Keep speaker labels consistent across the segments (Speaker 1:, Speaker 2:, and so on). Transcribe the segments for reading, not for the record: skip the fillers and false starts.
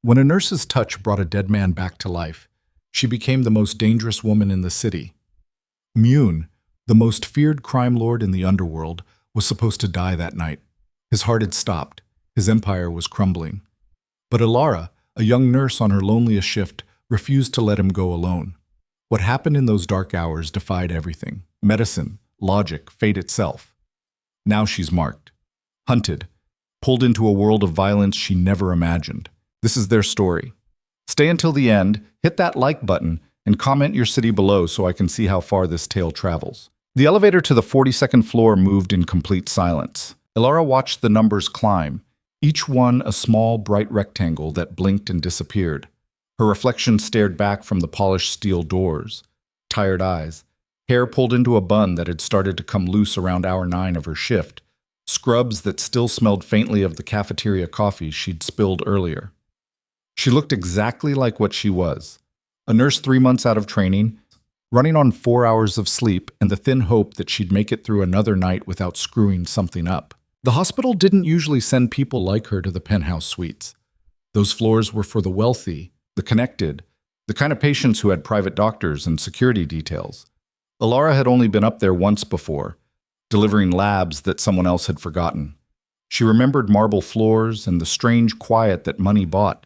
Speaker 1: When a nurse's touch brought a dead man back to life, she became the most dangerous woman in the city. Mune, the most feared crime lord in the underworld, was supposed to die that night. His heart had stopped. His empire was crumbling. But Ilara, a young nurse on her loneliest shift, refused to let him go alone. What happened in those dark hours defied everything: medicine, logic, fate itself. Now she's marked, hunted, pulled into a world of violence she never imagined. This is their story. Stay until the end, hit that like button, and comment your city below so I can see how far this tale travels. The elevator to the 42nd floor moved in complete silence. Ilara watched the numbers climb, each one a small, bright rectangle that blinked and disappeared. Her reflection stared back from the polished steel doors. Tired eyes, hair pulled into a bun that had started to come loose around hour 9 of her shift, scrubs that still smelled faintly of the cafeteria coffee she'd spilled earlier. She looked exactly like what she was, a nurse 3 months out of training, running on 4 hours of sleep and the thin hope that she'd make it through another night without screwing something up. The hospital didn't usually send people like her to the penthouse suites. Those floors were for the wealthy, the connected, the kind of patients who had private doctors and security details. Ilara had only been up there once before, delivering labs that someone else had forgotten. She remembered marble floors and the strange quiet that money bought,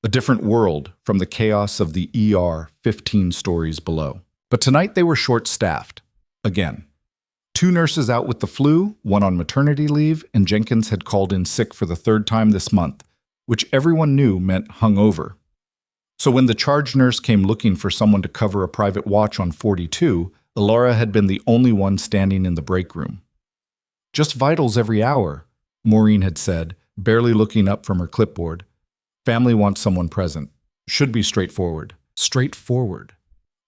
Speaker 1: a different world from the chaos of the ER 15 stories below. But tonight they were short-staffed. Again. 2 nurses out with the flu, 1 on maternity leave, and Jenkins had called in sick for the 3rd time this month, which everyone knew meant hungover. So when the charge nurse came looking for someone to cover a private watch on 42, Ilara had been the only one standing in the break room. Just vitals every hour, Maureen had said, barely looking up from her clipboard. Family wants someone present. Should be straightforward. Straightforward.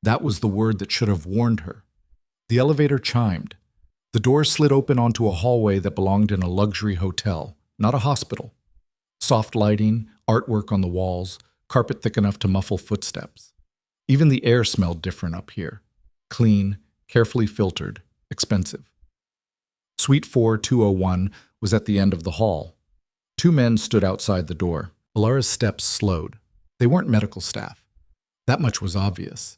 Speaker 1: That was the word that should have warned her. The elevator chimed. The door slid open onto a hallway that belonged in a luxury hotel, not a hospital. Soft lighting, artwork on the walls, carpet thick enough to muffle footsteps. Even the air smelled different up here. Clean, carefully filtered, expensive. Suite 4201 was at the end of the hall. 2 men stood outside the door. Ilara's steps slowed. They weren't medical staff. That much was obvious.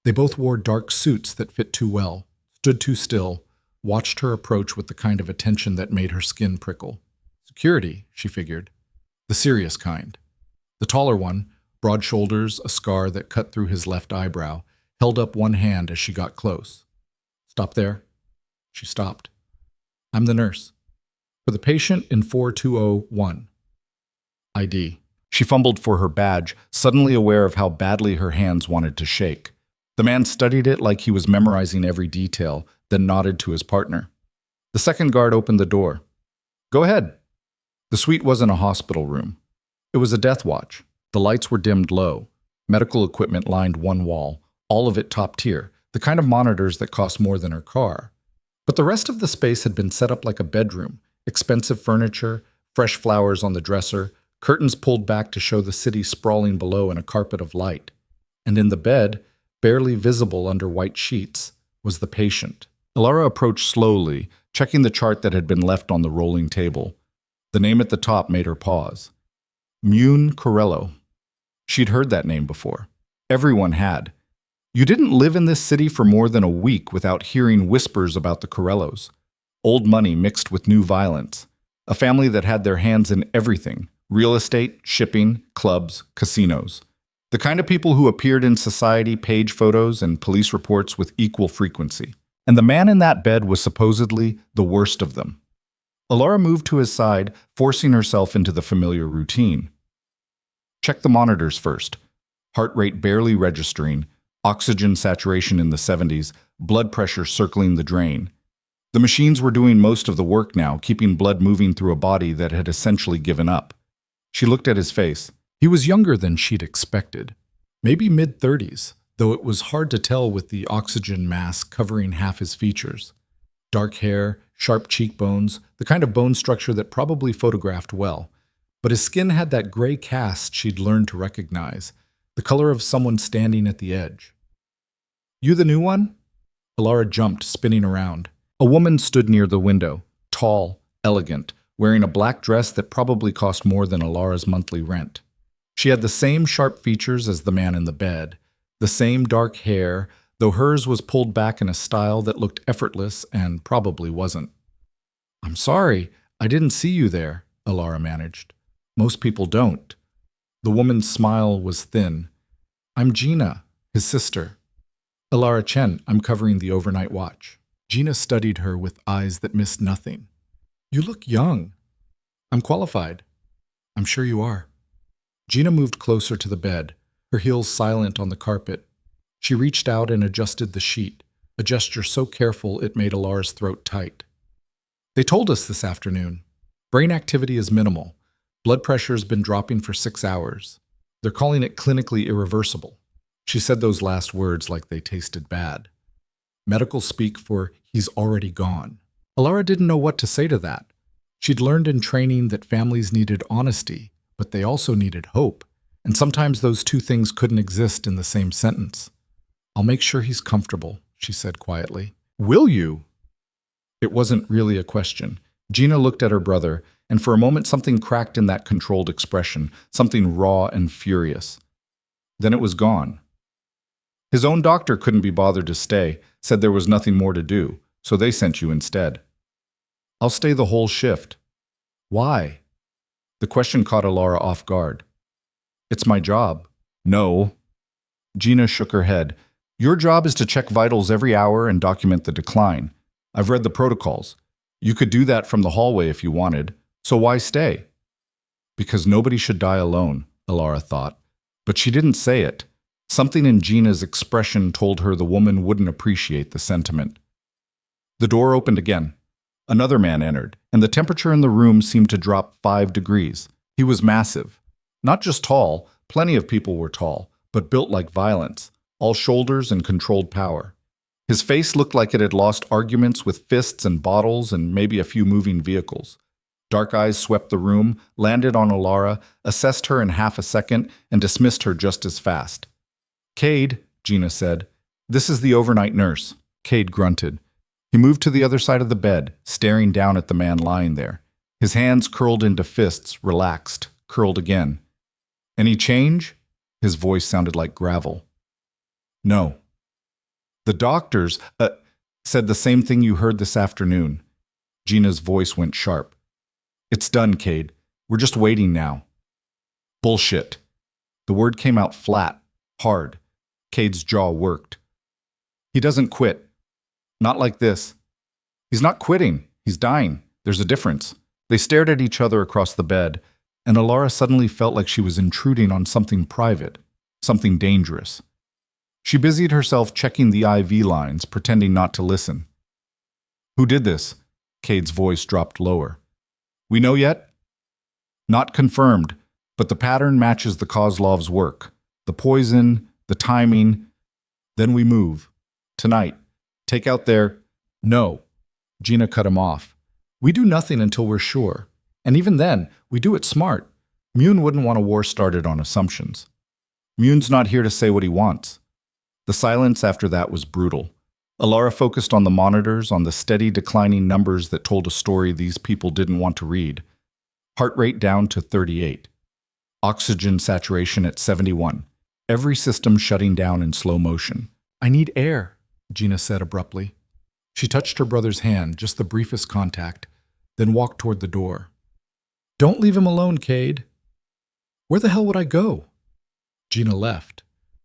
Speaker 1: They both wore dark suits that fit too well, stood too still, watched her approach with the kind of attention that made her skin prickle. Security, she figured. The serious kind. The taller one, broad shoulders, a scar that cut through his left eyebrow, held up one hand as she got close. Stop there. She stopped. I'm the nurse. For the patient in 4201. ID. She fumbled for her badge, suddenly aware of how badly her hands wanted to shake. The man studied it like he was memorizing every detail, then nodded to his partner. The second guard opened the door. Go ahead. The suite wasn't a hospital room. It was a death watch. The lights were dimmed low. Medical equipment lined one wall, all of it top tier, the kind of monitors that cost more than her car. But the rest of the space had been set up like a bedroom, expensive furniture, fresh flowers on the dresser, curtains pulled back to show the city sprawling below in a carpet of light. And in the bed, barely visible under white sheets, was the patient. Ilara approached slowly, checking the chart that had been left on the rolling table. The name at the top made her pause. Mune Corello. She'd heard that name before. Everyone had. You didn't live in this city for more than a week without hearing whispers about the Corellos. Old money mixed with new violence. A family that had their hands in everything. Real estate, shipping, clubs, casinos. The kind of people who appeared in society page photos and police reports with equal frequency. And the man in that bed was supposedly the worst of them. Ilara moved to his side, forcing herself into the familiar routine. Check the monitors first. Heart rate barely registering, oxygen saturation in the 70s, blood pressure circling the drain. The machines were doing most of the work now, keeping blood moving through a body that had essentially given up. She looked at his face. He was younger than she'd expected. Maybe mid-30s, though it was hard to tell with the oxygen mask covering half his features. Dark hair, sharp cheekbones, the kind of bone structure that probably photographed well. But his skin had that gray cast she'd learned to recognize, the color of someone standing at the edge. You the new one? Ilara jumped, spinning around. A woman stood near the window, tall, elegant, wearing a black dress that probably cost more than Ilara's monthly rent. She had the same sharp features as the man in the bed, the same dark hair, though hers was pulled back in a style that looked effortless and probably wasn't. "I'm sorry, I didn't see you there," Alara managed. "Most people don't." The woman's smile was thin. "I'm Gina, his sister." "Alara Chen, I'm covering the overnight watch." Gina studied her with eyes that missed nothing. "You look young." "I'm qualified." "I'm sure you are." Gina moved closer to the bed, her heels silent on the carpet. She reached out and adjusted the sheet, a gesture so careful it made Alara's throat tight. "They told us this afternoon. Brain activity is minimal. Blood pressure's been dropping for 6 hours. They're calling it clinically irreversible." She said those last words like they tasted bad. Medical speak for "he's already gone." Alara didn't know what to say to that. She'd learned in training that families needed honesty, but they also needed hope, and sometimes those two things couldn't exist in the same sentence. "I'll make sure he's comfortable," she said quietly. "Will you?" It wasn't really a question. Gina looked at her brother, and for a moment something cracked in that controlled expression, something raw and furious. Then it was gone. "His own doctor couldn't be bothered to stay, said there was nothing more to do, so they sent you instead." "I'll stay the whole shift." "Why?" The question caught Alara off guard. "It's my job." "No." Gina shook her head. "Your job is to check vitals every hour and document the decline. I've read the protocols. You could do that from the hallway if you wanted, so why stay?" Because nobody should die alone, Alara thought. But she didn't say it. Something in Gina's expression told her the woman wouldn't appreciate the sentiment. The door opened again. Another man entered, and the temperature in the room seemed to drop 5 degrees. He was massive. Not just tall, plenty of people were tall, but built like violence, all shoulders and controlled power. His face looked like it had lost arguments with fists and bottles and maybe a few moving vehicles. Dark eyes swept the room, landed on Alara, assessed her in half a second, and dismissed her just as fast. "Cade," Gina said. "This is the overnight nurse." Cade grunted. He moved to the other side of the bed, staring down at the man lying there. His hands curled into fists, relaxed, curled again. "Any change?" His voice sounded like gravel. "No." "The doctors said the same thing you heard this afternoon." Gina's voice went sharp. "It's done, Cade. We're just waiting now." "Bullshit." The word came out flat, hard. Cade's jaw worked. "He doesn't quit. Not like this." "He's not quitting. He's dying. There's a difference." They stared at each other across the bed, and Alara suddenly felt like she was intruding on something private, something dangerous. She busied herself checking the IV lines, pretending not to listen. "Who did this?" Cade's voice dropped lower. "We know yet?" "Not confirmed, but the pattern matches the Kozlov's work. The poison, the timing. Then we move. Tonight. Take out their—" "No." Gina cut him off. "We do nothing until we're sure. And even then, we do it smart. Mune wouldn't want a war started on assumptions. Mune's not here to say what he wants." The silence after that was brutal. Alara focused on the monitors, on the steady declining numbers that told a story these people didn't want to read. Heart rate down to 38. Oxygen saturation at 71. Every system shutting down in slow motion. "I need air," Gina said abruptly. She touched her brother's hand, just the briefest contact, then walked toward the door. "Don't leave him alone, Cade." "Where the hell would I go?" Gina left.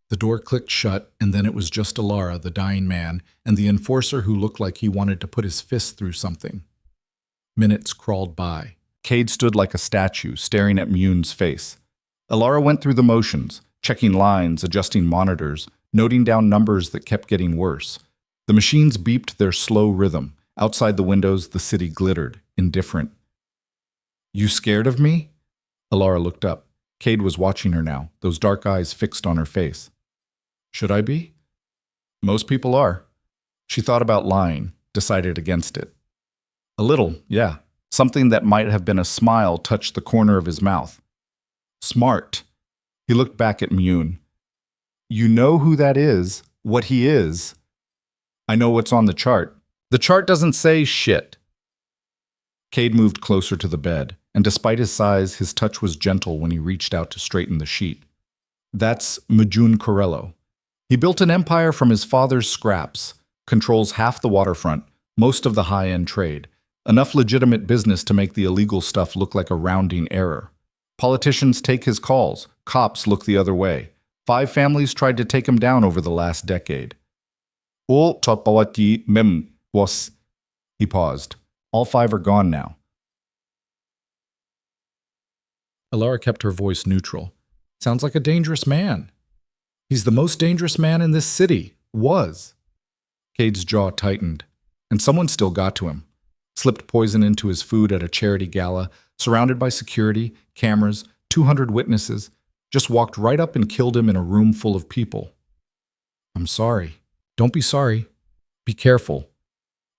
Speaker 1: The door clicked shut, and then it was just Alara, the dying man, and the enforcer who looked like he wanted to put his fist through something. Minutes crawled by. Cade stood like a statue, staring at Mune's face. Alara went through the motions, checking lines, adjusting monitors, noting down numbers that kept getting worse. The machines beeped their slow rhythm. Outside the windows, the city glittered, indifferent. "You scared of me?" Alara looked up. Cade was watching her now, those dark eyes fixed on her face. "Should I be?" "Most people are." She thought about lying, decided against it. "A little, yeah." Something that might have been a smile touched the corner of his mouth. "Smart." He looked back at Mune. "You know who that is, what he is." "I know what's on the chart." "The chart doesn't say shit." Cade moved closer to the bed. and despite his size, his touch was gentle when he reached out to straighten the sheet. That's Mjun Corello. He built an empire from his father's scraps, controls half the waterfront, most of the high-end trade, enough legitimate business to make the illegal stuff look like a rounding error. Politicians take his calls, cops look the other way. 5 families tried to take him down over the last decade. All Topawati Mem was. He paused. All 5 are gone now. Alara kept her voice neutral. Sounds like a dangerous man. He's the most dangerous man in this city. Was. Cade's jaw tightened, and someone still got to him. Slipped poison into his food at a charity gala, surrounded by security, cameras, 200 witnesses, just walked right up and killed him in a room full of people. I'm sorry. Don't be sorry. Be careful.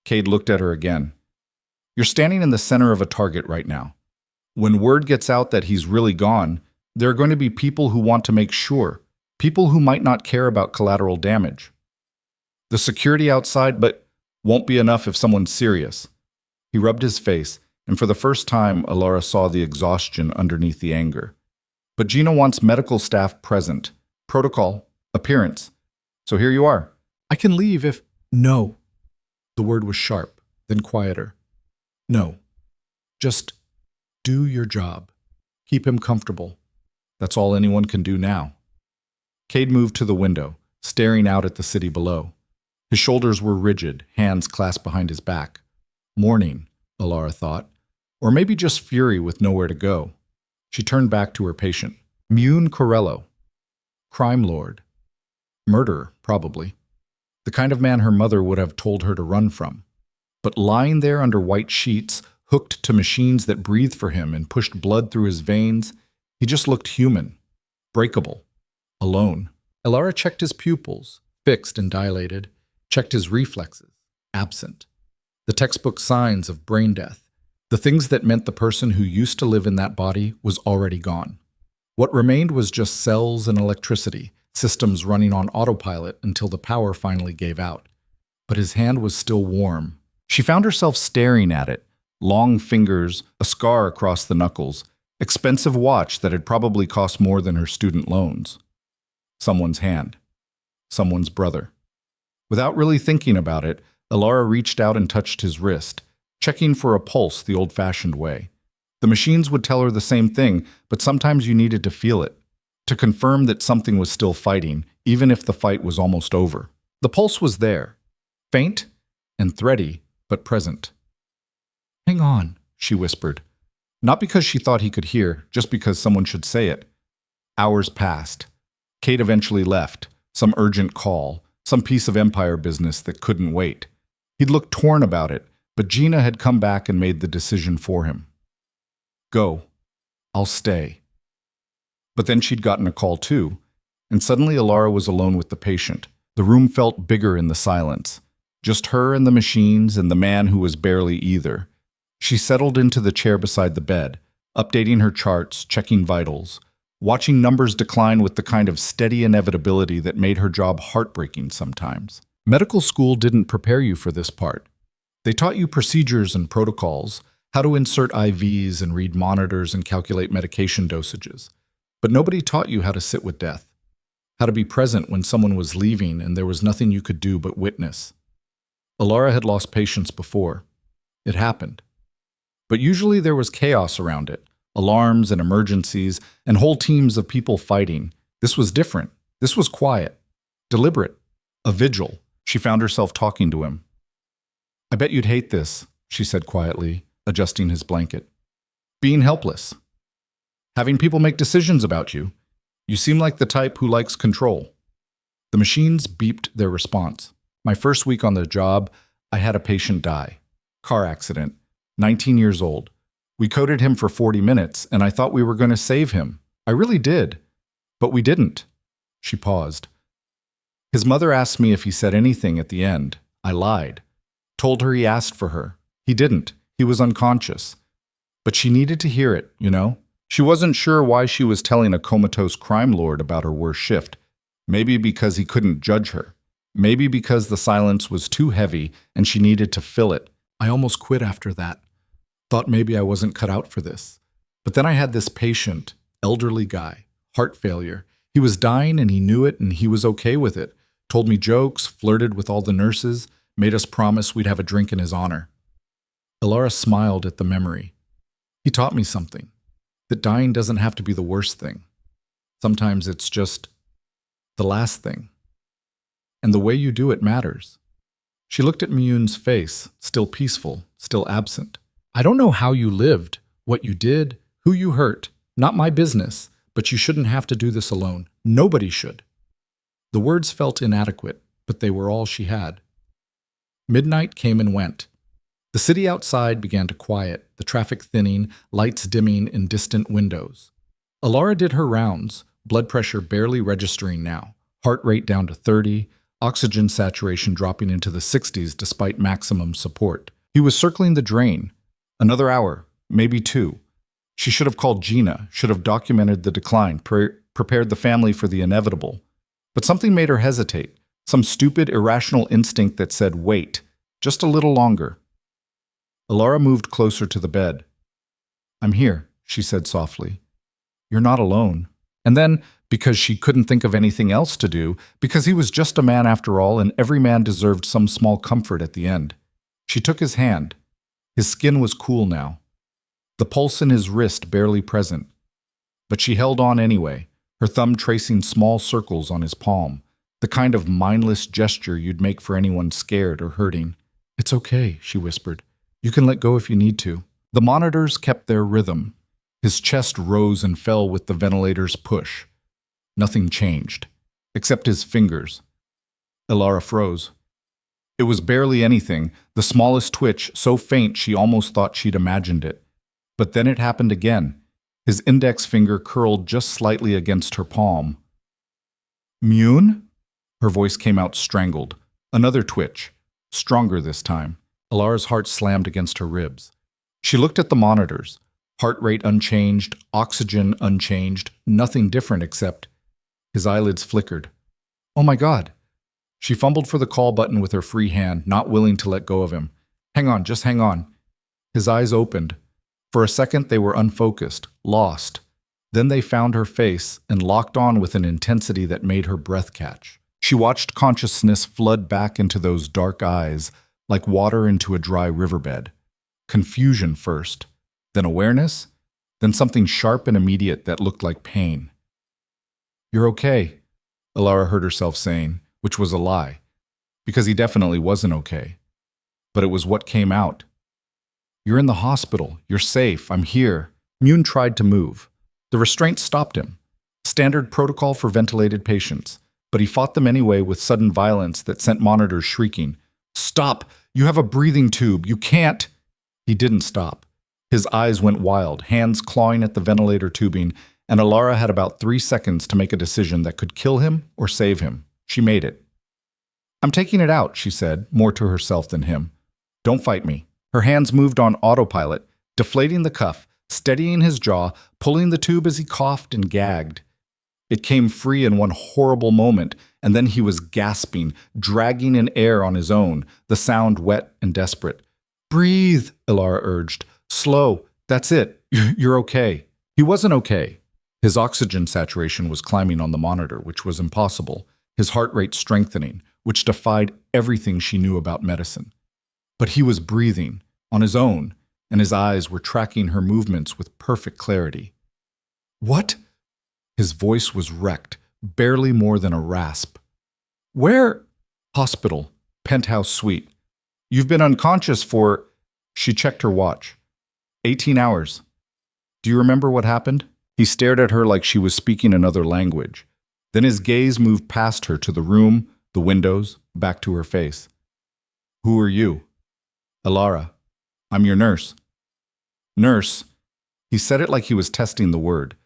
Speaker 1: Cade looked at her again. You're standing in the center of a target right now. When word gets out that he's really gone, there are going to be people who want to make sure, people who might not care about collateral damage. The security outside, but won't be enough if someone's serious. He rubbed his face, and for the first time, Alara saw the exhaustion underneath the anger. But Gina wants medical staff present. Protocol. Appearance. So here you are. I can leave if... No. The word was sharp, then quieter. No. Just do your job. Keep him comfortable. That's all anyone can do now. Cade moved to the window, staring out at the city below. His shoulders were rigid, hands clasped behind his back. Mourning, Alara thought. Or maybe just fury with nowhere to go. She turned back to her patient. Mjun Corello. Crime lord. Murderer, probably. The kind of man her mother would have told her to run from. But lying there under white sheets, hooked to machines that breathed for him and pushed blood through his veins, he just looked human, breakable, alone. Alara checked his pupils, fixed and dilated, checked his reflexes, absent. The textbook signs of brain death, the things that meant the person who used to live in that body was already gone. What remained was just cells and electricity, systems running on autopilot until the power finally gave out. But his hand was still warm. She found herself staring at it, long fingers, a scar across the knuckles, expensive watch that had probably cost more than her student loans. Someone's hand. Someone's brother. Without really thinking about it, Alara reached out and touched his wrist, checking for a pulse the old-fashioned way. The machines would tell her the same thing, but sometimes you needed to feel it, to confirm that something was still fighting, even if the fight was almost over. The pulse was there, faint and thready, but present. Hang on, she whispered. Not because she thought he could hear, just because someone should say it. Hours passed. Cade eventually left, some urgent call, some piece of empire business that couldn't wait. He'd looked torn about it, but Gina had come back and made the decision for him. Go. I'll stay. But then she'd gotten a call too, and suddenly Alara was alone with the patient. The room felt bigger in the silence. Just her and the machines and the man who was barely either. She settled into the chair beside the bed, updating her charts, checking vitals, watching numbers decline with the kind of steady inevitability that made her job heartbreaking sometimes. Medical school didn't prepare you for this part. They taught you procedures and protocols, how to insert IVs and read monitors and calculate medication dosages. But nobody taught you how to sit with death, how to be present when someone was leaving and there was nothing you could do but witness. Alara had lost patients before. It happened. But usually there was chaos around it, alarms and emergencies, and whole teams of people fighting. This was different. This was quiet, deliberate, a vigil. She found herself talking to him. I bet you'd hate this, she said quietly, adjusting his blanket. Being helpless. Having people make decisions about you. You seem like the type who likes control. The machines beeped their response. My first week on the job, I had a patient die. Car accident. 19 years old. We coded him for 40 minutes, and I thought we were going to save him. I really did. But we didn't. She paused. His mother asked me if he said anything at the end. I lied. Told her he asked for her. He didn't. He was unconscious. But she needed to hear it, you know? She wasn't sure why she was telling a comatose crime lord about her worst shift. Maybe because he couldn't judge her. Maybe because the silence was too heavy and she needed to fill it. I almost quit after that. Thought maybe I wasn't cut out for this. But then I had this patient, elderly guy, heart failure. He was dying and he knew it and he was okay with it. Told me jokes, flirted with all the nurses, made us promise we'd have a drink in his honor. Elara smiled at the memory. He taught me something, that dying doesn't have to be the worst thing. Sometimes it's just the last thing. And the way you do it matters. She looked at Miyun's face, still peaceful, still absent. I don't know how you lived, what you did, who you hurt. Not my business, but you shouldn't have to do this alone. Nobody should. The words felt inadequate, but they were all she had. Midnight came and went. The city outside began to quiet, the traffic thinning, lights dimming in distant windows. Elara did her rounds, blood pressure barely registering now, heart rate down to 30, oxygen saturation dropping into the 60s despite maximum support. He was circling the drain. Another hour, maybe 2. She should have called Gina, should have documented the decline, prepared the family for the inevitable. But something made her hesitate, some stupid, irrational instinct that said, wait, just a little longer. Elara moved closer to the bed. I'm here, she said softly. You're not alone. And then, because she couldn't think of anything else to do, because he was just a man after all, and every man deserved some small comfort at the end. She took his hand. His skin was cool now, the pulse in his wrist barely present. But she held on anyway, her thumb tracing small circles on his palm, the kind of mindless gesture you'd make for anyone scared or hurting. It's okay, she whispered. You can let go if you need to. The monitors kept their rhythm. His chest rose and fell with the ventilator's push. Nothing changed, except his fingers. Elara froze. It was barely anything, the smallest twitch, so faint she almost thought she'd imagined it. But then it happened again. His index finger curled just slightly against her palm. Mune? Her voice came out strangled. Another twitch, stronger this time. Elara's heart slammed against her ribs. She looked at the monitors. Heart rate unchanged, oxygen unchanged, nothing different except his eyelids flickered. Oh my God. She fumbled for the call button with her free hand, not willing to let go of him. Hang on, just hang on. His eyes opened. For a second they were unfocused, lost. Then they found her face and locked on with an intensity that made her breath catch. She watched consciousness flood back into those dark eyes, like water into a dry riverbed. Confusion first, then awareness, then something sharp and immediate that looked like pain. You're okay, Elara heard herself saying, which was a lie, because he definitely wasn't okay. But it was what came out. You're in the hospital. You're safe. I'm here. Mune tried to move. The restraint stopped him. Standard protocol for ventilated patients. But he fought them anyway with sudden violence that sent monitors shrieking. Stop! You have a breathing tube. You can't! He didn't stop. His eyes went wild, hands clawing at the ventilator tubing, and Elara had about 3 seconds to make a decision that could kill him or save him. She made it. I'm taking it out, she said, more to herself than him. Don't fight me. Her hands moved on autopilot, deflating the cuff, steadying his jaw, pulling the tube as he coughed and gagged. It came free in one horrible moment, and then he was gasping, dragging in air on his own, the sound wet and desperate. Breathe, Elara urged. Slow. That's it. You're okay. He wasn't okay. His oxygen saturation was climbing on the monitor, which was impossible, his heart rate strengthening, which defied everything she knew about medicine. But he was breathing, on his own, and his eyes were tracking her movements with perfect clarity. What? His voice was wrecked, barely more than a rasp. Where? Hospital, penthouse suite. You've been unconscious for... She checked her watch. 18 hours. Do you remember what happened? He stared at her like she was speaking another language. Then his gaze moved past her to the room, the windows, back to her face. Who are you? Elara. I'm your nurse. Nurse. He said it like he was testing the word.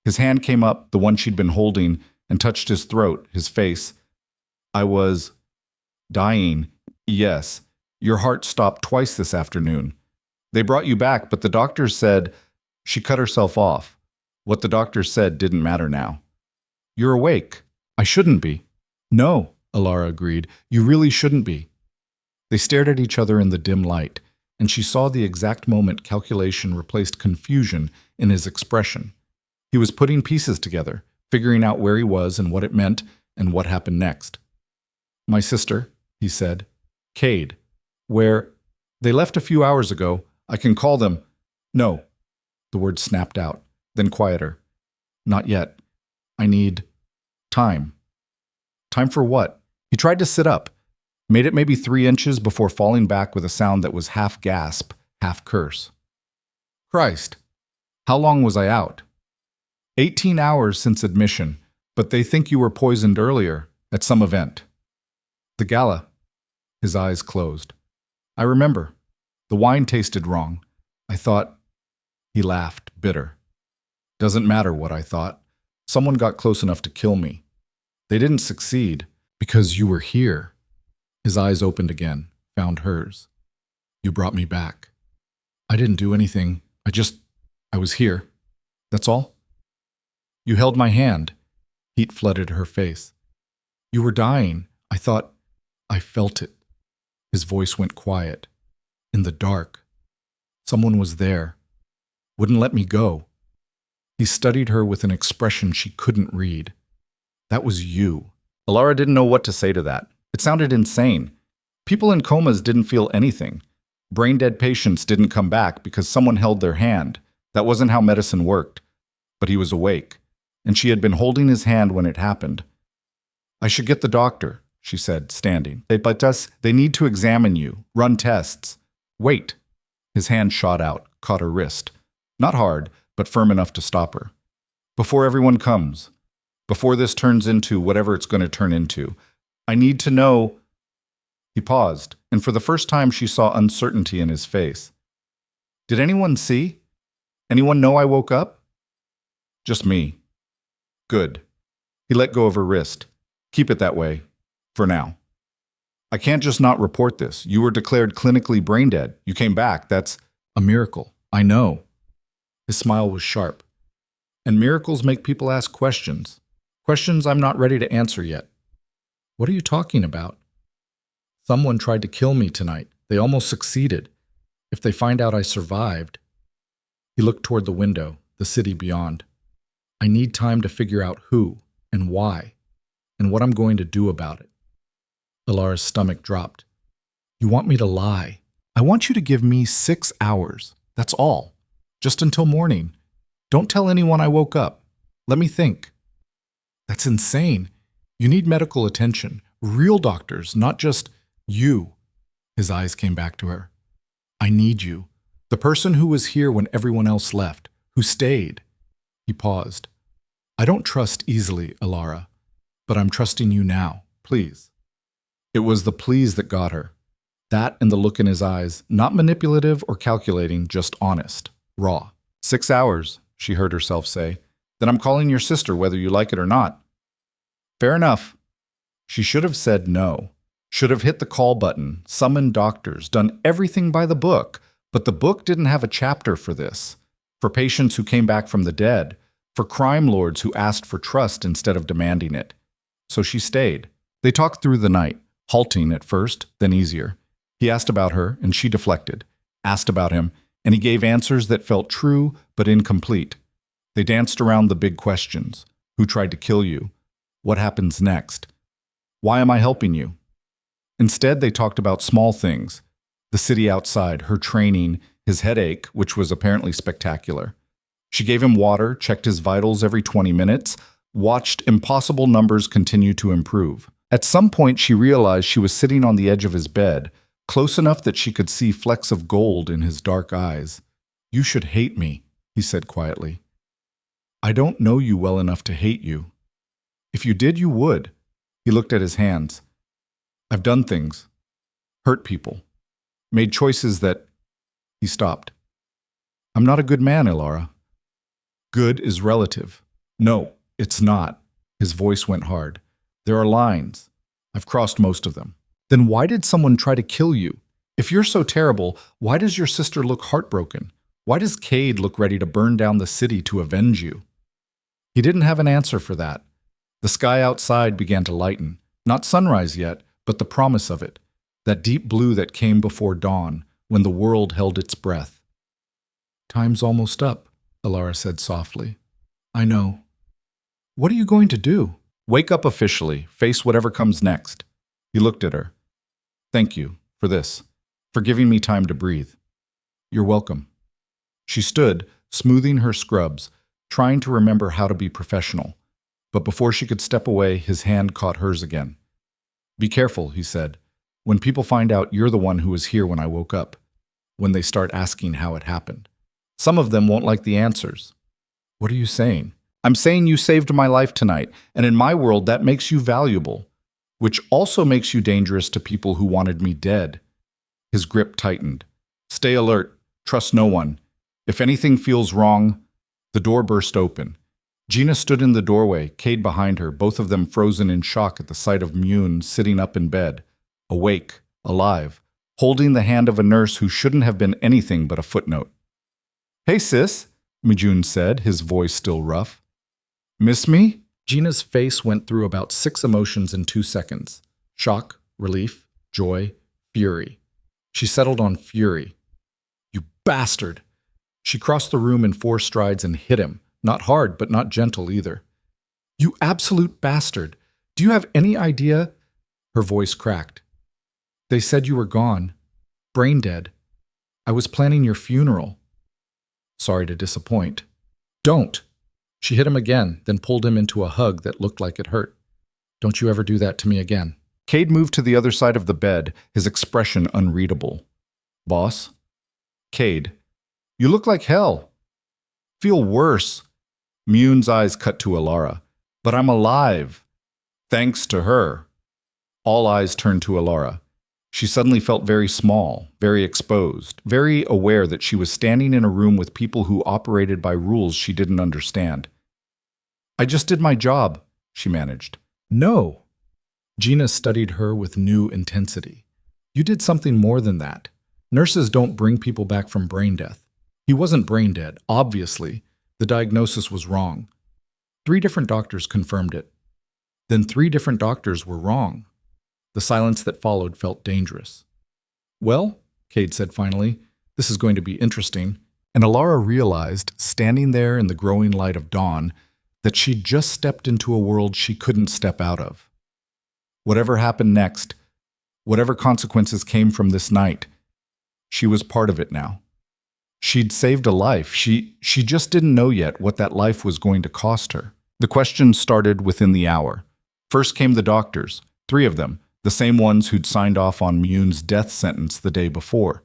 Speaker 1: His hand came up, the one she'd been holding, and touched his throat, his face. I was... dying. Yes. Your heart stopped twice this afternoon. They brought you back, but the doctors said... She cut herself off. What the doctors said didn't matter now. You're awake. I shouldn't be. No, Elara agreed. You really shouldn't be. They stared at each other in the dim light, and she saw the exact moment calculation replaced confusion in his expression. He was putting pieces together, figuring out where he was and what it meant and what happened next. "My sister," he said. "Cade. Where? They left a few hours ago. I can call them." "No." The word snapped out, then quieter. "Not yet. I need time." Time for what? He tried to sit up, made it maybe 3 inches before falling back with a sound that was half gasp, half curse. "Christ, how long was I out?" 18 hours since admission, but they think you were poisoned earlier, at some event." "The gala." His eyes closed. "I remember. The wine tasted wrong. I thought—" He laughed, bitter. "Doesn't matter what I thought. Someone got close enough to kill me. They didn't succeed, because you were here." His eyes opened again, found hers. "You brought me back. I didn't do anything. I was here. That's all." "You held my hand." Heat flooded her face. "You were dying. I felt it." His voice went quiet. "In the dark. Someone was there. Wouldn't let me go." He studied her with an expression she couldn't read. "That was you." Alara didn't know what to say to that. It sounded insane. People in comas didn't feel anything. Brain-dead patients didn't come back because someone held their hand. That wasn't how medicine worked. But he was awake, and she had been holding his hand when it happened. "I should get the doctor," she said, standing. They need to examine you, run tests." "Wait." His hand shot out, caught her wrist. Not hard, but firm enough to stop her. "Before everyone comes. Before this turns into whatever it's going to turn into. I need to know." He paused, and for the first time she saw uncertainty in his face. "Did anyone see? Anyone know I woke up?" "Just me." "Good." He let go of her wrist. "Keep it that way. For now. I can't just not report this. You were declared clinically brain dead. You came back. That's a miracle. I know." His smile was sharp. "And miracles make people ask questions. Questions I'm not ready to answer yet." "What are you talking about?" "Someone tried to kill me tonight. They almost succeeded. If they find out I survived..." He looked toward the window, the city beyond. "I need time to figure out who and why, and what I'm going to do about it." Alara's stomach dropped. "You want me to lie? I want you to give me 6 hours. That's all. Just until morning. Don't tell anyone I woke up. Let me think." "That's insane. You need medical attention. Real doctors, not just you." His eyes came back to her. "I need you. The person who was here when everyone else left, who stayed." He paused. "I don't trust easily, Alara, but I'm trusting you now, please." It was the please that got her. That and the look in his eyes, not manipulative or calculating, just honest, raw. 6 hours, she heard herself say. "Then I'm calling your sister whether you like it or not." "Fair enough." She should have said no. Should have hit the call button, summoned doctors, done everything by the book. But the book didn't have a chapter for this. For patients who came back from the dead. For crime lords who asked for trust instead of demanding it. So she stayed. They talked through the night, halting at first, then easier. He asked about her, and she deflected. Asked about him, and he gave answers that felt true but incomplete. They danced around the big questions. Who tried to kill you? What happens next? Why am I helping you? Instead, they talked about small things. The city outside, her training, his headache, which was apparently spectacular. She gave him water, checked his vitals every 20 minutes, watched impossible numbers continue to improve. At some point, she realized she was sitting on the edge of his bed, close enough that she could see flecks of gold in his dark eyes. "You should hate me," he said quietly. "I don't know you well enough to hate you. If you did, you would." He looked at his hands. "I've done things. Hurt people. Made choices that..." He stopped. "I'm not a good man, Alara." "Good is relative." "No, it's not." His voice went hard. "There are lines. I've crossed most of them." "Then why did someone try to kill you? If you're so terrible, why does your sister look heartbroken? Why does Cade look ready to burn down the city to avenge you?" He didn't have an answer for that. The sky outside began to lighten. Not sunrise yet, but the promise of it. That deep blue that came before dawn, when the world held its breath. "Time's almost up," Alara said softly. I know. What are you going to do? Wake up officially. Face whatever comes next. He looked at her. Thank you for this, for giving me time to breathe. You're welcome. She stood, smoothing her scrubs, trying to remember how to be professional. But before she could step away, his hand caught hers again. Be careful, he said. When people find out you're the one who was here when I woke up, when they start asking how it happened. Some of them won't like the answers. What are you saying? I'm saying you saved my life tonight, and in my world that makes you valuable, which also makes you dangerous to people who wanted me dead. His grip tightened. Stay alert. Trust no one. If anything feels wrong, the door burst open. Gina stood in the doorway, Cade behind her, both of them frozen in shock at the sight of Mune sitting up in bed, awake, alive, holding the hand of a nurse who shouldn't have been anything but a footnote. Hey, sis, Mijun said, his voice still rough. Miss me? Gina's face went through about 6 emotions in 2 seconds. Shock, relief, joy, fury. She settled on fury. You bastard! She crossed the room in 4 strides and hit him. Not hard, but not gentle either. You absolute bastard! Do you have any idea? Her voice cracked. They said you were gone. Brain dead. I was planning your funeral. Sorry to disappoint. Don't! She hit him again, then pulled him into a hug that looked like it hurt. Don't you ever do that to me again. Cade moved to the other side of the bed, his expression unreadable. Boss? Cade. You look like hell. Feel worse. Mune's eyes cut to Alara. But I'm alive. Thanks to her. All eyes turned to Alara. She suddenly felt very small, very exposed, very aware that she was standing in a room with people who operated by rules she didn't understand. I just did my job, she managed. No. Gina studied her with new intensity. You did something more than that. Nurses don't bring people back from brain death. He wasn't brain dead, obviously. The diagnosis was wrong. 3 different doctors confirmed it. Then 3 different doctors were wrong. The silence that followed felt dangerous. Well, Cade said finally, this is going to be interesting. And Alara realized, standing there in the growing light of dawn, that she'd just stepped into a world she couldn't step out of. Whatever happened next, whatever consequences came from this night, she was part of it now. She'd saved a life. She just didn't know yet what that life was going to cost her. The questions started within the hour. First came the doctors, 3 of them, the same ones who'd signed off on Mune's death sentence the day before.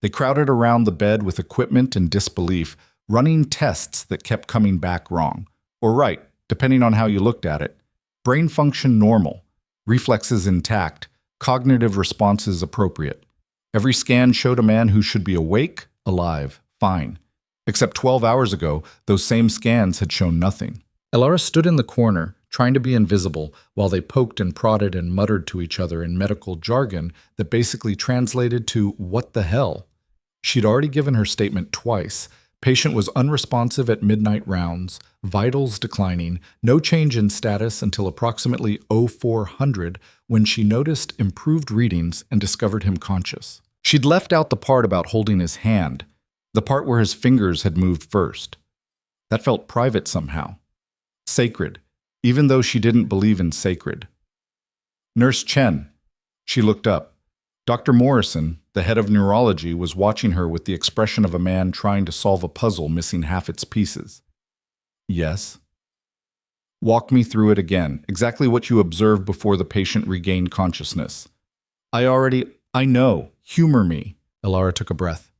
Speaker 1: They crowded around the bed with equipment and disbelief, running tests that kept coming back wrong. Or right, depending on how you looked at it. Brain function normal, reflexes intact, cognitive responses appropriate. Every scan showed a man who should be awake, alive, fine. Except 12 hours ago, those same scans had shown nothing. Alara stood in the corner, trying to be invisible, while they poked and prodded and muttered to each other in medical jargon that basically translated to, what the hell? She'd already given her statement twice. Patient was unresponsive at midnight rounds, vitals declining, no change in status until approximately 0400 when she noticed improved readings and discovered him conscious. She'd left out the part about holding his hand, the part where his fingers had moved first. That felt private somehow. Sacred, even though she didn't believe in sacred. Nurse Chen. She looked up. Dr. Morrison, the head of neurology, was watching her with the expression of a man trying to solve a puzzle missing half its pieces. Yes. Walk me through it again, exactly what you observed before the patient regained consciousness. I know. Humor me. Alara took a breath.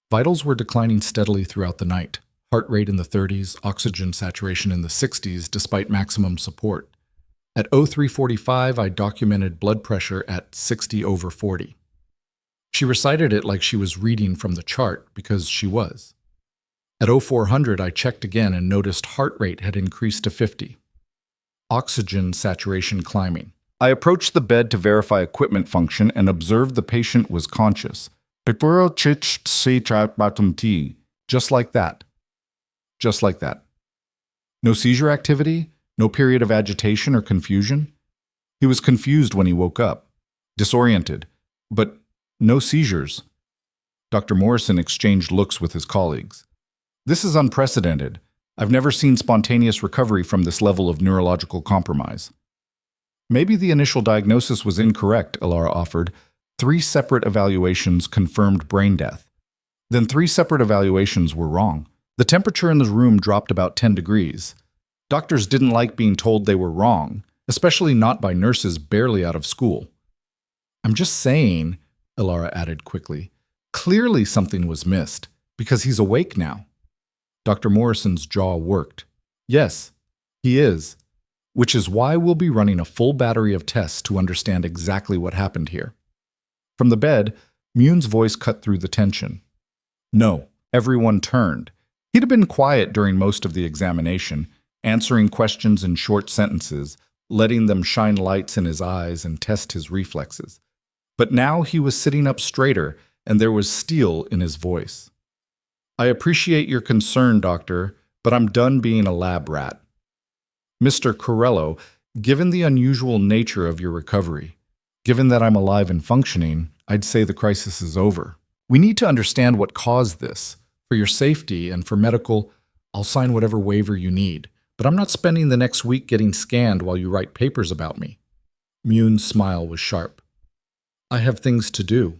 Speaker 1: Vitals were declining steadily throughout the night. Heart rate in the 30s, oxygen saturation in the 60s despite maximum support. At 0345, I documented blood pressure at 60/40. She recited it like she was reading from the chart because she was. At 0400, I checked again and noticed heart rate had increased to 50. Oxygen saturation climbing. I approached the bed to verify equipment function and observed the patient was conscious. Just like that. Just like that. No seizure activity, no period of agitation or confusion. He was confused when he woke up, disoriented, but no seizures. Dr. Morrison exchanged looks with his colleagues. This is unprecedented. I've never seen spontaneous recovery from this level of neurological compromise. Maybe the initial diagnosis was incorrect, Alara offered. 3 separate evaluations confirmed brain death. Then 3 separate evaluations were wrong. The temperature in the room dropped about 10 degrees. Doctors didn't like being told they were wrong, especially not by nurses barely out of school. I'm just saying, Alara added quickly, clearly something was missed, because he's awake now. Dr. Morrison's jaw worked. Yes, he is, which is why we'll be running a full battery of tests to understand exactly what happened here. From the bed, Mune's voice cut through the tension. No, everyone turned. He'd been quiet during most of the examination, answering questions in short sentences, letting them shine lights in his eyes and test his reflexes. But now he was sitting up straighter, and there was steel in his voice. I appreciate your concern, doctor, but I'm done being a lab rat. Mr. Corello, given the unusual nature of your recovery, given that I'm alive and functioning, I'd say the crisis is over. We need to understand what caused this. For your safety and for medical, I'll sign whatever waiver you need, but I'm not spending the next week getting scanned while you write papers about me. Mune's smile was sharp. I have things to do.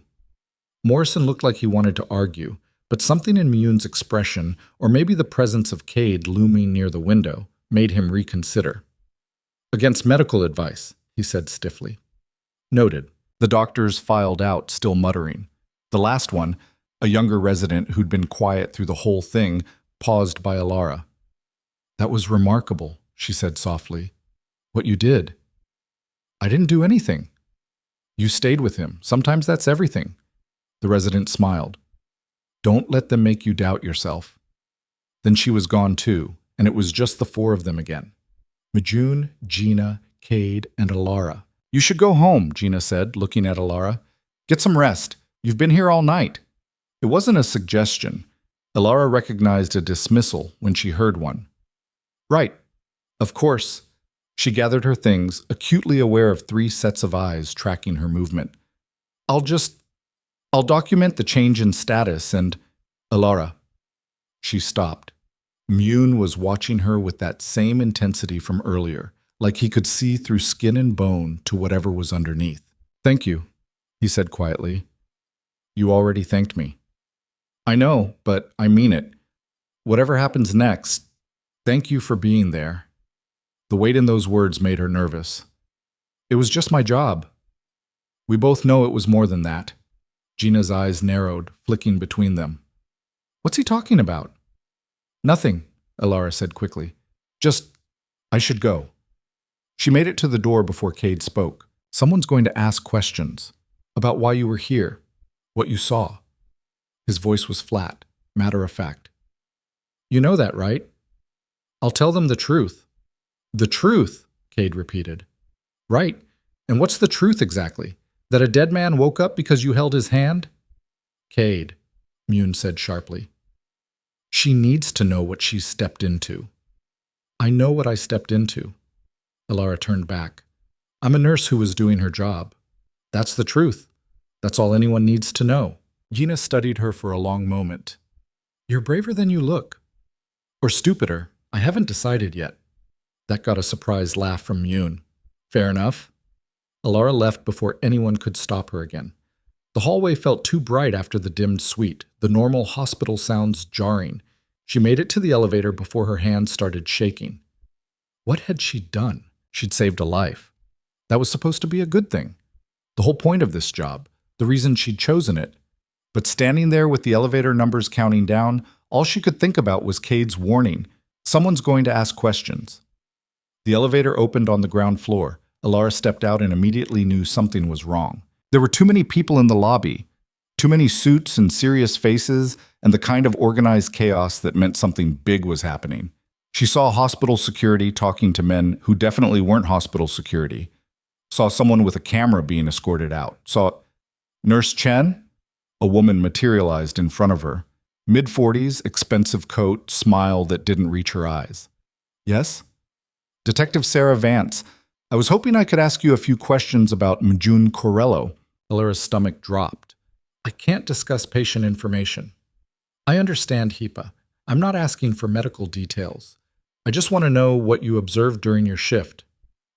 Speaker 1: Morrison looked like he wanted to argue, but something in Mune's expression, or maybe the presence of Cade looming near the window, made him reconsider. Against medical advice, he said stiffly. Noted. The doctors filed out, still muttering. The last one, a younger resident who'd been quiet through the whole thing, paused by Alara. That was remarkable, she said softly. What you did. I didn't do anything. You stayed with him. Sometimes that's everything. The resident smiled. Don't let them make you doubt yourself. Then she was gone too, and it was just the 4 of them again. Majun, Gina, Cade, and Alara. You should go home, Gina said, looking at Alara. Get some rest. You've been here all night. It wasn't a suggestion. Alara recognized a dismissal when she heard one. Right. Of course. She gathered her things, acutely aware of 3 sets of eyes tracking her movement. I'll document the change in status and… Alara. She stopped. Mune was watching her with that same intensity from earlier, like he could see through skin and bone to whatever was underneath. Thank you, he said quietly. You already thanked me. I know, but I mean it. Whatever happens next, thank you for being there. The weight in those words made her nervous. It was just my job. We both know it was more than that. Gina's eyes narrowed, flicking between them. What's he talking about? Nothing, Alara said quickly. Just, I should go. She made it to the door before Cade spoke. Someone's going to ask questions about why you were here, what you saw. His voice was flat, matter of fact. You know that, right? I'll tell them the truth. The truth, Cade repeated. Right. And what's the truth exactly? That a dead man woke up because you held his hand? Cade, Mune said sharply. She needs to know what she's stepped into. I know what I stepped into. Alara turned back. I'm a nurse who was doing her job. That's the truth. That's all anyone needs to know. Gina studied her for a long moment. You're braver than you look. Or stupider. I haven't decided yet. That got a surprised laugh from Mune. Fair enough. Alara left before anyone could stop her again. The hallway felt too bright after the dimmed suite, the normal hospital sounds jarring. She made it to the elevator before her hands started shaking. What had she done? She'd saved a life. That was supposed to be a good thing. The whole point of this job, the reason she'd chosen it. But standing there with the elevator numbers counting down, all she could think about was Cade's warning. Someone's going to ask questions. The elevator opened on the ground floor. Alara stepped out and immediately knew something was wrong. There were too many people in the lobby, too many suits and serious faces, and the kind of organized chaos that meant something big was happening. She saw hospital security talking to men who definitely weren't hospital security. Saw someone with a camera being escorted out. Saw Nurse Chen? A woman materialized in front of her. Mid-40s, expensive coat, smile that didn't reach her eyes. Yes? Detective Sarah Vance. I was hoping I could ask you a few questions about Majun Corello. Alara's stomach dropped. I can't discuss patient information. I understand HIPAA. I'm not asking for medical details. I just want to know what you observed during your shift.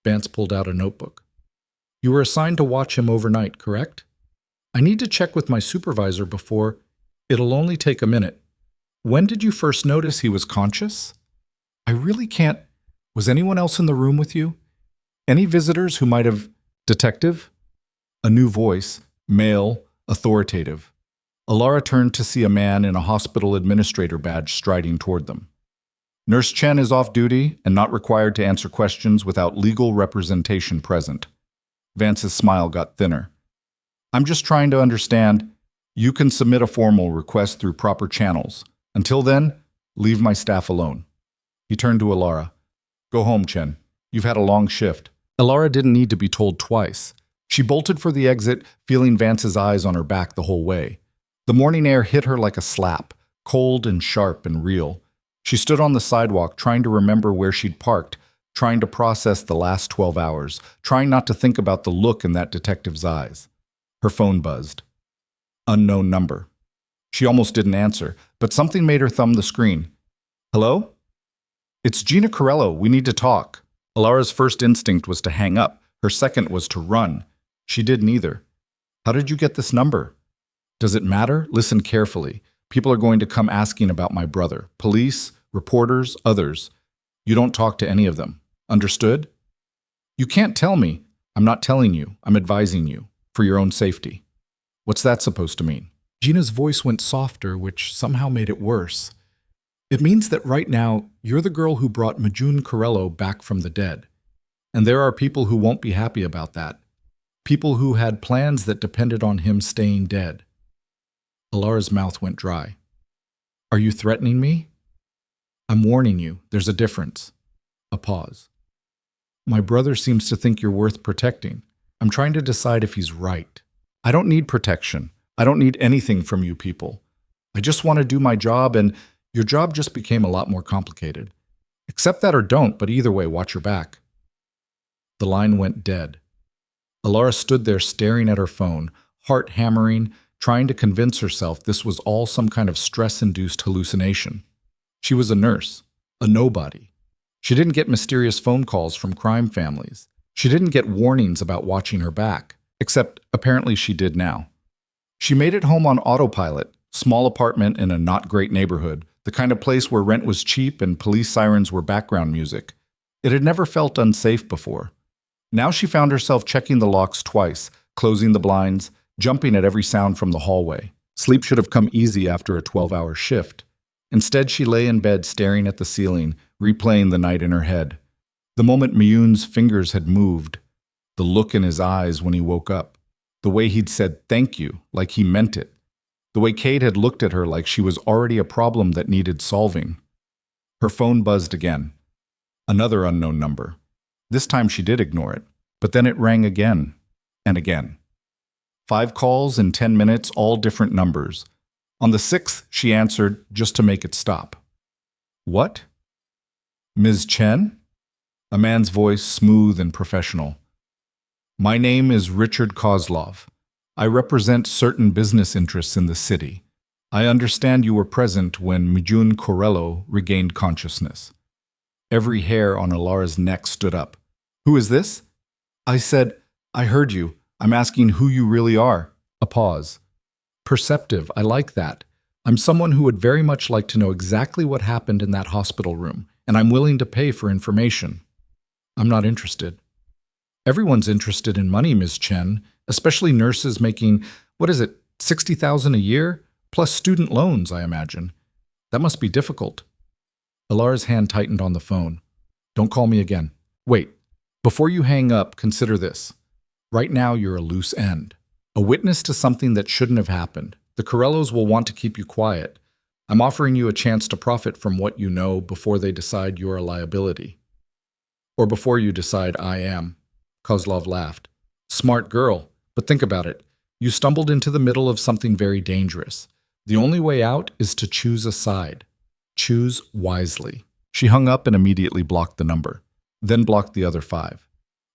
Speaker 1: Vance pulled out a notebook. You were assigned to watch him overnight, correct? I need to check with my supervisor before. It'll only take a minute. When did you first notice he was conscious? I really can't. Was anyone else in the room with you? Any visitors who might have... Detective? A new voice, male, authoritative. Alara turned to see a man in a hospital administrator badge striding toward them. Nurse Chen is off duty and not required to answer questions without legal representation present. Vance's smile got thinner. I'm just trying to understand. You can submit a formal request through proper channels. Until then, leave my staff alone. He turned to Alara. Go home, Chen. You've had a long shift. Alara didn't need to be told twice. She bolted for the exit, feeling Vance's eyes on her back the whole way. The morning air hit her like a slap, cold and sharp and real. She stood on the sidewalk, trying to remember where she'd parked, trying to process the last 12 hours, trying not to think about the look in that detective's eyes. Her phone buzzed. Unknown number. She almost didn't answer, but something made her thumb the screen. Hello? It's Gina Corello. We need to talk. Alara's first instinct was to hang up. Her second was to run. She did neither. How did you get this number? Does it matter? Listen carefully. People are going to come asking about my brother. Police, reporters, others. You don't talk to any of them. Understood? You can't tell me. I'm not telling you. I'm advising you. For your own safety. What's that supposed to mean? Gina's voice went softer, which somehow made it worse. It means that right now, you're the girl who brought Mijun Corello back from the dead. And there are people who won't be happy about that. People who had plans that depended on him staying dead. Alara's mouth went dry. Are you threatening me? I'm warning you, there's a difference. A pause. My brother seems to think you're worth protecting. I'm trying to decide if he's right. I don't need protection. I don't need anything from you people. I just want to do my job, and your job just became a lot more complicated. Accept that or don't, but either way, watch your back. The line went dead. Alara stood there staring at her phone, heart hammering, trying to convince herself this was all some kind of stress-induced hallucination. She was a nurse, a nobody. She didn't get mysterious phone calls from crime families. She didn't get warnings about watching her back, except apparently she did now. She made it home on autopilot, small apartment in a not-great neighborhood, the kind of place where rent was cheap and police sirens were background music. It had never felt unsafe before. Now she found herself checking the locks twice, closing the blinds, jumping at every sound from the hallway. Sleep should have come easy after a 12-hour shift. Instead, she lay in bed staring at the ceiling, replaying the night in her head. The moment Miyun's fingers had moved, the look in his eyes when he woke up, the way he'd said thank you, like he meant it, the way Kate had looked at her like she was already a problem that needed solving. Her phone buzzed again. Another unknown number. This time she did ignore it, but then it rang again and again. 5 calls in 10 minutes, all different numbers. On the 6th, she answered just to make it stop. What? Ms. Chen? A man's voice, smooth and professional. My name is Richard Kozlov. I represent certain business interests in the city. I understand you were present when Mijun Corello regained consciousness. Every hair on Alara's neck stood up. Who is this? I said, I heard you. I'm asking who you really are. A pause. Perceptive, I like that. I'm someone who would very much like to know exactly what happened in that hospital room, and I'm willing to pay for information. I'm not interested. Everyone's interested in money, Ms. Chen, especially nurses making, what is it, $60,000 a year? Plus student loans, I imagine. That must be difficult. Alara's hand tightened on the phone. Don't call me again. Wait. Before you hang up, consider this. Right now, you're a loose end. A witness to something that shouldn't have happened. The Corellos will want to keep you quiet. I'm offering you a chance to profit from what you know before they decide you're a liability. Or before you decide I am. Kozlov laughed. Smart girl, but think about it. You stumbled into the middle of something very dangerous. The only way out is to choose a side. Choose wisely. She hung up and immediately blocked the number, then blocked the other 5.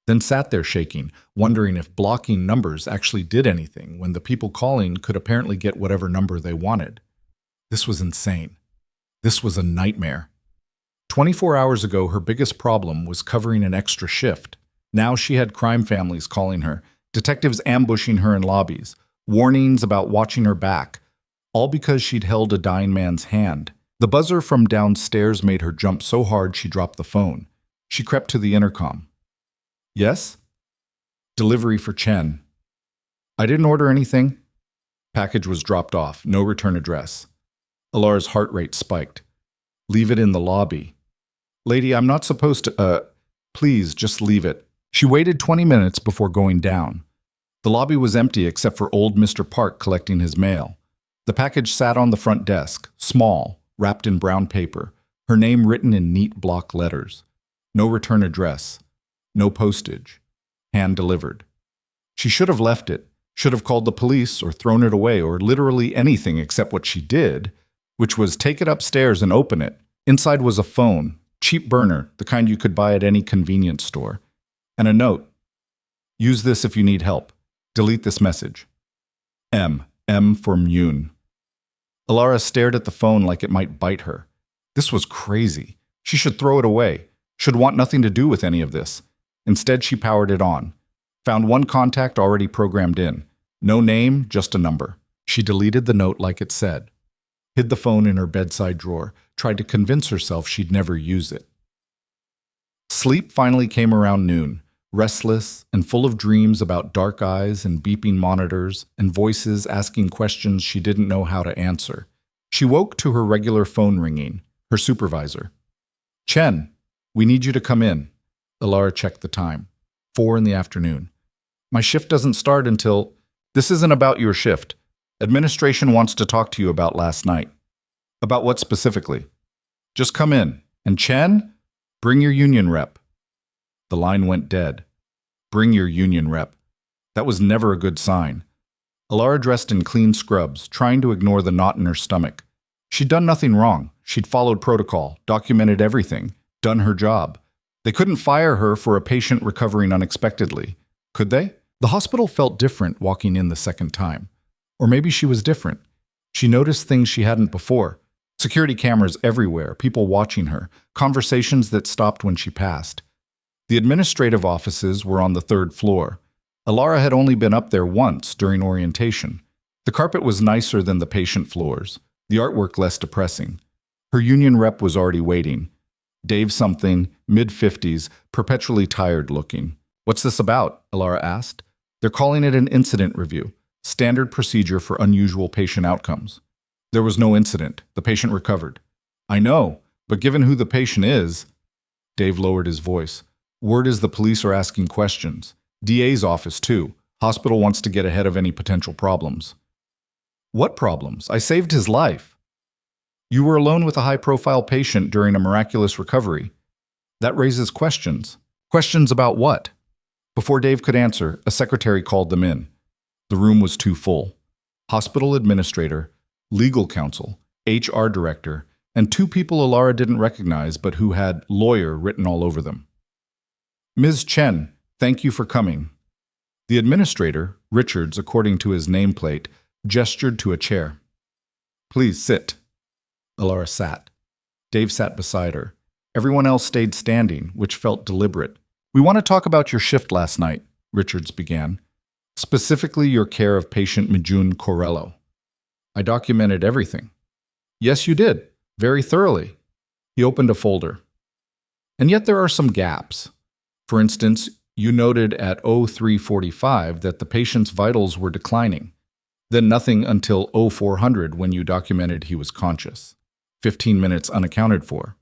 Speaker 1: Then sat there shaking, wondering if blocking numbers actually did anything when the people calling could apparently get whatever number they wanted. This was insane. This was a nightmare. 24 hours ago, her biggest problem was covering an extra shift. Now she had crime families calling her, detectives ambushing her in lobbies, warnings about watching her back, all because she'd held a dying man's hand. The buzzer from downstairs made her jump so hard she dropped the phone. She crept to the intercom. Yes? Delivery for Chen. I didn't order anything. Package was dropped off, no return address. Alara's heart rate spiked. Leave it in the lobby. Lady, I'm not supposed to, please just leave it. She waited 20 minutes before going down. The lobby was empty except for old Mr. Park collecting his mail. The package sat on the front desk, small, wrapped in brown paper, her name written in neat block letters. No return address. No postage. Hand delivered. She should have left it, should have called the police or thrown it away or literally anything except what she did, which was take it upstairs and open it. Inside was a phone, cheap burner, the kind you could buy at any convenience store, and a note. Use this if you need help. Delete this message. M for Mune. Alara stared at the phone like it might bite her. This was crazy. She should throw it away, should want nothing to do with any of this. Instead, she powered it on. Found one contact already programmed in. No name, just a number. She deleted the note like it said. Hid the phone in her bedside drawer, tried to convince herself she'd never use it. Sleep finally came around noon, restless and full of dreams about dark eyes and beeping monitors and voices asking questions she didn't know how to answer. She woke to her regular phone ringing, her supervisor. Chen, we need you to come in. Alara checked the time. 4 in the afternoon. My shift doesn't start until... This isn't about your shift. Administration wants to talk to you about last night. About what specifically? Just come in. And Chen, bring your union rep. The line went dead. Bring your union rep. That was never a good sign. Alara dressed in clean scrubs, trying to ignore the knot in her stomach. She'd done nothing wrong. She'd followed protocol, documented everything, done her job. They couldn't fire her for a patient recovering unexpectedly. Could they? The hospital felt different walking in the second time. Or maybe she was different. She noticed things she hadn't before. Security cameras everywhere, people watching her, conversations that stopped when she passed. The administrative offices were on the 3rd floor. Alara had only been up there once during orientation. The carpet was nicer than the patient floors, the artwork less depressing. Her union rep was already waiting. Dave something, mid-50s, perpetually tired looking. What's this about? Alara asked. They're calling it an incident review, standard procedure for unusual patient outcomes. There was no incident. The patient recovered. I know, but given who the patient is... Dave lowered his voice. Word is the police are asking questions. DA's office, too. Hospital wants to get ahead of any potential problems. What problems? I saved his life. You were alone with a high-profile patient during a miraculous recovery. That raises questions. Questions about what? Before Dave could answer, a secretary called them in. The room was too full. Hospital administrator, legal counsel, HR director, and 2 people Alara didn't recognize but who had lawyer written all over them. Ms. Chen, thank you for coming. The administrator, Richards, according to his nameplate, gestured to a chair. Please sit. Alara sat. Dave sat beside her. Everyone else stayed standing, which felt deliberate. We want to talk about your shift last night, Richards began. Specifically your care of patient Mijun Corello. I documented everything. Yes, you did. Very thoroughly. He opened a folder. And yet there are some gaps. For instance, you noted at 0345 that the patient's vitals were declining. Then nothing until 0400 when you documented he was conscious. 15 minutes unaccounted for.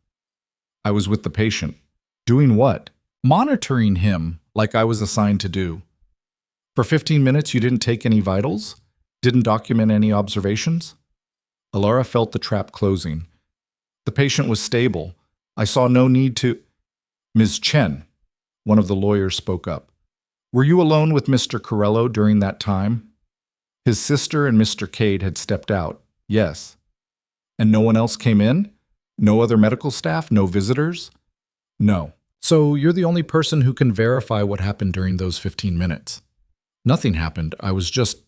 Speaker 1: I was with the patient. Doing what? Monitoring him, like I was assigned to do. For 15 minutes you didn't take any vitals? Didn't document any observations? Alara felt the trap closing. The patient was stable. I saw no need to... Ms. Chen, one of the lawyers spoke up. Were you alone with Mr. Corello during that time? His sister and Mr. Cade had stepped out, yes. And no one else came in? No other medical staff? No visitors? No. So you're the only person who can verify what happened during those 15 minutes. Nothing happened. I was just...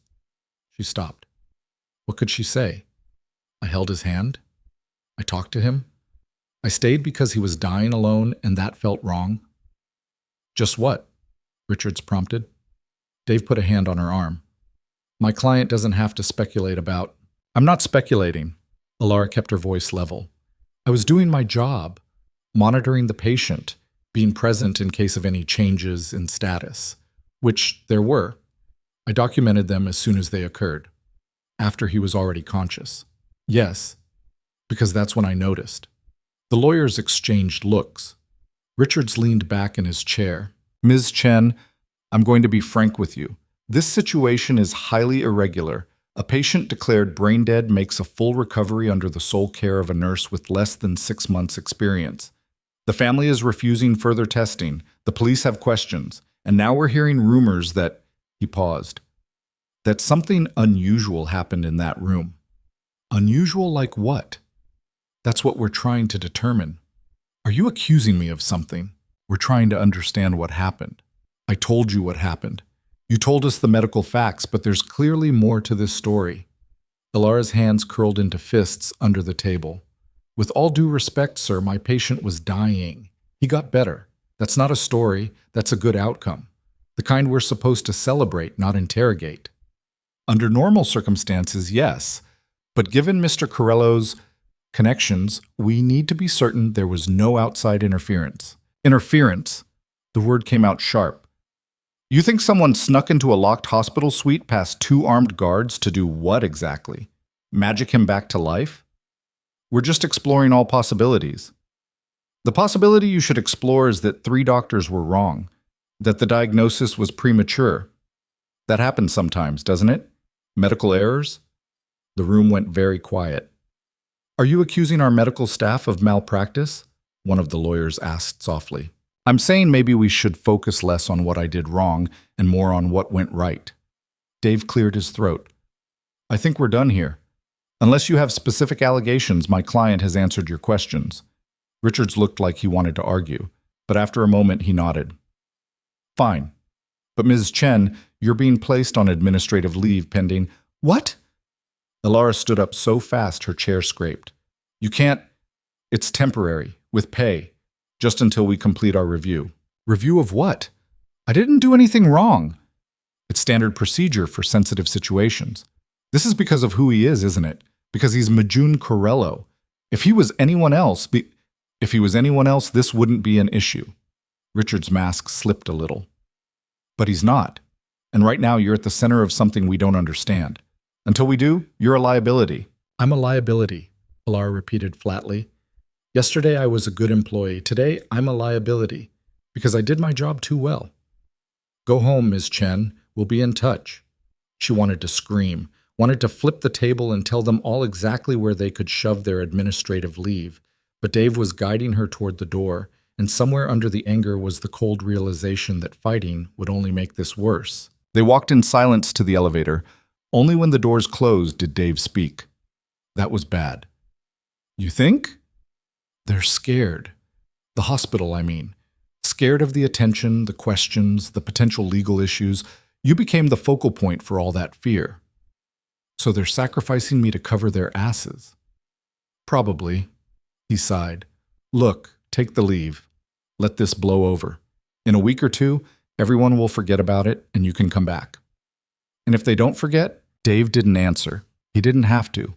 Speaker 1: She stopped. What could she say? I held his hand. I talked to him. I stayed because he was dying alone and that felt wrong. Just what? Richards prompted. Dave put a hand on her arm. My client doesn't have to speculate about... I'm not speculating. Alara kept her voice level. I was doing my job, monitoring the patient, being present in case of any changes in status, which there were. I documented them as soon as they occurred, after he was already conscious. Yes, because that's when I noticed. The lawyers exchanged looks. Richards leaned back in his chair. Ms. Chen, I'm going to be frank with you. This situation is highly irregular. A patient declared brain dead makes a full recovery under the sole care of a nurse with less than 6 months' experience. The family is refusing further testing. The police have questions. And now we're hearing rumors that... He paused. That something unusual happened in that room. Unusual like what? That's what we're trying to determine. Are you accusing me of something? We're trying to understand what happened. I told you what happened. You told us the medical facts, but there's clearly more to this story. Alara's hands curled into fists under the table. With all due respect, sir, my patient was dying. He got better. That's not a story. That's a good outcome. The kind we're supposed to celebrate, not interrogate. Under normal circumstances, yes. But given Mr. Corello's connections, we need to be certain there was no outside interference. Interference. The word came out sharp. You think someone snuck into a locked hospital suite past 2 armed guards to do what exactly? Magic him back to life? We're just exploring all possibilities. The possibility you should explore is that 3 doctors were wrong, that the diagnosis was premature. That happens sometimes, doesn't it? Medical errors? The room went very quiet. Are you accusing our medical staff of malpractice? One of the lawyers asked softly. I'm saying maybe we should focus less on what I did wrong and more on what went right. Dave cleared his throat. I think we're done here. Unless you have specific allegations, my client has answered your questions. Richards looked like he wanted to argue, but after a moment he nodded. Fine. But Ms. Chen, you're being placed on administrative leave pending... What? Alara stood up so fast her chair scraped. You can't... It's temporary, with pay, just until we complete our review. Review of what? I didn't do anything wrong. It's standard procedure for sensitive situations. This is because of who he is, isn't it? Because he's Majun Corello. If he was anyone else, this wouldn't be an issue. Richard's mask slipped a little. But he's not. And right now you're at the center of something we don't understand. Until we do, you're a liability. I'm a liability, Alara repeated flatly. Yesterday I was a good employee. Today I'm a liability, because I did my job too well. Go home, Ms. Chen. We'll be in touch. She wanted to scream, wanted to flip the table and tell them all exactly where they could shove their administrative leave. But Dave was guiding her toward the door, and somewhere under the anger was the cold realization that fighting would only make this worse. They walked in silence to the elevator. Only when the doors closed did Dave speak. That was bad. You think? They're scared. The hospital, I mean. Scared of the attention, the questions, the potential legal issues. You became the focal point for all that fear. So they're sacrificing me to cover their asses. Probably. He sighed. Look, take the leave. Let this blow over. In a week or 2, everyone will forget about it and you can come back. And if they don't forget, Dave didn't answer. He didn't have to.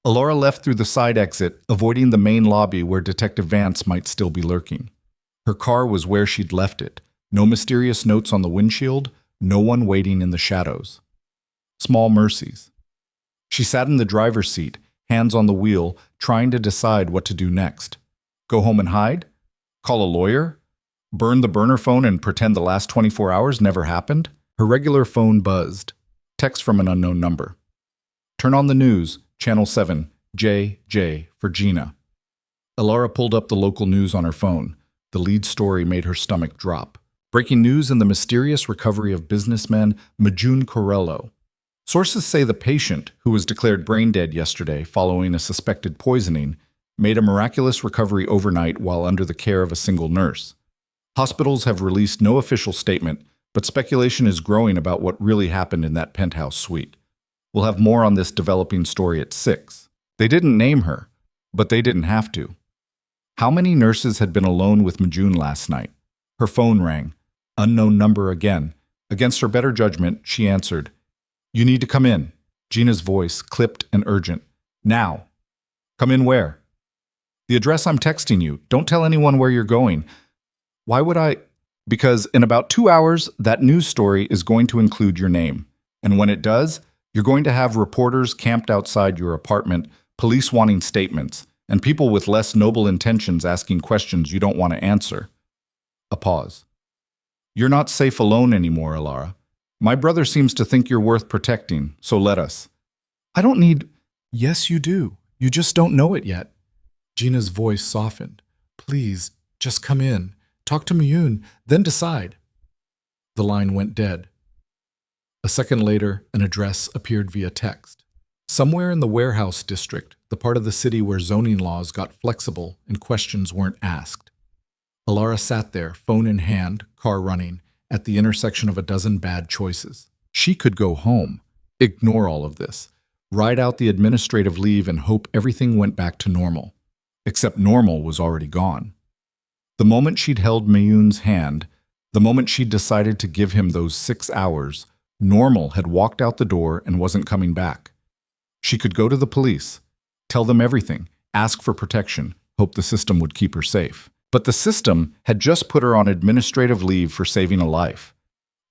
Speaker 1: Alara left through the side exit, avoiding the main lobby where Detective Vance might still be lurking. Her car was where she'd left it. No mysterious notes on the windshield, no one waiting in the shadows. Small mercies. She sat in the driver's seat, hands on the wheel, trying to decide what to do next. Go home and hide? Call a lawyer? Burn the burner phone and pretend the last 24 hours never happened? Her regular phone buzzed. Text from an unknown number. Turn on the news, Channel 7, JJ for Gina. Alara pulled up the local news on her phone. The lead story made her stomach drop. Breaking news in the mysterious recovery of businessman Majun Corello. Sources say the patient, who was declared brain dead yesterday following a suspected poisoning, made a miraculous recovery overnight while under the care of a single nurse. Hospitals have released no official statement, but speculation is growing about what really happened in that penthouse suite. We'll have more on this developing story at 6. They didn't name her. But they didn't have to. How many nurses had been alone with Majun last night? Her phone rang. Unknown number again. Against her better judgment, she answered. You need to come in. Gina's voice, clipped and urgent. Now. Come in where? The address I'm texting you. Don't tell anyone where you're going. Why would I? Because in about 2 hours, that news story is going to include your name. And when it does, you're going to have reporters camped outside your apartment, police wanting statements, and people with less noble intentions asking questions you don't want to answer. A pause. You're not safe alone anymore, Alara. My brother seems to think you're worth protecting, so let us. I don't need... Yes, you do. You just don't know it yet. Gina's voice softened. Please, just come in. Talk to Miyun, then decide. The line went dead. A second later, an address appeared via text. Somewhere in the warehouse district, the part of the city where zoning laws got flexible and questions weren't asked. Alara sat there, phone in hand, car running, at the intersection of a dozen bad choices. She could go home, ignore all of this, ride out the administrative leave and hope everything went back to normal. Except normal was already gone. The moment she'd held Mayun's hand, the moment she'd decided to give him those 6 hours, normal had walked out the door and wasn't coming back. She could go to the police, tell them everything, ask for protection, hope the system would keep her safe. But the system had just put her on administrative leave for saving a life.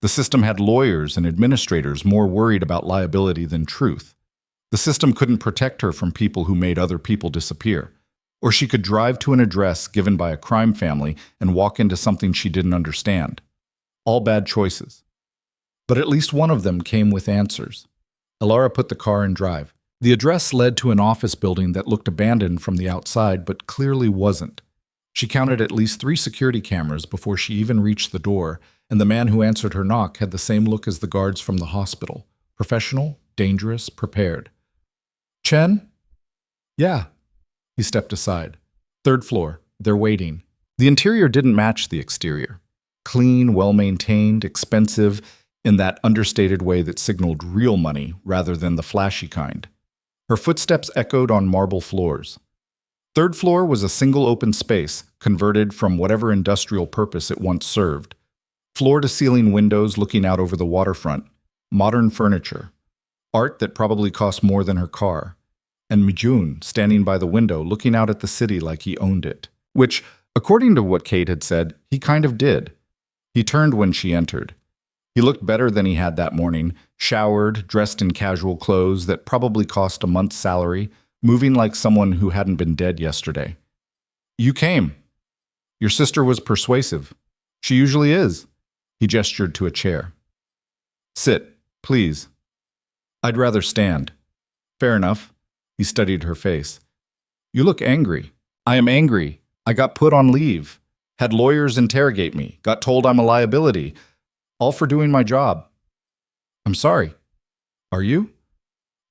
Speaker 1: The system had lawyers and administrators more worried about liability than truth. The system couldn't protect her from people who made other people disappear. Or she could drive to an address given by a crime family and walk into something she didn't understand. All bad choices. But at least one of them came with answers. Alara put the car in drive. The address led to an office building that looked abandoned from the outside, but clearly wasn't. She counted at least 3 security cameras before she even reached the door, and the man who answered her knock had the same look as the guards from the hospital. Professional, dangerous, prepared. Chen? Yeah. He stepped aside. 3rd floor. They're waiting. The interior didn't match the exterior. Clean, well-maintained, expensive, in that understated way that signaled real money rather than the flashy kind. Her footsteps echoed on marble floors. 3rd floor was a single open space, converted from whatever industrial purpose it once served. Floor-to-ceiling windows looking out over the waterfront, modern furniture, art that probably cost more than her car, and Mijun standing by the window looking out at the city like he owned it. Which, according to what Kate had said, he kind of did. He turned when she entered. He looked better than he had that morning, showered, dressed in casual clothes that probably cost a month's salary, moving like someone who hadn't been dead yesterday. You came. Your sister was persuasive. She usually is. He gestured to a chair. Sit, please. I'd rather stand. Fair enough. He studied her face. You look angry. I am angry. I got put on leave. Had lawyers interrogate me. Got told I'm a liability. All for doing my job. I'm sorry. Are you?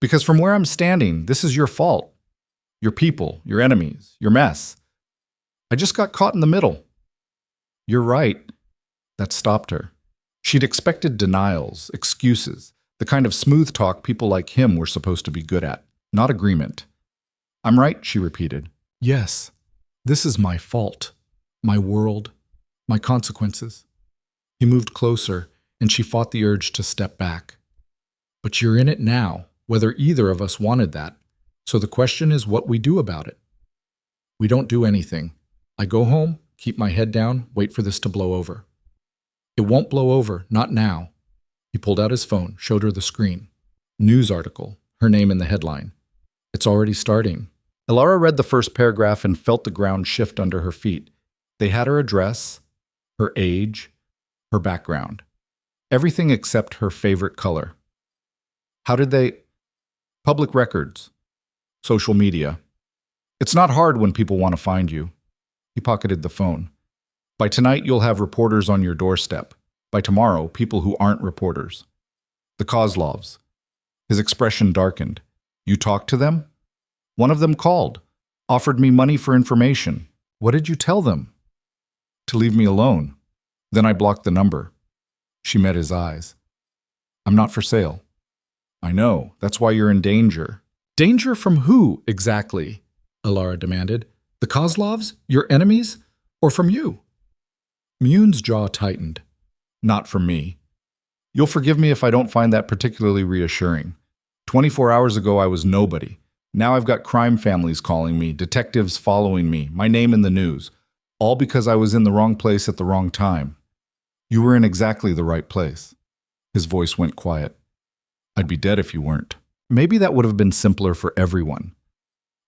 Speaker 1: Because from where I'm standing, this is your fault. Your people, your enemies, your mess. I just got caught in the middle. You're right. That stopped her. She'd expected denials, excuses, the kind of smooth talk people like him were supposed to be good at, not agreement. I'm right, she repeated. Yes, this is my fault, my world, my consequences. He moved closer, and she fought the urge to step back. But you're in it now, whether either of us wanted that. So the question is what we do about it. We don't do anything. I go home, keep my head down, wait for this to blow over. It won't blow over, not now. He pulled out his phone, showed her the screen. News article, her name in the headline. It's already starting. Alara read the first paragraph and felt the ground shift under her feet. They had her address, her age, her background. Everything except her favorite color. How did they? Public records. Social media. It's not hard when people want to find you. He pocketed the phone. By tonight, you'll have reporters on your doorstep. By tomorrow, people who aren't reporters. The Kozlovs. His expression darkened. You talked to them? One of them called. Offered me money for information. What did you tell them? To leave me alone. Then I blocked the number. She met his eyes. I'm not for sale. I know. That's why you're in danger. Danger from who, exactly? Alara demanded. The Kozlovs? Your enemies? Or from you? Myoun's jaw tightened. Not from me. You'll forgive me if I don't find that particularly reassuring. 24 hours ago, I was nobody. Now I've got crime families calling me, detectives following me, my name in the news, all because I was in the wrong place at the wrong time. You were in exactly the right place. His voice went quiet. I'd be dead if you weren't. Maybe that would have been simpler for everyone.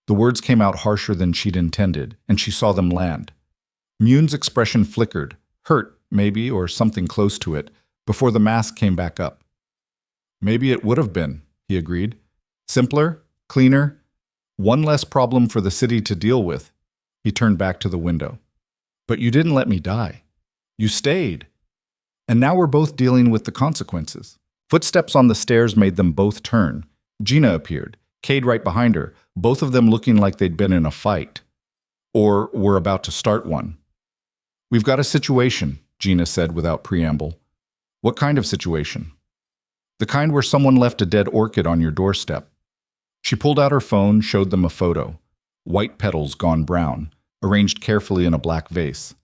Speaker 1: The words came out harsher than she'd intended, and she saw them land. Myoun's expression flickered, hurt, maybe, or something close to it, before the mask came back up. Maybe it would have been, he agreed. Simpler, cleaner, one less problem for the city to deal with. He turned back to the window. But you didn't let me die. You stayed. And now we're both dealing with the consequences. Footsteps on the stairs made them both turn. Gina appeared, Cade right behind her, both of them looking like they'd been in a fight. Or were about to start one. We've got a situation, Gina said without preamble. What kind of situation? The kind where someone left a dead orchid on your doorstep. She pulled out her phone, showed them a photo. White petals gone brown, arranged carefully in a black vase.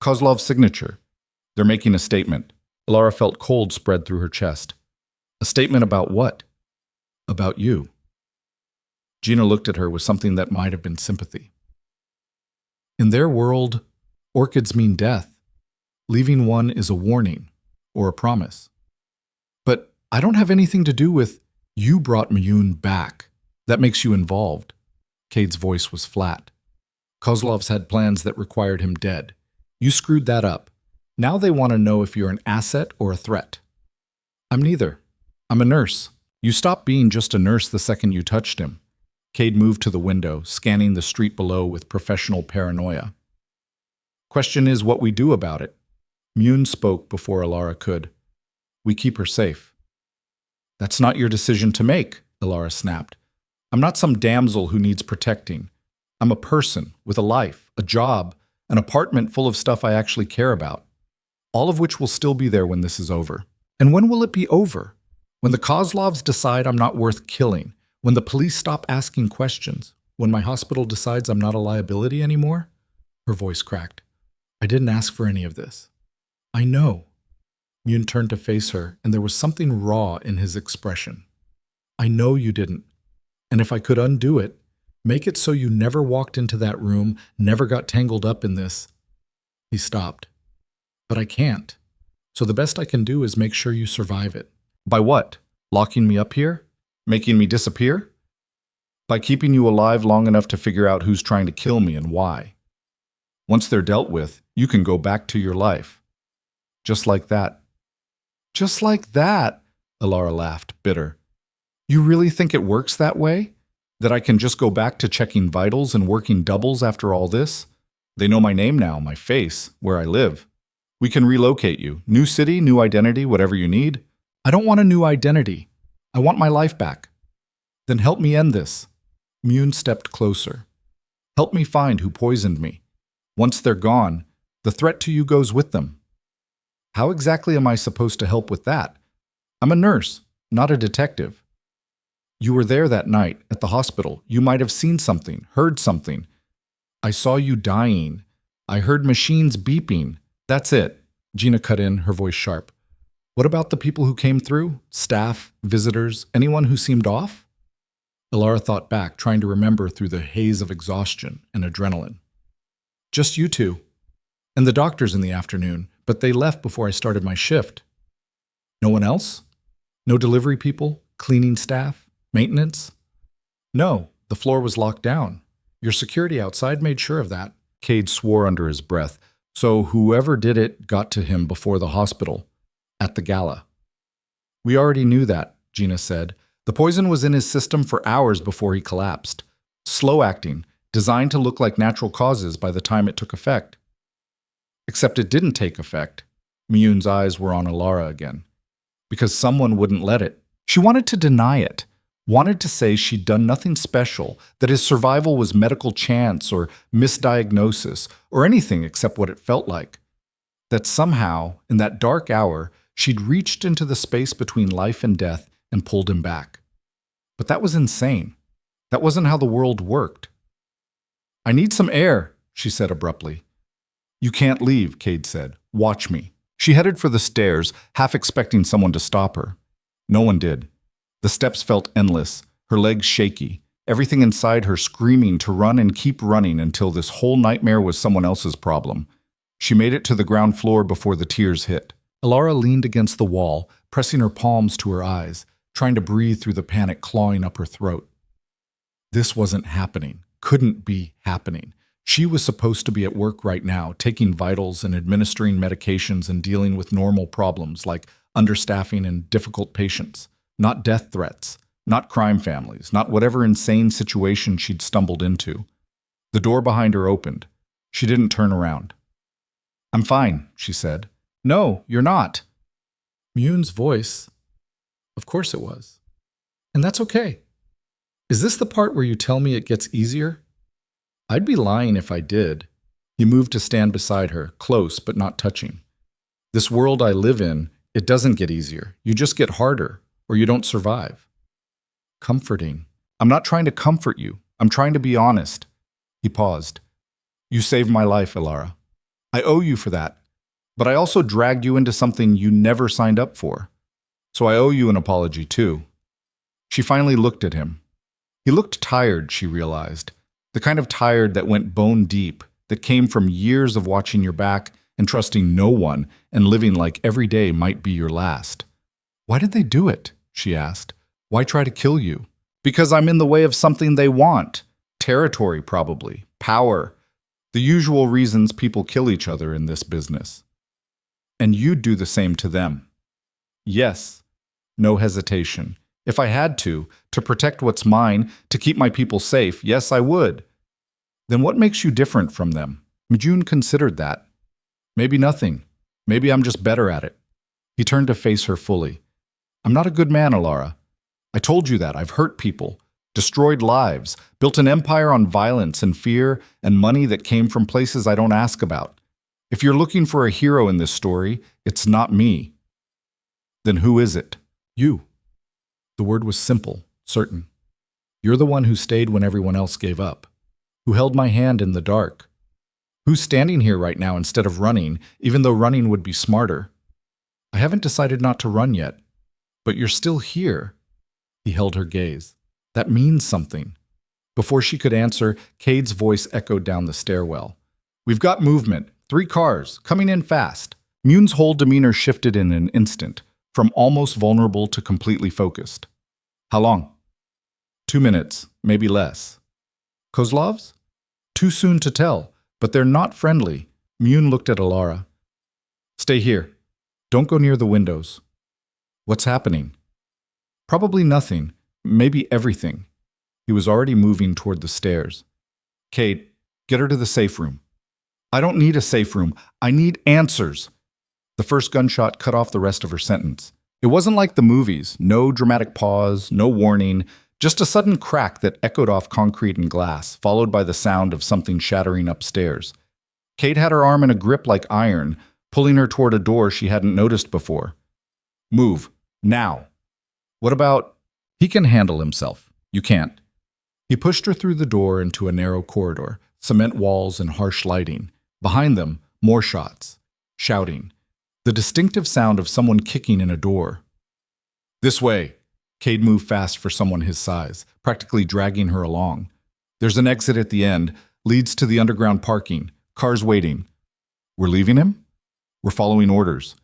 Speaker 1: Kozlov's signature. They're making a statement. Alara felt cold spread through her chest. A statement about what? About you. Gina looked at her with something that might have been sympathy. In their world, orchids mean death. Leaving one is a warning or a promise. But I don't have anything to do with you brought Myoun back. That makes you involved. Cade's voice was flat. Kozlov's had plans that required him dead. You screwed that up. Now they want to know if you're an asset or a threat. I'm neither. I'm a nurse. You stopped being just a nurse the second you touched him. Cade moved to the window, scanning the street below with professional paranoia. Question is what we do about it. Myoun spoke before Alara could. We keep her safe. That's not your decision to make, Alara snapped. I'm not some damsel who needs protecting. I'm a person with a life, a job, an apartment full of stuff I actually care about. All of which will still be there when this is over. And when will it be over? When the Kozlovs decide I'm not worth killing, when the police stop asking questions, when my hospital decides I'm not a liability anymore? Her voice cracked. I didn't ask for any of this. I know. Myoun turned to face her, and there was something raw in his expression. I know you didn't. And if I could undo it, make it so you never walked into that room, never got tangled up in this. He stopped. But I can't. So the best I can do is make sure you survive it. By what? Locking me up here? Making me disappear? By keeping you alive long enough to figure out who's trying to kill me and why. Once they're dealt with, you can go back to your life. Just like that. Just like that, Alara laughed, bitter. You really think it works that way? That I can just go back to checking vitals and working doubles after all this? They know my name now, my face, where I live. We can relocate you. New city, new identity, whatever you need. I don't want a new identity. I want my life back. Then help me end this. Myoun stepped closer. Help me find who poisoned me. Once they're gone, the threat to you goes with them. How exactly am I supposed to help with that? I'm a nurse, not a detective. You were there that night at the hospital. You might have seen something, heard something. I saw you dying. I heard machines beeping. That's it. Gina cut in, her voice sharp. What about the people who came through? Staff, visitors, anyone who seemed off? Alara thought back, trying to remember through the haze of exhaustion and adrenaline. Just you two. And the doctors in the afternoon, but they left before I started my shift. No one else? No delivery people? Cleaning staff? Maintenance? No, the floor was locked down. Your security outside made sure of that. Cade swore under his breath. So whoever did it got to him before the hospital, at the gala. We already knew that, Gina said. The poison was in his system for hours before he collapsed. Slow acting, designed to look like natural causes by the time it took effect. Except it didn't take effect. Myoun's eyes were on Alara again. Because someone wouldn't let it. She wanted to deny it. Wanted to say she'd done nothing special, that his survival was medical chance or misdiagnosis or anything except what it felt like. That somehow, in that dark hour, she'd reached into the space between life and death and pulled him back. But that was insane. That wasn't how the world worked. I need some air, she said abruptly. You can't leave, Cade said. Watch me. She headed for the stairs, half expecting someone to stop her. No one did. The steps felt endless, her legs shaky, everything inside her screaming to run and keep running until this whole nightmare was someone else's problem. She made it to the ground floor before the tears hit. Alara leaned against the wall, pressing her palms to her eyes, trying to breathe through the panic clawing up her throat. This wasn't happening, couldn't be happening. She was supposed to be at work right now, taking vitals and administering medications and dealing with normal problems like understaffing and difficult patients, not death threats, not crime families, not whatever insane situation she'd stumbled into. The door behind her opened. She didn't turn around. I'm fine, she said. No, you're not. Mune's voice. Of course it was. And that's okay. Is this the part where you tell me it gets easier? I'd be lying if I did. He moved to stand beside her, close but not touching. This world I live in, it doesn't get easier. You just get harder, or you don't survive. Comforting. I'm not trying to comfort you. I'm trying to be honest. He paused. You saved my life, Alara. I owe you for that. But I also dragged you into something you never signed up for. So I owe you an apology, too. She finally looked at him. He looked tired, she realized. The kind of tired that went bone deep, that came from years of watching your back and trusting no one and living like every day might be your last. Why did they do it? She asked. Why try to kill you? Because I'm in the way of something they want. Territory, probably. Power. The usual reasons people kill each other in this business. And you'd do the same to them. Yes. No hesitation. If I had to protect what's mine, to keep my people safe, yes, I would. Then what makes you different from them? Mijun considered that. Maybe nothing. Maybe I'm just better at it. He turned to face her fully. I'm not a good man, Alara. I told you that. I've hurt people, destroyed lives, built an empire on violence and fear and money that came from places I don't ask about. If you're looking for a hero in this story, it's not me. Then who is it? You. The word was simple, certain. You're the one who stayed when everyone else gave up, who held my hand in the dark. Who's standing here right now instead of running, even though running would be smarter? I haven't decided not to run yet, but you're still here. He held her gaze. That means something. Before she could answer, Cade's voice echoed down the stairwell. We've got movement. 3 cars, coming in fast. Mune's whole demeanor shifted in an instant, from almost vulnerable to completely focused. How long? 2 minutes, maybe less. Kozlov's? Too soon to tell, but they're not friendly. Mune looked at Alara. Stay here. Don't go near the windows. What's happening? Probably nothing. Maybe everything. He was already moving toward the stairs. Kate, get her to the safe room. I don't need a safe room. I need answers. The first gunshot cut off the rest of her sentence. It wasn't like the movies. No dramatic pause, no warning, just a sudden crack that echoed off concrete and glass, followed by the sound of something shattering upstairs. Kate had her arm in a grip like iron, pulling her toward a door she hadn't noticed before. Move. Now. What about... He can handle himself. You can't. He pushed her through the door into a narrow corridor, cement walls and harsh lighting. Behind them, more shots. Shouting. The distinctive sound of someone kicking in a door. This way. Cade moved fast for someone his size, practically dragging her along. There's an exit at the end, leads to the underground parking. Cars waiting. We're leaving him? We're following orders.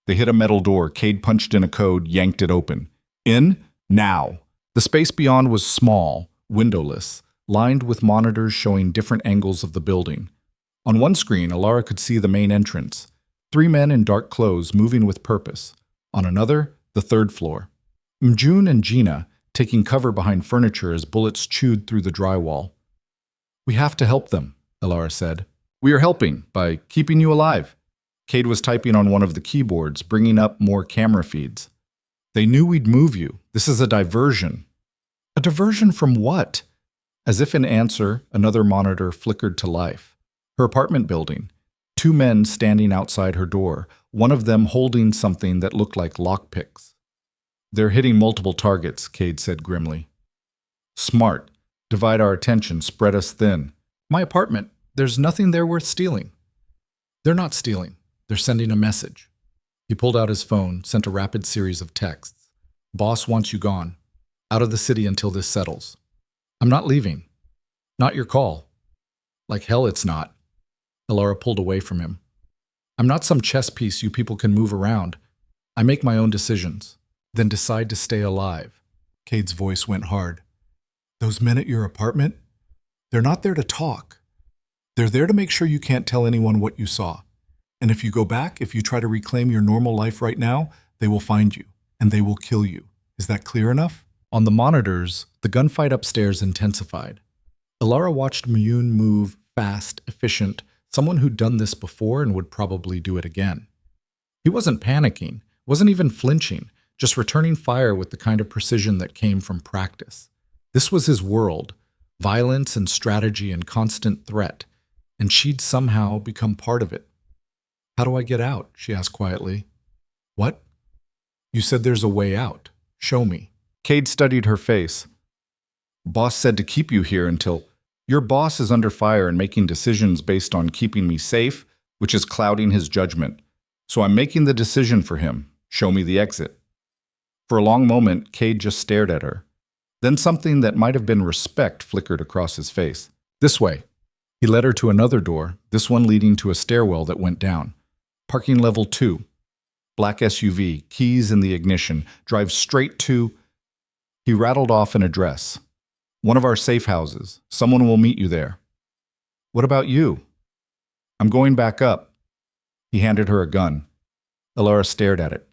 Speaker 1: They hit a metal door. Cade punched in a code, yanked it open. In? Now. The space beyond was small, windowless, lined with monitors showing different angles of the building. On one screen, Alara could see the main entrance. 3 men in dark clothes moving with purpose. On another, the 3rd floor. Mjun and Gina taking cover behind furniture as bullets chewed through the drywall. We have to help them, Alara said. We are helping by keeping you alive. Cade was typing on one of the keyboards, bringing up more camera feeds. They knew we'd move you. This is a diversion. A diversion from what? As if in answer, another monitor flickered to life. Her apartment building. 2 men standing outside her door, one of them holding something that looked like lockpicks. They're hitting multiple targets, Cade said grimly. Smart. Divide our attention, spread us thin. My apartment. There's nothing there worth stealing. They're not stealing. They're sending a message. He pulled out his phone, sent a rapid series of texts. Boss wants you gone. Out of the city until this settles. I'm not leaving. Not your call. Like hell it's not. Elara pulled away from him. I'm not some chess piece you people can move around. I make my own decisions. Then decide to stay alive. Cade's voice went hard. Those men at your apartment? They're not there to talk. They're there to make sure you can't tell anyone what you saw. And if you go back, if you try to reclaim your normal life right now, they will find you, and they will kill you. Is that clear enough? On the monitors, the gunfight upstairs intensified. Elara watched Miyun move fast, efficient, someone who'd done this before and would probably do it again. He wasn't panicking, wasn't even flinching, just returning fire with the kind of precision that came from practice. This was his world, violence and strategy and constant threat, and she'd somehow become part of it. How do I get out? She asked quietly. What? You said there's a way out. Show me. Cade studied her face. Boss said to keep you here until... Your boss is under fire and making decisions based on keeping me safe, which is clouding his judgment. So I'm making the decision for him. Show me the exit. For a long moment, Cade just stared at her. Then something that might have been respect flickered across his face. This way. He led her to another door, this one leading to a stairwell that went down. Parking level 2. Black SUV, keys in the ignition, drive straight to... He rattled off an address. One of our safe houses. Someone will meet you there. What about you? I'm going back up. He handed her a gun. Elara stared at it.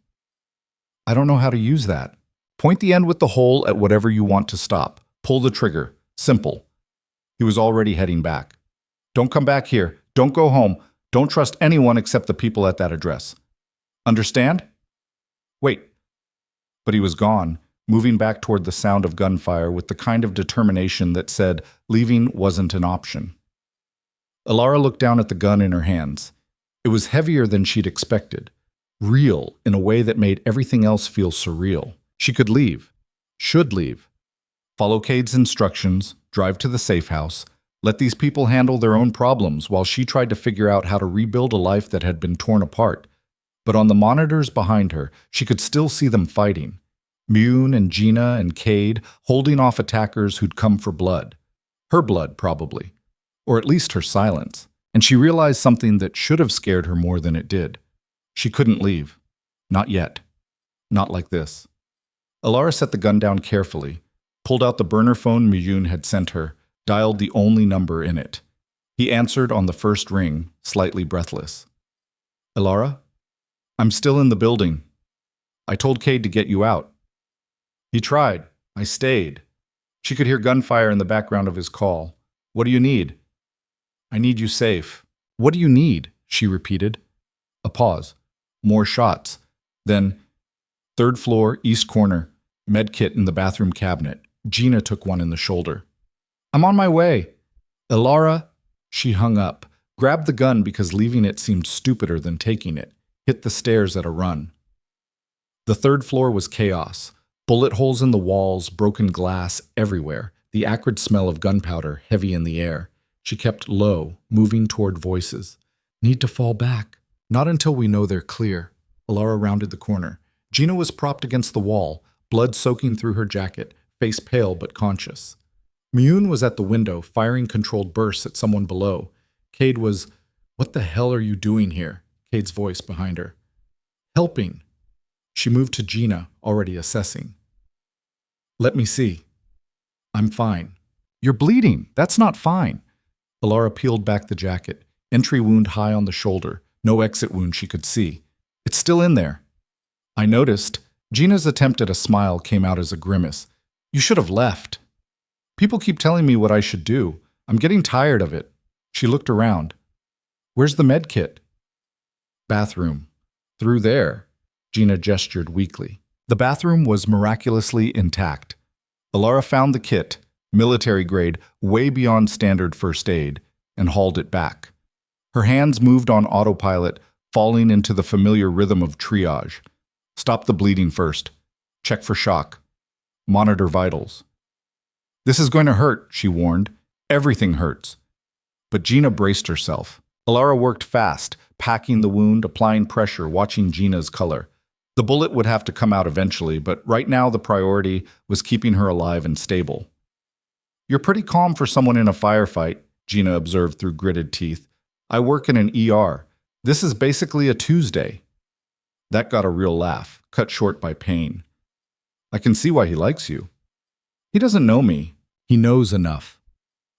Speaker 1: I don't know how to use that. Point the end with the hole at whatever you want to stop. Pull the trigger. Simple. He was already heading back. Don't come back here. Don't go home. Don't trust anyone except the people at that address. Understand? Wait. But he was gone, moving back toward the sound of gunfire with the kind of determination that said leaving wasn't an option. Elara looked down at the gun in her hands. It was heavier than she'd expected, real in a way that made everything else feel surreal. She could leave, should leave. Follow Cade's instructions, drive to the safe house, let these people handle their own problems while she tried to figure out how to rebuild a life that had been torn apart. But on the monitors behind her, she could still see them fighting. Mune and Gina and Cade holding off attackers who'd come for blood. Her blood, probably. Or at least her silence. And she realized something that should have scared her more than it did. She couldn't leave. Not yet. Not like this. Elara set the gun down carefully, pulled out the burner phone Miyun had sent her, dialed the only number in it. He answered on the first ring, slightly breathless. Elara? I'm still in the building. I told Cade to get you out. He tried. I stayed. She could hear gunfire in the background of his call. What do you need? I need you safe. What do you need? She repeated. A pause. More shots. Then, 3rd floor, east corner, med kit in the bathroom cabinet. Gina took one in the shoulder. I'm on my way. Elara, she hung up, grabbed the gun because leaving it seemed stupider than taking it, hit the stairs at a run. The 3rd floor was chaos. Bullet holes in the walls, broken glass everywhere, the acrid smell of gunpowder heavy in the air. She kept low, moving toward voices. Need to fall back. Not until we know they're clear. Elara rounded the corner. Gina was propped against the wall, blood soaking through her jacket, face pale but conscious. Miyun was at the window, firing controlled bursts at someone below. Cade was, What the hell are you doing here? Cade's voice behind her. Helping. She moved to Gina, already assessing. Let me see. I'm fine. You're bleeding. That's not fine. Elara peeled back the jacket. Entry wound high on the shoulder. No exit wound she could see. It's still in there. I noticed. Gina's attempt at a smile came out as a grimace. You should have left. People keep telling me what I should do. I'm getting tired of it. She looked around. Where's the med kit? Bathroom. Through there. Gina gestured weakly. The bathroom was miraculously intact. Elara found the kit, military grade, way beyond standard first aid, and hauled it back. Her hands moved on autopilot, falling into the familiar rhythm of triage. Stop the bleeding first. Check for shock. Monitor vitals. This is going to hurt, she warned. Everything hurts. But Gina braced herself. Alara worked fast, packing the wound, applying pressure, watching Gina's color. The bullet would have to come out eventually, but right now the priority was keeping her alive and stable. "You're pretty calm for someone in a firefight," Gina observed through gritted teeth. "I work in an ER. This is basically a Tuesday." That got a real laugh, cut short by pain. "I can see why he likes you." "He doesn't know me. He knows enough."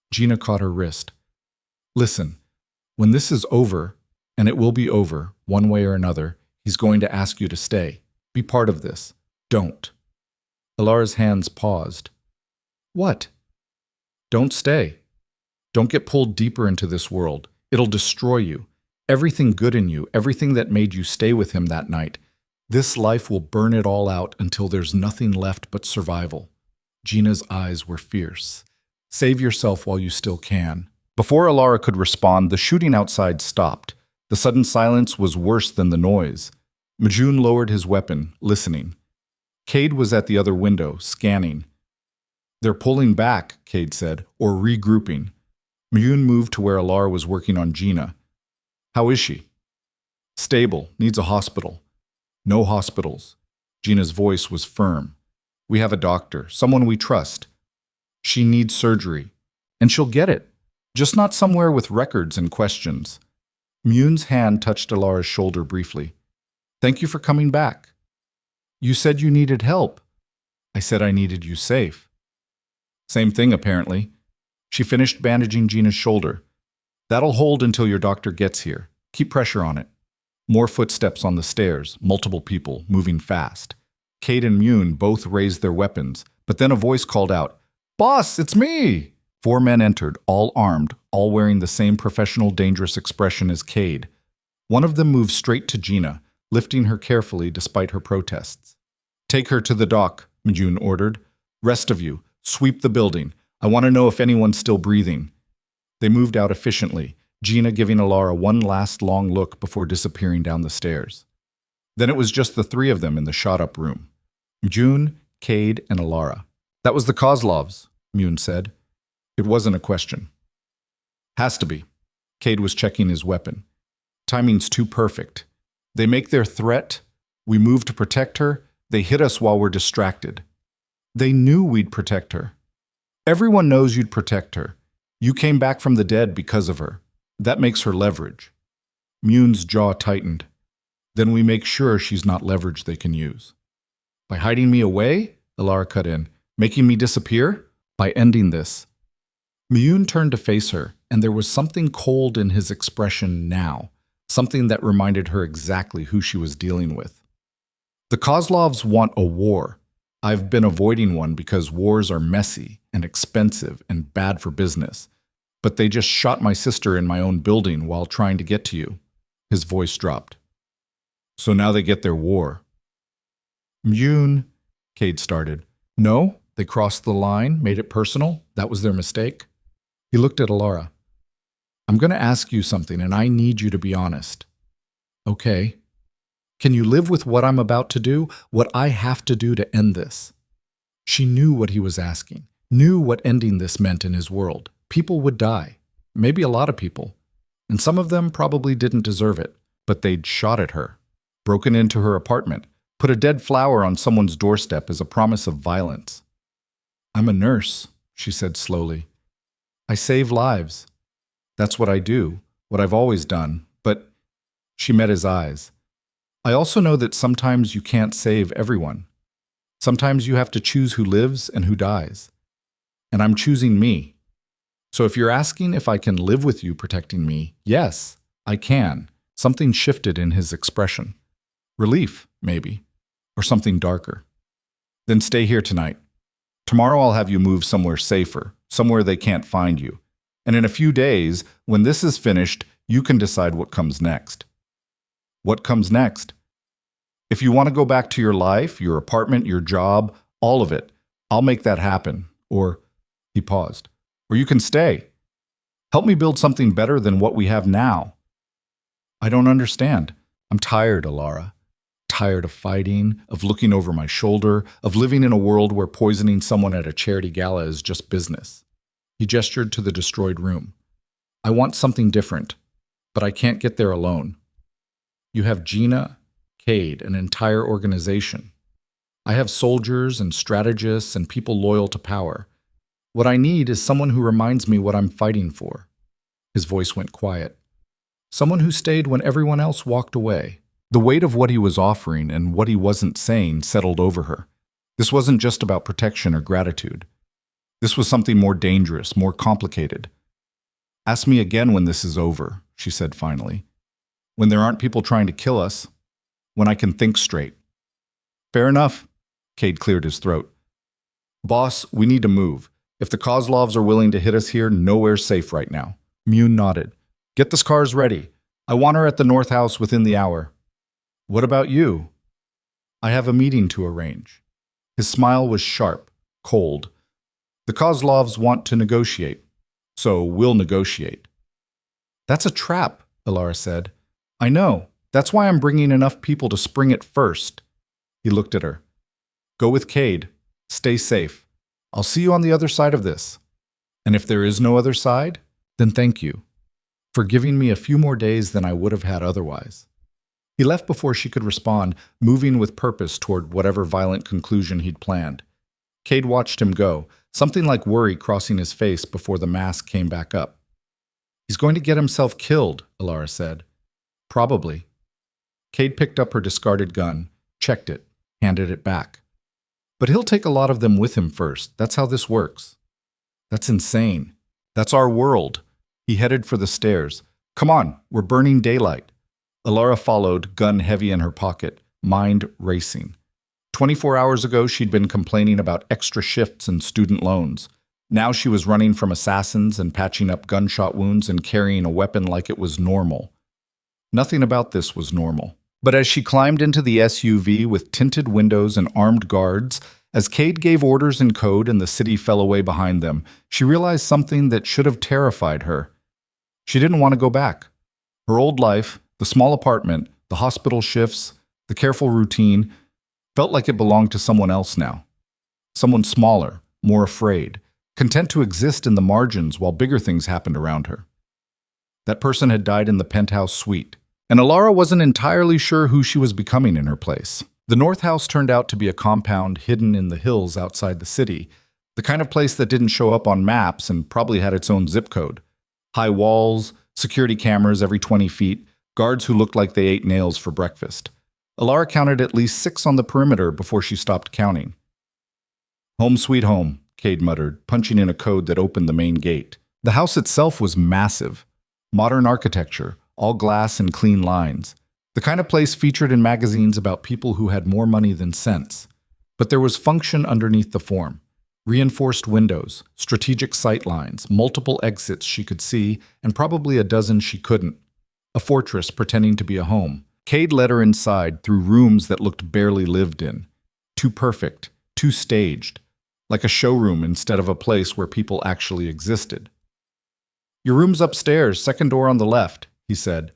Speaker 1: Gina caught her wrist. "Listen, when this is over, and it will be over, one way or another, he's going to ask you to stay. Be part of this. Don't." Alara's hands paused. "What?" "Don't stay. Don't get pulled deeper into this world. It'll destroy you. Everything good in you, everything that made you stay with him that night. This life will burn it all out until there's nothing left but survival." Gina's eyes were fierce. "Save yourself while you still can." Before Alara could respond, the shooting outside stopped. The sudden silence was worse than the noise. Majun lowered his weapon, listening. Cade was at the other window, scanning. "They're pulling back," Cade said, "or regrouping." Majun moved to where Alara was working on Gina. "How is she?" "Stable. Needs a hospital." "No hospitals." Gina's voice was firm. "We have a doctor, someone we trust. She needs surgery. And she'll get it. Just not somewhere with records and questions." Myun's hand touched Alara's shoulder briefly. "Thank you for coming back." "You said you needed help." "I said I needed you safe." "Same thing, apparently." She finished bandaging Gina's shoulder. "That'll hold until your doctor gets here. Keep pressure on it." More footsteps on the stairs, multiple people, moving fast. Cade and Myun both raised their weapons, but then a voice called out, "Boss, it's me!" 4 men entered, all armed, all wearing the same professional, dangerous expression as Cade. One of them moved straight to Gina, lifting her carefully despite her protests. "Take her to the dock," Myun ordered. "Rest of you, sweep the building. I want to know if anyone's still breathing." They moved out efficiently, Gina giving Alara one last long look before disappearing down the stairs. Then it was just the 3 of them in the shot-up room. Myun, Cade, and Alara. "That was the Kozlovs," Myun said. It wasn't a question. "Has to be." Cade was checking his weapon. "Timing's too perfect. They make their threat. We move to protect her. They hit us while we're distracted. They knew we'd protect her. Everyone knows you'd protect her. You came back from the dead because of her. That makes her leverage." Myun's jaw tightened. "Then we make sure she's not leverage they can use." "By hiding me away?" Alara cut in. "Making me disappear?" "By ending this." Myun turned to face her, and there was something cold in his expression now, something that reminded her exactly who she was dealing with. "The Kozlovs want a war. I've been avoiding one because wars are messy and expensive and bad for business. But they just shot my sister in my own building while trying to get to you." His voice dropped. "So now they get their war." "Myun," Cade started. "No, they crossed the line, made it personal. That was their mistake." He looked at Alara. "I'm going to ask you something, and I need you to be honest." "Okay. Can you live with what I'm about to do, what I have to do to end this?" She knew what he was asking, knew what ending this meant in his world. People would die, maybe a lot of people, and some of them probably didn't deserve it, but they'd shot at her, broken into her apartment, put a dead flower on someone's doorstep as a promise of violence. "I'm a nurse," she said slowly. "I save lives. That's what I do, what I've always done, but—" She met his eyes. "I also know that sometimes you can't save everyone. Sometimes you have to choose who lives and who dies. And I'm choosing me. So if you're asking if I can live with you protecting me, yes, I can." Something shifted in his expression. Relief, maybe, or something darker. "Then stay here tonight. Tomorrow I'll have you move somewhere safer, somewhere they can't find you. And in a few days, when this is finished, you can decide what comes next." "What comes next?" "If you want to go back to your life, your apartment, your job, all of it, I'll make that happen. Or," he paused, "or you can stay. Help me build something better than what we have now." "I don't understand. I'm tired, Alara. Tired of fighting, of looking over my shoulder, of living in a world where poisoning someone at a charity gala is just business." He gestured to the destroyed room. I want something different, but I can't get there alone. You have Gina, Cade, an entire organization. I have soldiers and strategists and people loyal to power. What I need is someone who reminds me what I'm fighting for." His voice went quiet. Someone who stayed when everyone else walked away. The weight of what he was offering and what he wasn't saying settled over her. This wasn't just about protection or gratitude. This was something more dangerous, more complicated. "Ask me again when this is over," she said finally. "When there aren't people trying to kill us. When I can think straight." "Fair enough." Cade cleared his throat. "Boss, we need to move. If the Kozlovs are willing to hit us here, nowhere's safe right now." Mune nodded. "Get the cars ready. I want her at the North House within the hour." "What about you?" "I have a meeting to arrange." His smile was sharp, cold. "The Kozlovs want to negotiate, so we'll negotiate." "That's a trap," Ilara said. "I know. That's why I'm bringing enough people to spring it first." He looked at her. "Go with Cade. Stay safe. I'll see you on the other side of this. And if there is no other side, then thank you for giving me a few more days than I would have had otherwise." He left before she could respond, moving with purpose toward whatever violent conclusion he'd planned. Cade watched him go, something like worry crossing his face before the mask came back up. "He's going to get himself killed," Ilara said. "Probably." Cade picked up her discarded gun, checked it, handed it back. "But he'll take a lot of them with him first. That's how this works." "That's insane. That's our world." He headed for the stairs. "Come on, we're burning daylight." Ilara followed, gun heavy in her pocket, mind racing. 24 hours ago, she'd been complaining about extra shifts and student loans. Now she was running from assassins and patching up gunshot wounds and carrying a weapon like it was normal. Nothing about this was normal. But as she climbed into the SUV with tinted windows and armed guards, as Cade gave orders in code and the city fell away behind them, she realized something that should have terrified her. She didn't want to go back. Her old life, the small apartment, the hospital shifts, the careful routine, felt like it belonged to someone else now. Someone smaller, more afraid, content to exist in the margins while bigger things happened around her. That person had died in the penthouse suite, and Ilara wasn't entirely sure who she was becoming in her place. The North House turned out to be a compound hidden in the hills outside the city, the kind of place that didn't show up on maps and probably had its own zip code. High walls, security cameras every 20 feet, guards who looked like they ate nails for breakfast. Ilara counted at least 6 on the perimeter before she stopped counting. "Home sweet home," Cade muttered, punching in a code that opened the main gate. The house itself was massive. Modern architecture, all glass and clean lines. The kind of place featured in magazines about people who had more money than sense. But there was function underneath the form. Reinforced windows, strategic sight lines, multiple exits she could see, and probably a dozen she couldn't. A fortress pretending to be a home. Cade led her inside through rooms that looked barely lived in. Too perfect, too staged. Like a showroom instead of a place where people actually existed. "Your room's upstairs, second door on the left," he said.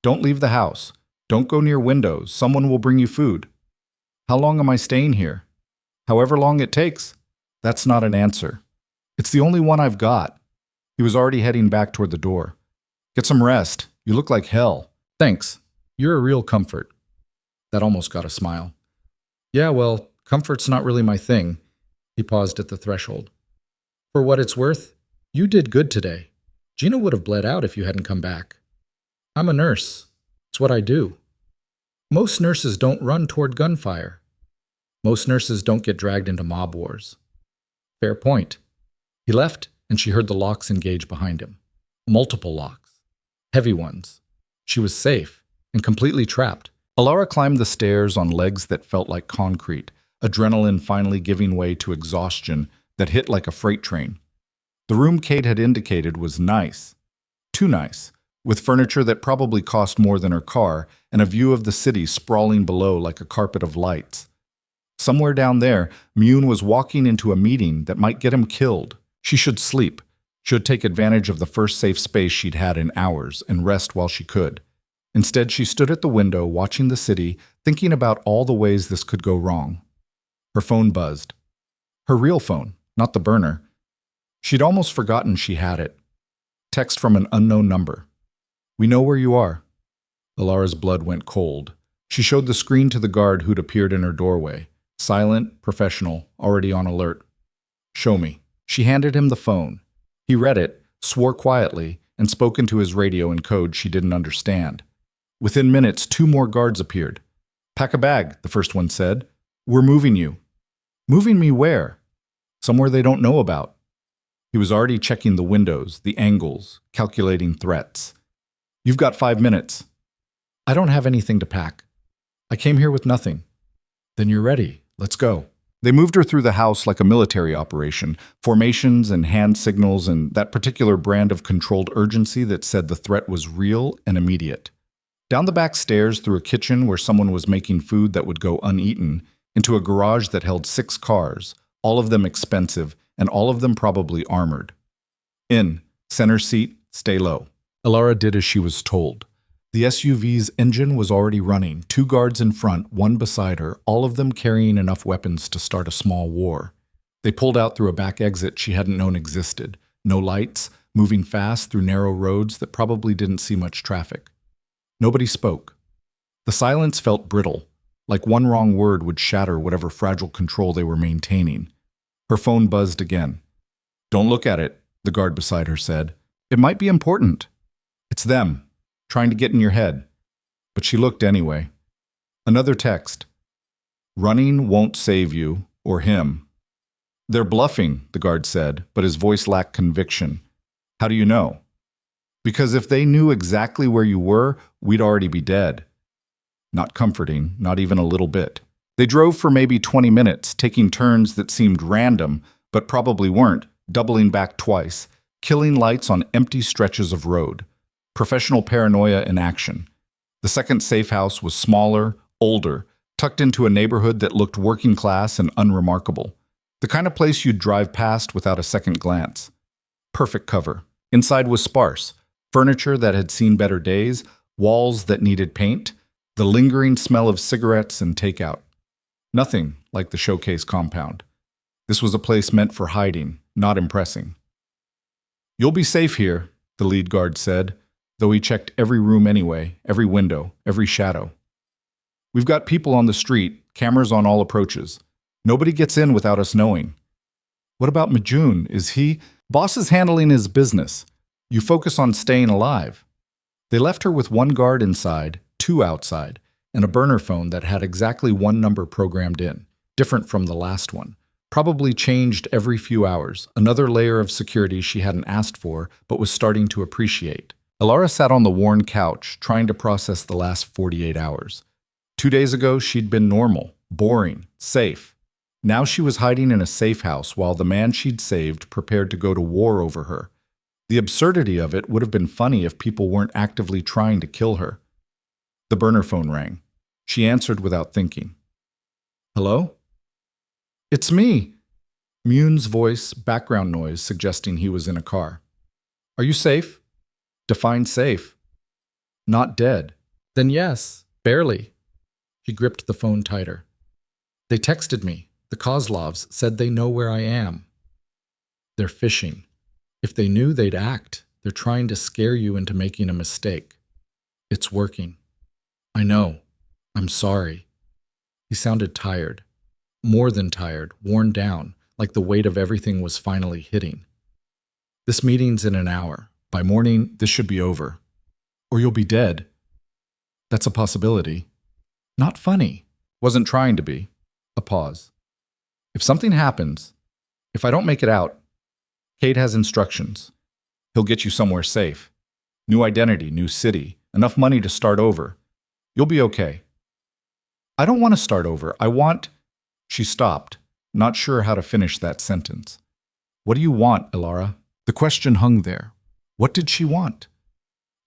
Speaker 1: "Don't leave the house. Don't go near windows. Someone will bring you food." "How long am I staying here?" "However long it takes." "That's not an answer." "It's the only one I've got." He was already heading back toward the door. "Get some rest. You look like hell." "Thanks. You're a real comfort." That almost got a smile. "Yeah, well, comfort's not really my thing." He paused at the threshold. "For what it's worth, you did good today. Gina would have bled out if you hadn't come back. I'm a nurse. It's what I do. Most nurses don't run toward gunfire. Most nurses don't get dragged into mob wars." "Fair point." He left, and she heard the locks engage behind him. Multiple locks. Heavy ones. She was safe, and completely trapped. Ilara climbed the stairs on legs that felt like concrete, adrenaline finally giving way to exhaustion that hit like a freight train. The room Cade had indicated was nice. Too nice, with furniture that probably cost more than her car, and a view of the city sprawling below like a carpet of lights. Somewhere down there, Mune was walking into a meeting that might get him killed. She should sleep, should take advantage of the first safe space she'd had in hours, and rest while she could. Instead, she stood at the window watching the city, thinking about all the ways this could go wrong. Her phone buzzed. Her real phone, not the burner. She'd almost forgotten she had it. Text from an unknown number. We know where you are. Alara's blood went cold. She showed the screen to the guard who'd appeared in her doorway. Silent, professional, already on alert. Show me. She handed him the phone. He read it, swore quietly, and spoke into his radio in code she didn't understand. Within minutes, 2 more guards appeared. Pack a bag, the first one said. We're moving you. Moving me where? Somewhere they don't know about. He was already checking the windows, the angles, calculating threats. You've got 5 minutes. I don't have anything to pack. I came here with nothing. Then you're ready. Let's go. They moved her through the house like a military operation, formations and hand signals and that particular brand of controlled urgency that said the threat was real and immediate. Down the back stairs, through a kitchen where someone was making food that would go uneaten, into a garage that held 6 cars, all of them expensive and all of them probably armored. In, center seat, stay low. Alara did as she was told. The SUV's engine was already running, 2 guards in front, 1 beside her, all of them carrying enough weapons to start a small war. They pulled out through a back exit she hadn't known existed. No lights, moving fast through narrow roads that probably didn't see much traffic. Nobody spoke. The silence felt brittle, like one wrong word would shatter whatever fragile control they were maintaining. Her phone buzzed again. Don't look at it, the guard beside her said. It might be important. It's them, trying to get in your head. But she looked anyway. Another text. Running won't save you, or him. They're bluffing, the guard said, but his voice lacked conviction. How do you know? Because if they knew exactly where you were, we'd already be dead. Not comforting, not even a little bit. They drove for maybe 20 minutes, taking turns that seemed random, but probably weren't, doubling back twice, killing lights on empty stretches of road. Professional paranoia in action. The second safe house was smaller, older, tucked into a neighborhood that looked working class and unremarkable. The kind of place you'd drive past without a second glance. Perfect cover. Inside was sparse. Furniture that had seen better days, walls that needed paint, the lingering smell of cigarettes and takeout. Nothing like the showcase compound. This was a place meant for hiding, not impressing. You'll be safe here, the lead guard said, though he checked every room anyway, every window, every shadow. We've got people on the street, cameras on all approaches. Nobody gets in without us knowing. What about Majun? Is he? Boss is handling his business. You focus on staying alive. They left her with 1 guard inside, 2 outside, and a burner phone that had exactly 1 number programmed in, different from the last one. Probably changed every few hours, another layer of security she hadn't asked for but was starting to appreciate. Alara sat on the worn couch, trying to process the last 48 hours. 2 days ago, she'd been normal, boring, safe. Now she was hiding in a safe house while the man she'd saved prepared to go to war over her. The absurdity of it would have been funny if people weren't actively trying to kill her. The burner phone rang. She answered without thinking. Hello? It's me. Mune's voice, background noise suggesting he was in a car. Are you safe? Define safe. Not dead. Then yes, barely. She gripped the phone tighter. They texted me. The Kozlovs said they know where I am. They're fishing. If they knew, they'd act. They're trying to scare you into making a mistake. It's working. I know. I'm sorry. He sounded tired. More than tired, worn down, like the weight of everything was finally hitting. This meeting's in an hour. By morning, this should be over. Or you'll be dead. That's a possibility. Not funny. Wasn't trying to be. A pause. If something happens, if I don't make it out, Cade has instructions. He'll get you somewhere safe. New identity, new city, enough money to start over. You'll be okay. I don't want to start over. I want... She stopped, not sure how to finish that sentence. What do you want, Alara? The question hung there. What did she want?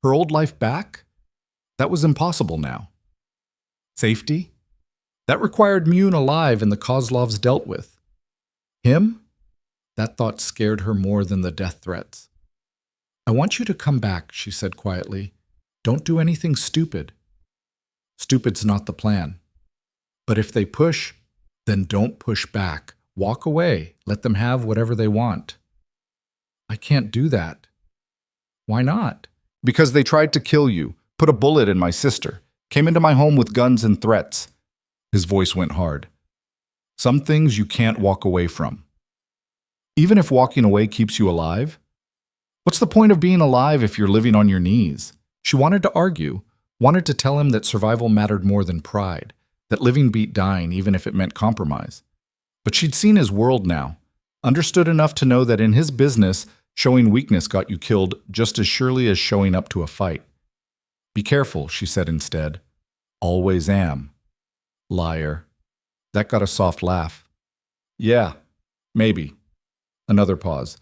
Speaker 1: Her old life back? That was impossible now. Safety? That required Mune alive and the Kozlovs dealt with. Him? That thought scared her more than the death threats. I want you to come back, she said quietly. Don't do anything stupid. Stupid's not the plan. But if they push, then don't push back. Walk away. Let them have whatever they want. I can't do that. Why not?
Speaker 2: Because they tried to kill you, put a bullet in my sister, came into my home with guns and threats.
Speaker 1: His voice went hard. Some things you can't walk away from. Even if walking away keeps you alive? What's the point of being alive if you're living on your knees? She wanted to argue, wanted to tell him that survival mattered more than pride, that living beat dying even if it meant compromise. But she'd seen his world now, understood enough to know that in his business, showing weakness got you killed just as surely as showing up to a fight. Be careful, she said instead. Always am. Liar. That got a soft laugh. Yeah, maybe. Another pause.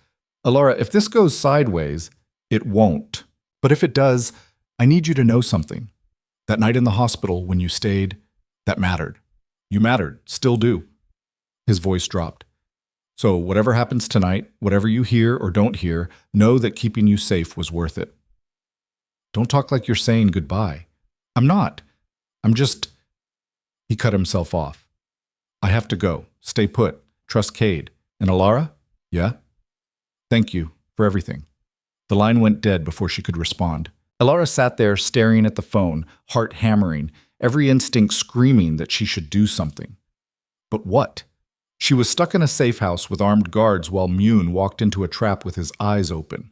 Speaker 1: Alara, if this goes sideways, it won't. But if it does, I need you to know something. That night in the hospital, when you stayed, that mattered. You mattered, still do. His voice dropped. So whatever happens tonight, whatever you hear or don't hear, know that keeping you safe was worth it. Don't talk like you're saying goodbye. I'm not. I'm just... He cut himself off. I have to go. Stay put. Trust Cade. And Alara? Yeah? Thank you for everything. The line went dead before she could respond. Alara sat there staring at the phone, heart hammering, every instinct screaming that she should do something. But what? She was stuck in a safe house with armed guards while Mune walked into a trap with his eyes open.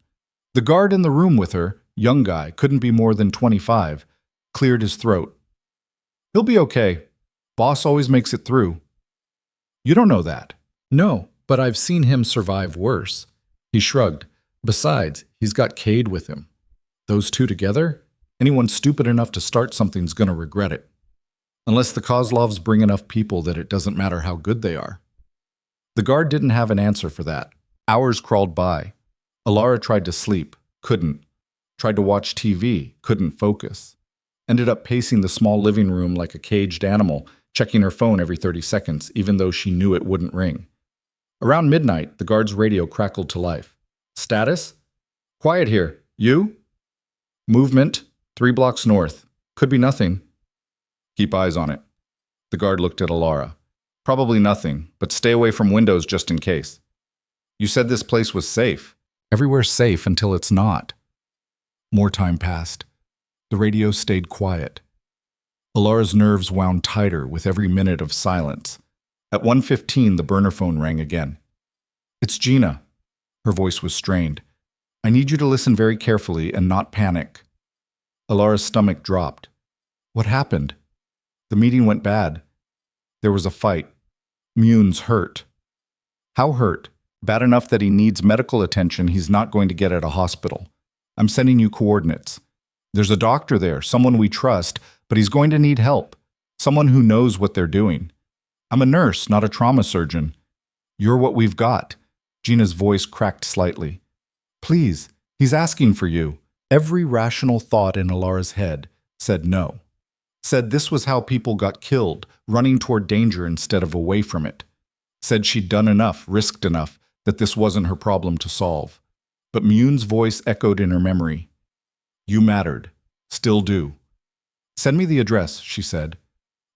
Speaker 1: The guard in the room with her, young guy, couldn't be more than 25, cleared his throat. He'll be okay. Boss always makes it through. You don't know that. No, but I've seen him survive worse. He shrugged. Besides, he's got Cade with him. Those two together? Anyone stupid enough to start something's gonna regret it. Unless the Kozlovs bring enough people that it doesn't matter how good they are. The guard didn't have an answer for that. Hours crawled by. Alara tried to sleep, couldn't. Tried to watch TV, couldn't focus. Ended up pacing the small living room like a caged animal, checking her phone every 30 seconds, even though she knew it wouldn't ring. Around midnight, the guard's radio crackled to life. Status? Quiet here. You? Movement, 3 blocks north. Could be nothing. Keep eyes on it. The guard looked at Alara. Probably nothing, but stay away from windows just in case. You said this place was safe. Everywhere's safe until it's not. More time passed. The radio stayed quiet. Alara's nerves wound tighter with every minute of silence. At 1:15, the burner phone rang again. It's Gina. Her voice was strained. I need you to listen very carefully and not panic. Alara's stomach dropped. What happened? The meeting went bad. There was a fight. Mune's hurt. How hurt? Bad enough that he needs medical attention he's not going to get at a hospital. I'm sending you coordinates. There's a doctor there, someone we trust, but he's going to need help. Someone who knows what they're doing. I'm a nurse, not a trauma surgeon. You're what we've got. Gina's voice cracked slightly. Please, he's asking for you. Every rational thought in Alara's head said no. Said this was how people got killed, running toward danger instead of away from it. Said she'd done enough, risked enough, that this wasn't her problem to solve. But Mune's voice echoed in her memory. You mattered. Still do. Send me the address, she said.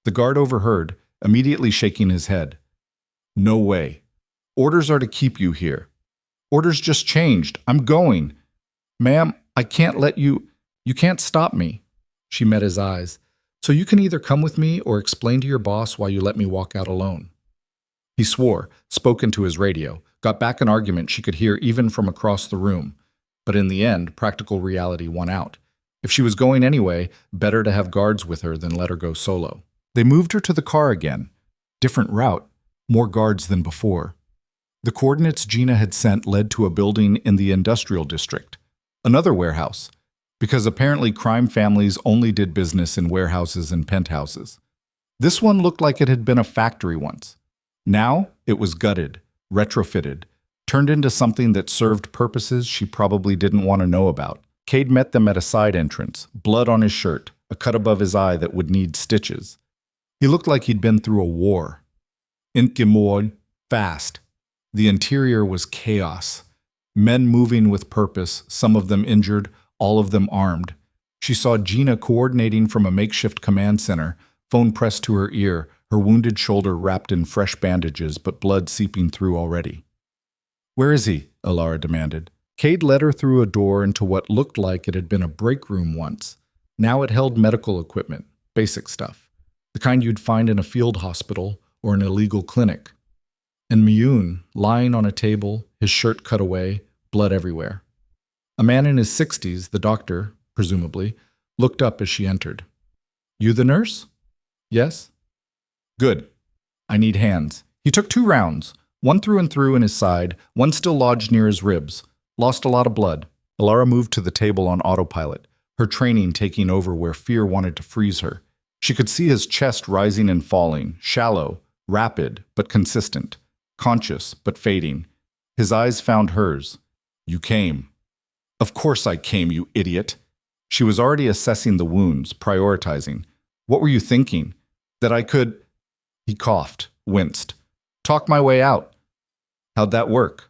Speaker 1: The guard overheard, immediately shaking his head. No way. Orders are to keep you here. Orders just changed. I'm going. Ma'am, I can't let you... You can't stop me. She met his eyes. So you can either come with me or explain to your boss why you let me walk out alone. He swore, spoke into his radio, got back an argument she could hear even from across the room. But in the end, practical reality won out. If she was going anyway, better to have guards with her than let her go solo. They moved her to the car again. Different route, more guards than before. The coordinates Gina had sent led to a building in the industrial district. Another warehouse, because apparently crime families only did business in warehouses and penthouses. This one looked like it had been a factory once. Now it was gutted, retrofitted, turned into something that served purposes she probably didn't want to know about. Cade met them at a side entrance, blood on his shirt, a cut above his eye that would need stitches. He looked like he'd been through a war. Inkimord, fast. The interior was chaos. Men moving with purpose, some of them injured, all of them armed. She saw Gina coordinating from a makeshift command center, phone pressed to her ear, her wounded shoulder wrapped in fresh bandages but blood seeping through already. Where is he? Alara demanded. Cade led her through a door into what looked like it had been a break room once. Now it held medical equipment, basic stuff, the kind you'd find in a field hospital or an illegal clinic. And Miyun, lying on a table, his shirt cut away, blood everywhere. A man in his 60s, the doctor, presumably, looked up as she entered. "You the nurse?" "Yes." "Good. I need hands." He took 2 rounds, one through and through in his side, one still lodged near his ribs. Lost a lot of blood. Alara moved to the table on autopilot, her training taking over where fear wanted to freeze her. She could see his chest rising and falling, shallow, rapid, but consistent, conscious, but fading. His eyes found hers. "You came." "Of course I came, you idiot." She was already assessing the wounds, prioritizing. "What were you thinking? That I could—" He coughed, winced. "Talk my way out." "How'd that work?"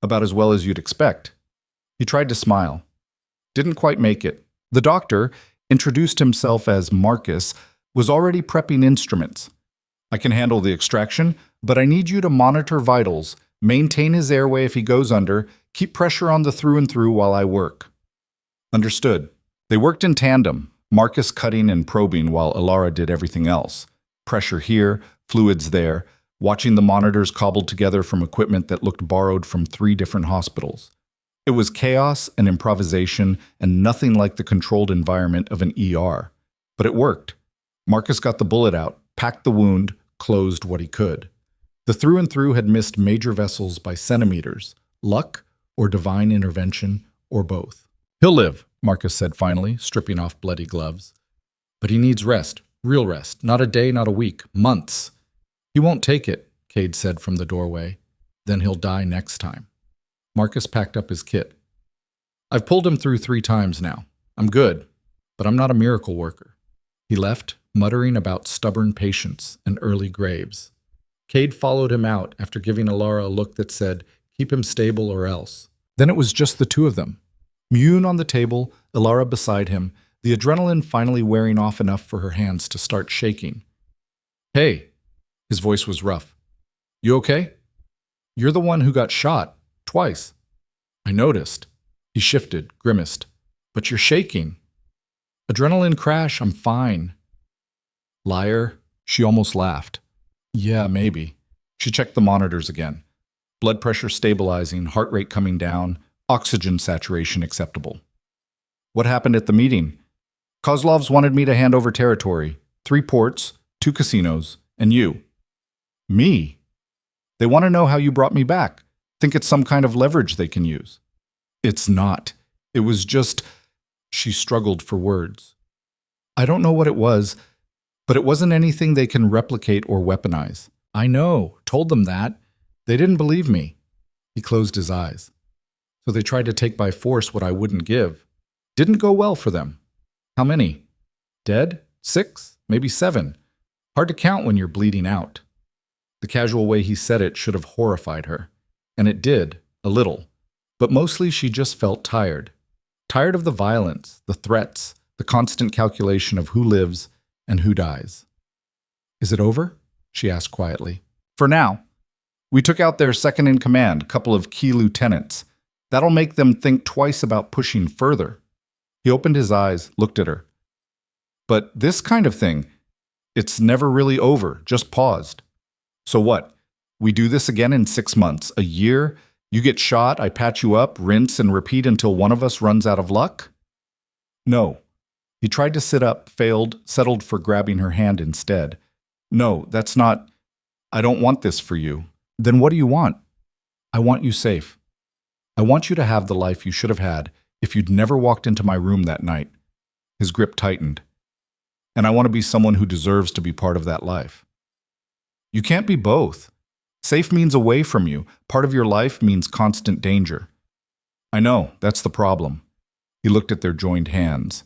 Speaker 1: "About as well as you'd expect." He tried to smile. Didn't quite make it. The doctor, introduced himself as Marcus, was already prepping instruments. "I can handle the extraction, but I need you to monitor vitals, maintain his airway if he goes under, keep pressure on the through and through while I work." Understood. They worked in tandem, Marcus cutting and probing while Alara did everything else. Pressure here, fluids there, watching the monitors cobbled together from equipment that looked borrowed from 3 different hospitals. It was chaos and improvisation and nothing like the controlled environment of an ER. But it worked. Marcus got the bullet out, packed the wound, closed what he could. The through and through had missed major vessels by centimeters. Luck or divine intervention or both. "He'll live," Marcus said finally, stripping off bloody gloves. "But he needs rest, real rest, not a day, not a week, months." "He won't take it," Cade said from the doorway. "Then he'll die next time." Marcus packed up his kit. "I've pulled him through 3 times now. I'm good, but I'm not a miracle worker." He left, muttering about stubborn patience and early graves. Cade followed him out after giving Alara a look that said, "Keep him stable or else." Then it was just the 2 of them. Miyun on the table, Alara beside him, the adrenaline finally wearing off enough for her hands to start shaking. "Hey," his voice was rough. "You okay? You're the one who got shot, twice." "I noticed." He shifted, grimaced. "But you're shaking." "Adrenaline crash, I'm fine." "Liar." She almost laughed. "Yeah, maybe." She checked the monitors again. Blood pressure stabilizing, heart rate coming down, oxygen saturation acceptable. "What happened at the meeting?" "Kozlovs wanted me to hand over territory. 3 ports, 2 casinos, and you." "Me?" "They want to know how you brought me back. Think it's some kind of leverage they can use." "It's not. It was just—" She struggled for words. "I don't know what it was, but it wasn't anything they can replicate or weaponize." "I know. Told them that. They didn't believe me." He closed his eyes. "So they tried to take by force what I wouldn't give. Didn't go well for them." "How many?" "Dead? 6, maybe 7. Hard to count when you're bleeding out." The casual way he said it should have horrified her. And it did, a little. But mostly she just felt tired. Tired of the violence, the threats, the constant calculation of who lives and who dies. "Is it over?" she asked quietly. "For now. We took out their second-in-command, a couple of key lieutenants. That'll make them think twice about pushing further." He opened his eyes, looked at her. "But this kind of thing, it's never really over, just paused. So what? We do this again in 6 months, a year? You get shot, I patch you up, rinse and repeat until one of us runs out of luck?" "No." He tried to sit up, failed, settled for grabbing her hand instead. "No, that's not... I don't want this for you." "Then what do you want?" "I want you safe. I want you to have the life you should have had if you'd never walked into my room that night." His grip tightened. "And I want to be someone who deserves to be part of that life." "You can't be both. Safe means away from you. Part of your life means constant danger." "I know, that's the problem." He looked at their joined hands.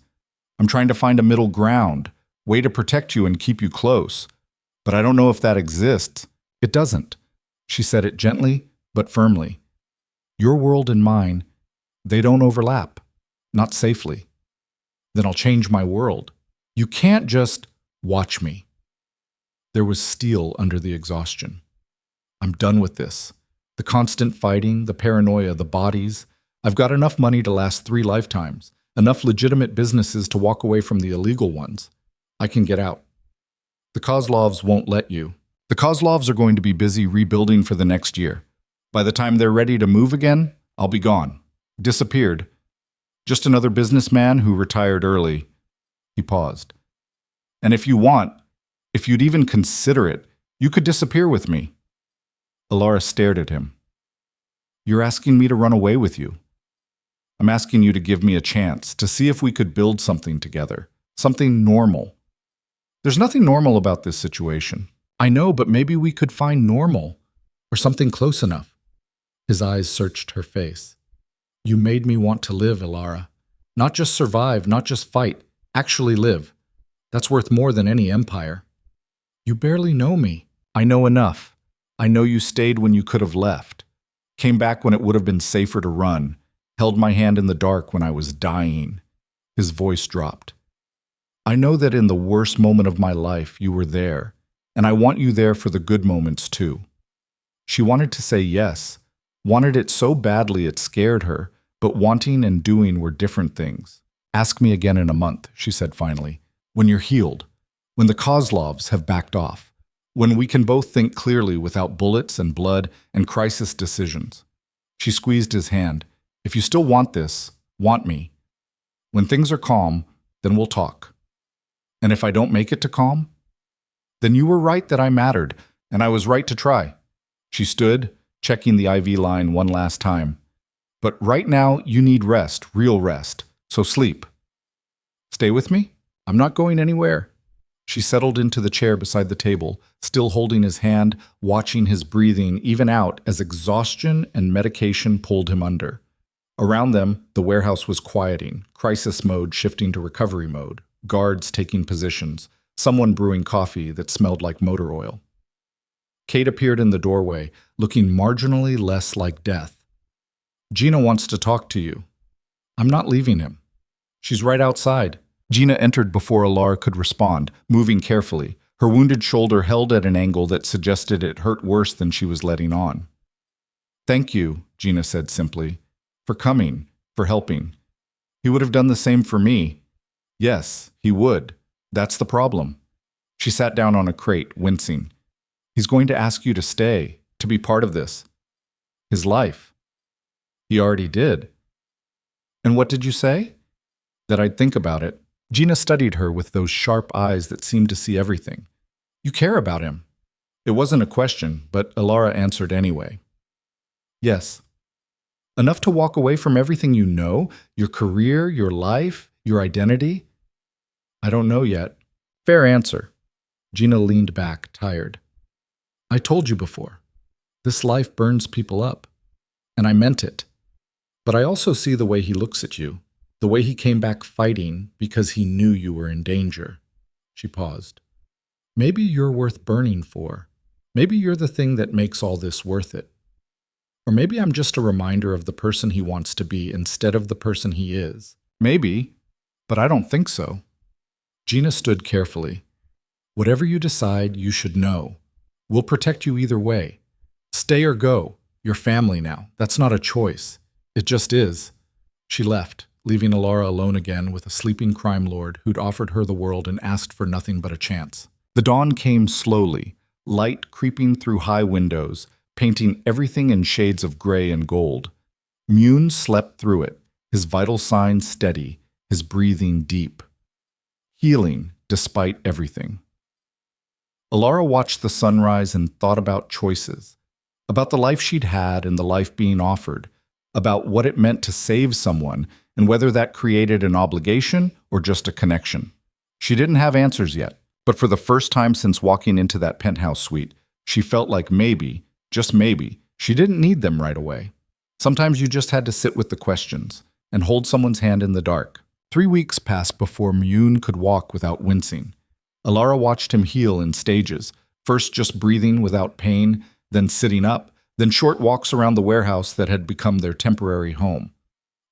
Speaker 1: "I'm trying to find a middle ground, way to protect you and keep you close. But I don't know if that exists." "It doesn't." She said it gently, but firmly. "Your world and mine, they don't overlap. Not safely." "Then I'll change my world." "You can't just watch me." There was steel under the exhaustion. "I'm done with this. The constant fighting, the paranoia, the bodies. I've got enough money to last 3 lifetimes, enough legitimate businesses to walk away from the illegal ones. I can get out. The Kozlovs won't let you. The Kozlovs are going to be busy rebuilding for the next year. By the time they're ready to move again, I'll be gone. Disappeared. Just another businessman who retired early. He paused. And if you want, if you'd even consider it, you could disappear with me. Alara stared at him. You're asking me to run away with you. I'm asking you to give me a chance to see if we could build something together. Something normal. There's nothing normal about this situation. I know, but maybe we could find normal, or something close enough. His eyes searched her face. You made me want to live, Alara. Not just survive, not just fight. Actually live. That's worth more than any empire. You barely know me. I know enough. I know you stayed when you could have left. Came back when it would have been safer to run. Held my hand in the dark when I was dying. His voice dropped. I know that in the worst moment of my life, you were there, and I want you there for the good moments too. She wanted to say yes, wanted it so badly it scared her, but wanting and doing were different things. Ask me again in a month, she said finally, when you're healed, when the Kozlovs have backed off, when we can both think clearly without bullets and blood and crisis decisions. She squeezed his hand. If you still want this, want me. When things are calm, then we'll talk. And if I don't make it to calm, then you were right that I mattered, and I was right to try. She stood, checking the IV line one last time. But right now, you need rest, real rest, so sleep. Stay with me? I'm not going anywhere. She settled into the chair beside the table, still holding his hand, watching his breathing even out as exhaustion and medication pulled him under. Around them, the warehouse was quieting, crisis mode shifting to recovery mode, guards taking positions, someone brewing coffee that smelled like motor oil. Kate appeared in the doorway, looking marginally less like death. Gina wants to talk to you. I'm not leaving him. She's right outside. Gina entered before Alara could respond, moving carefully, her wounded shoulder held at an angle that suggested it hurt worse than she was letting on. Thank you, Gina said simply, for coming, for helping. He would have done the same for me. Yes, he would. That's the problem. She sat down on a crate, wincing. He's going to ask you to stay, to be part of this. His life. He already did. And what did you say? That I'd think about it. Gina studied her with those sharp eyes that seemed to see everything. You care about him. It wasn't a question, but Alara answered anyway. Yes. Enough to walk away from everything you know, your career, your life, your identity? I don't know yet. Fair answer. Gina leaned back, tired. I told you before. This life burns people up. And I meant it. But I also see the way he looks at you. The way he came back fighting because he knew you were in danger. She paused. Maybe you're worth burning for. Maybe you're the thing that makes all this worth it. Or maybe I'm just a reminder of the person he wants to be instead of the person he is. Maybe, but I don't think so. Gina stood carefully. Whatever you decide, you should know. We'll protect you either way. Stay or go. You're family now. That's not a choice. It just is. She left, leaving Alara alone again with a sleeping crime lord who'd offered her the world and asked for nothing but a chance. The dawn came slowly, light creeping through high windows, painting everything in shades of gray and gold. Mune slept through it, his vital signs steady, his breathing deep. Healing despite everything. Alara watched the sunrise and thought about choices, about the life she'd had and the life being offered, about what it meant to save someone and whether that created an obligation or just a connection. She didn't have answers yet, but for the first time since walking into that penthouse suite, she felt like maybe, just maybe, she didn't need them right away. Sometimes you just had to sit with the questions and hold someone's hand in the dark. 3 weeks passed before Mune could walk without wincing. Alara watched him heal in stages, first just breathing without pain, then sitting up, then short walks around the warehouse that had become their temporary home.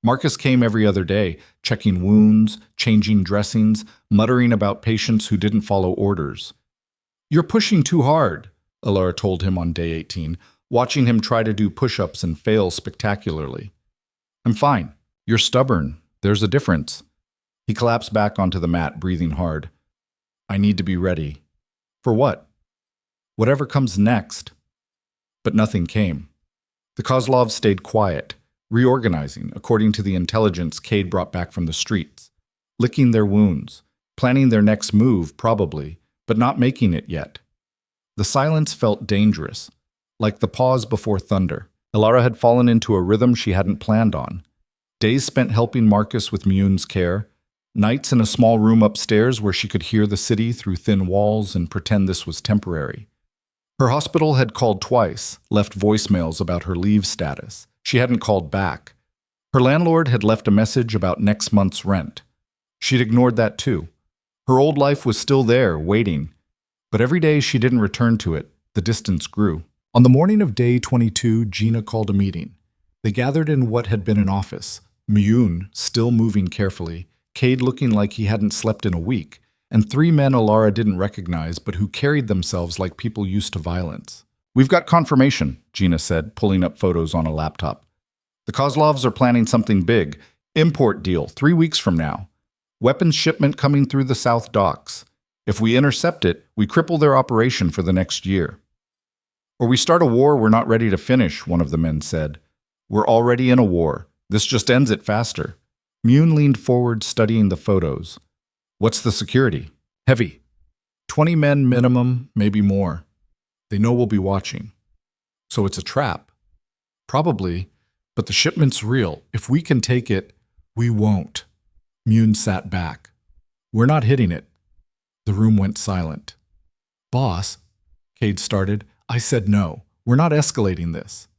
Speaker 1: Marcus came every other day, checking wounds, changing dressings, muttering about patients who didn't follow orders. You're pushing too hard, Alara told him on day 18, watching him try to do push-ups and fail spectacularly.
Speaker 2: I'm fine. You're stubborn. There's a difference. He collapsed back onto the mat, breathing hard. I need to be ready. For what? Whatever comes next. But nothing came. The Kozlovs stayed quiet, reorganizing according to the intelligence Cade brought back from the streets, licking their wounds, planning their next move, probably, but not making it yet. The silence felt dangerous, like the pause before thunder. Ilara had fallen into a rhythm she hadn't planned on. Days spent helping Marcus with Myoun's care, nights in a small room upstairs where she could hear the city through thin walls and pretend this was temporary. Her hospital had called twice, left voicemails about her leave status. She hadn't called back. Her landlord had left a message about next month's rent. She'd ignored that too. Her old life was still there, waiting. But every day she didn't return to it, the distance grew.
Speaker 1: On the morning of day 22, Gina called a meeting. They gathered in what had been an office, Myoun still moving carefully, Cade looking like he hadn't slept in a week, and 3 men Ilara didn't recognize but who carried themselves like people used to violence.
Speaker 2: We've got confirmation, Gina said, pulling up photos on a laptop. The Kozlovs are planning something big. Import deal, 3 weeks from now. Weapons shipment coming through the South Docks. If we intercept it, we cripple their operation for the next year. Or we start a war we're not ready to finish, one of the men said. We're already in a war. This just ends it faster. Myoun leaned forward, studying the photos. What's the security?
Speaker 1: Heavy. 20 men minimum, maybe more. They know we'll be watching. So it's a trap. Probably, but the shipment's real. If we can take it, we won't. Myoun sat back. We're not hitting it. The room went silent. Boss, Cade started. I said no. We're not escalating this.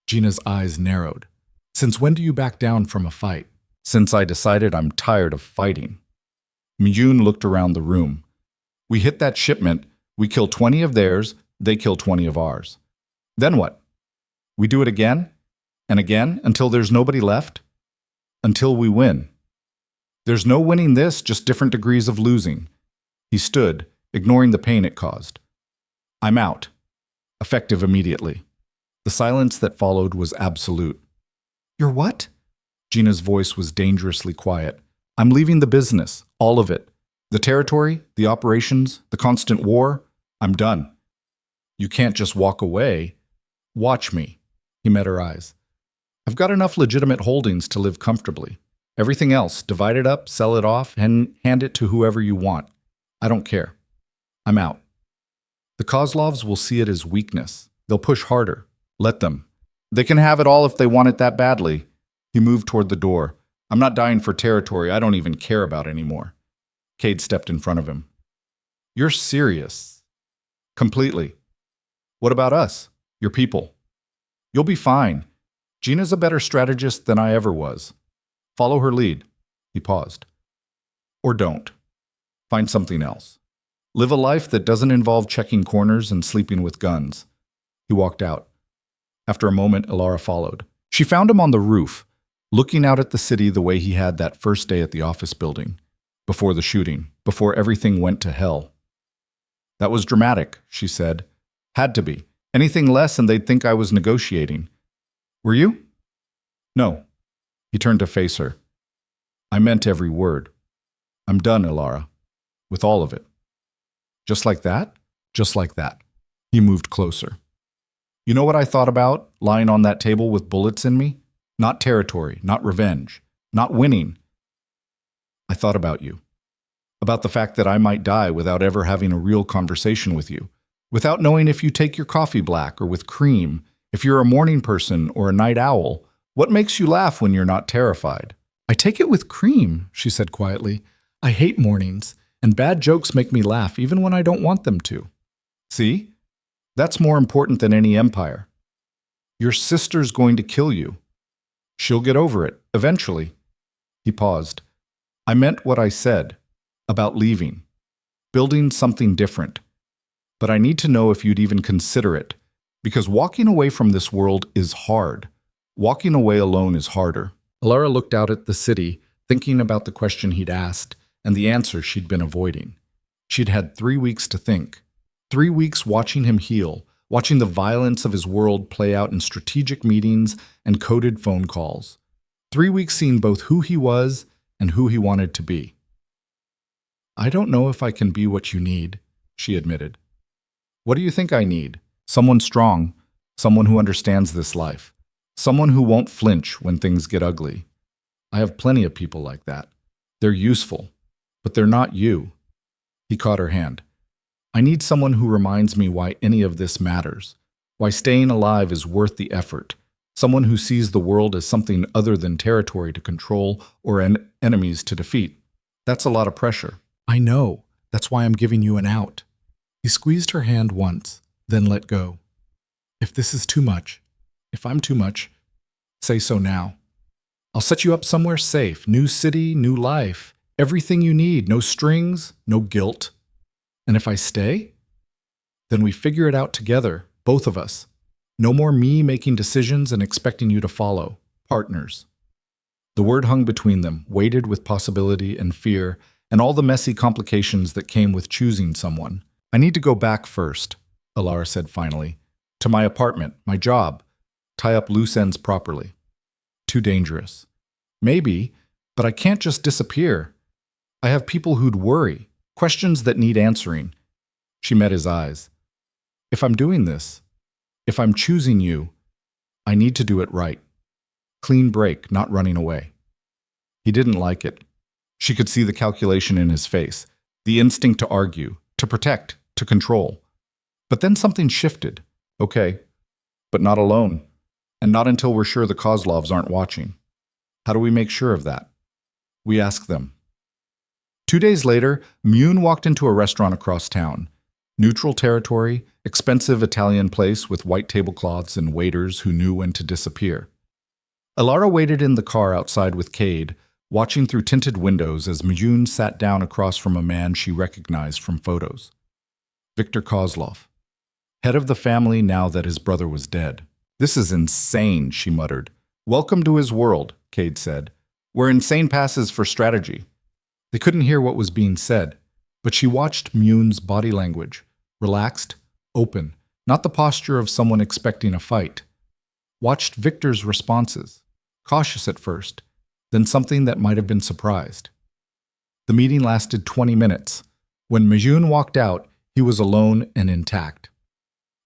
Speaker 1: Gina's eyes narrowed. Since when do you back down from a fight?
Speaker 2: Since I decided I'm tired of fighting. Myoun looked around the room. We hit that shipment, we kill 20 of theirs, they kill 20 of ours. Then what? We do it again and again until there's nobody left? Until we win. There's no winning this, just different degrees of losing. He stood, ignoring the pain it caused. I'm out. Effective immediately. The silence that followed was absolute. You're what? Gina's voice was dangerously quiet. I'm leaving the business, all of it. The territory, the operations, the constant war. I'm done. You can't just walk away. Watch me. He met her eyes. I've got enough legitimate holdings to live comfortably. Everything else, divide it up, sell it off, and hand it to whoever you want. I don't care. I'm out. The Kozlovs will see it as weakness. They'll push harder. Let them. They can have it all if they want it that badly. He moved toward the door. I'm not dying for territory I don't even care about anymore. Cade stepped in front of him. You're serious. Completely. What about us? Your people? You'll be fine. Gina's a better strategist than I ever was. Follow her lead. He paused. Or don't. Find something else. Live a life that doesn't involve checking corners and sleeping with guns. He walked out. After a moment, Ilara followed. She found him on the roof, looking out at the city the way he had that first day at the office building, before the shooting, before everything went to hell. That was dramatic, she said. Had to be. Anything less and they'd think I was negotiating. Were you? No. He turned to face her. I meant every word. I'm done, Ilara. With all of it. Just like that? Just like that. He moved closer. You know what I thought about, lying on that table with bullets in me? Not territory, not revenge, not winning. I thought about you. About the fact that I might die without ever having a real conversation with you. Without knowing if you take your coffee black or with cream, if you're a morning person or a night owl. What makes you laugh when you're not terrified? I take it with cream, she said quietly. I hate mornings, and bad jokes make me laugh even when I don't want them to. See? That's more important than any empire. Your sister's going to kill you. She'll get over it, eventually. He paused. I meant what I said, about leaving, building something different. But I need to know if you'd even consider it, because walking away from this world is hard. Walking away alone is harder. Ilara looked out at the city, thinking about the question he'd asked and the answer she'd been avoiding. She'd had 3 weeks to think. 3 weeks watching him heal, watching the violence of his world play out in strategic meetings and coded phone calls.
Speaker 1: 3 weeks seeing both who he was and who he wanted to be.
Speaker 2: I don't know if I can be what you need, she admitted. What do you think I need? Someone strong, someone who understands this life, someone who won't flinch when things get ugly. I have plenty of people like that. They're useful, but they're not you. He caught her hand. I need someone who reminds me why any of this matters, why staying alive is worth the effort, someone who sees the world as something other than territory to control or enemies to defeat. That's a lot of pressure.
Speaker 1: I know. That's why I'm giving you an out. He squeezed her hand once, then let go. If this is too much, if I'm too much, say so now. I'll set you up somewhere safe, new city, new life, everything you need, no strings, no guilt. And if I stay, then we figure it out together, both of us. No more me making decisions and expecting you to follow. Partners. The word hung between them, weighted with possibility and fear, and all the messy complications that came with choosing someone. I need to go back first, Alara said finally. To my apartment, my job. Tie up loose ends properly. Too dangerous. Maybe, but I can't just disappear. I have people who'd worry. Questions that need answering. She met his eyes. If I'm doing this, if I'm choosing you, I need to do it right. Clean break, not running away. He didn't like it. She could see the calculation in his face, the instinct to argue, to protect, to control. But then something shifted. Okay, but not alone. And not until we're sure the Kozlovs aren't watching. How do we make sure of that? We ask them. 2 days later, Mune walked into a restaurant across town. Neutral territory, expensive Italian place with white tablecloths and waiters who knew when to disappear. Alara waited in the car outside with Cade, watching through tinted windows as Mune sat down across from a man she recognized from photos. Viktor Kozlov, head of the family now that his brother was dead. This is insane, she muttered. Welcome to his world, Cade said, where insane passes for strategy. They couldn't hear what was being said, but she watched Mune's body language, relaxed, open, not the posture of someone expecting a fight. Watched Victor's responses, cautious at first, then something that might have been surprised. The meeting lasted 20 minutes. When Mune walked out, he was alone and intact.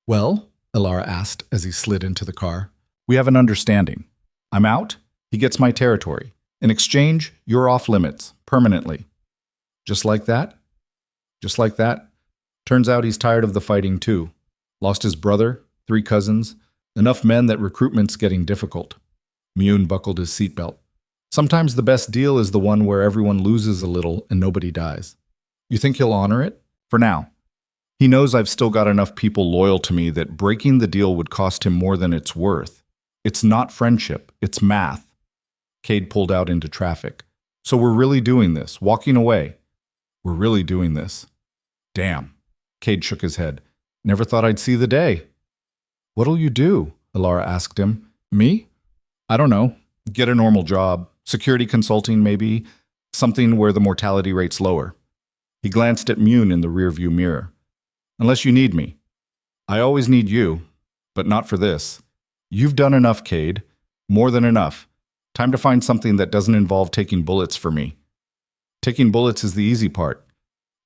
Speaker 1: Well, Alara asked as he slid into the car. We have an understanding. I'm out, he gets my territory. In exchange, you're off limits, permanently. Just like that? Just like that? Turns out he's tired of the fighting too. Lost his brother, 3 cousins, enough men that recruitment's getting difficult. Mune buckled his seatbelt. Sometimes the best deal is the one where everyone loses a little and nobody dies. You think he'll honor it? For now. He knows I've still got enough people loyal to me that breaking the deal would cost him more than it's worth. It's not friendship, it's math. Cade pulled out into traffic. So we're really doing this, walking away. We're really doing this. Damn. Cade shook his head. Never thought I'd see the day. What'll you do? Alara asked him. Me? I don't know. Get a normal job. Security consulting, maybe. Something where the mortality rate's lower. He glanced at Mune in the rearview mirror. Unless you need me. I always need you, but not for this. You've done enough, Cade. More than enough. Time to find something that doesn't involve taking bullets for me. Taking bullets is the easy part.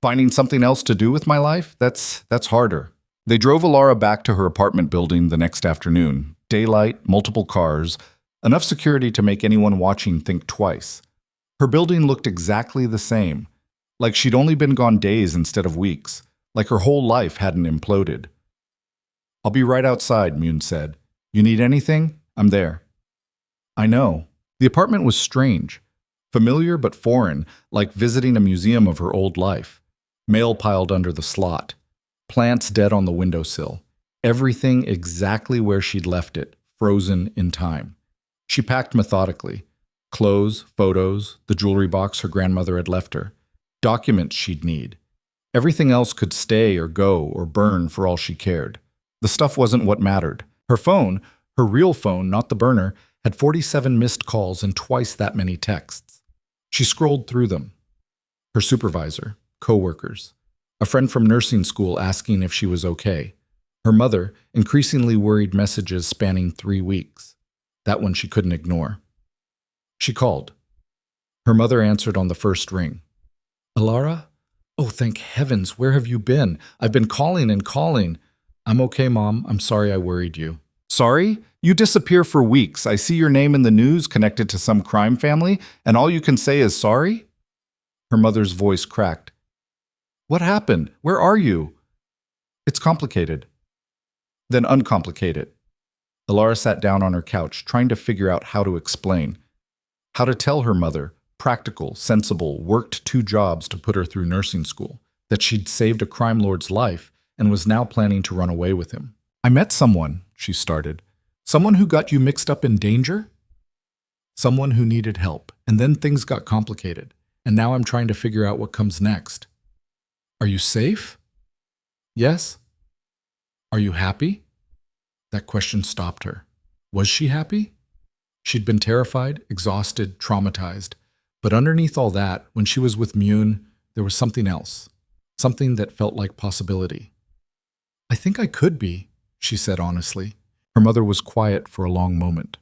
Speaker 1: Finding something else to do with my life, that's harder. They drove Alara back to her apartment building the next afternoon. Daylight, multiple cars, enough security to make anyone watching think twice. Her building looked exactly the same, like she'd only been gone days instead of weeks, like her whole life hadn't imploded. I'll be right outside, Mune said. You need anything? I'm there. I know. The apartment was strange. Familiar but foreign, like visiting a museum of her old life. Mail piled under the slot. Plants dead on the windowsill. Everything exactly where she'd left it, frozen in time. She packed methodically. Clothes, photos, the jewelry box her grandmother had left her. Documents she'd need. Everything else could stay or go or burn for all she cared. The stuff wasn't what mattered. Her phone, her real phone, not the burner, had 47 missed calls and twice that many texts. She scrolled through them. Her supervisor, co-workers, a friend from nursing school asking if she was okay. Her mother, increasingly worried messages spanning 3 weeks. That one she couldn't ignore.
Speaker 2: She called. Her mother answered on the first ring. Alara? Oh, thank heavens, where have you been? I've been calling and calling. I'm okay, Mom. I'm sorry I worried you. Sorry? You disappear for weeks. I see your name in the news connected to some crime family, and all you can say is sorry? Her mother's voice cracked. What happened? Where are you? It's complicated. Then uncomplicate it. Alara sat down on her couch, trying to figure out how to explain. How to tell her mother, practical, sensible, worked 2 jobs to put her through nursing school, that she'd saved a crime lord's life and was now planning to run away with him. I met someone, she started. Someone who got you mixed up in danger? Someone who needed help, and then things got complicated, and now I'm trying to figure out what comes next. Are you safe? Yes. Are you happy? That question stopped her. Was she happy? She'd been terrified, exhausted, traumatized. But underneath all that, when she was with Mune, there was something else. Something that felt like possibility. I think I could be, she said honestly. Her mother was quiet for a long moment.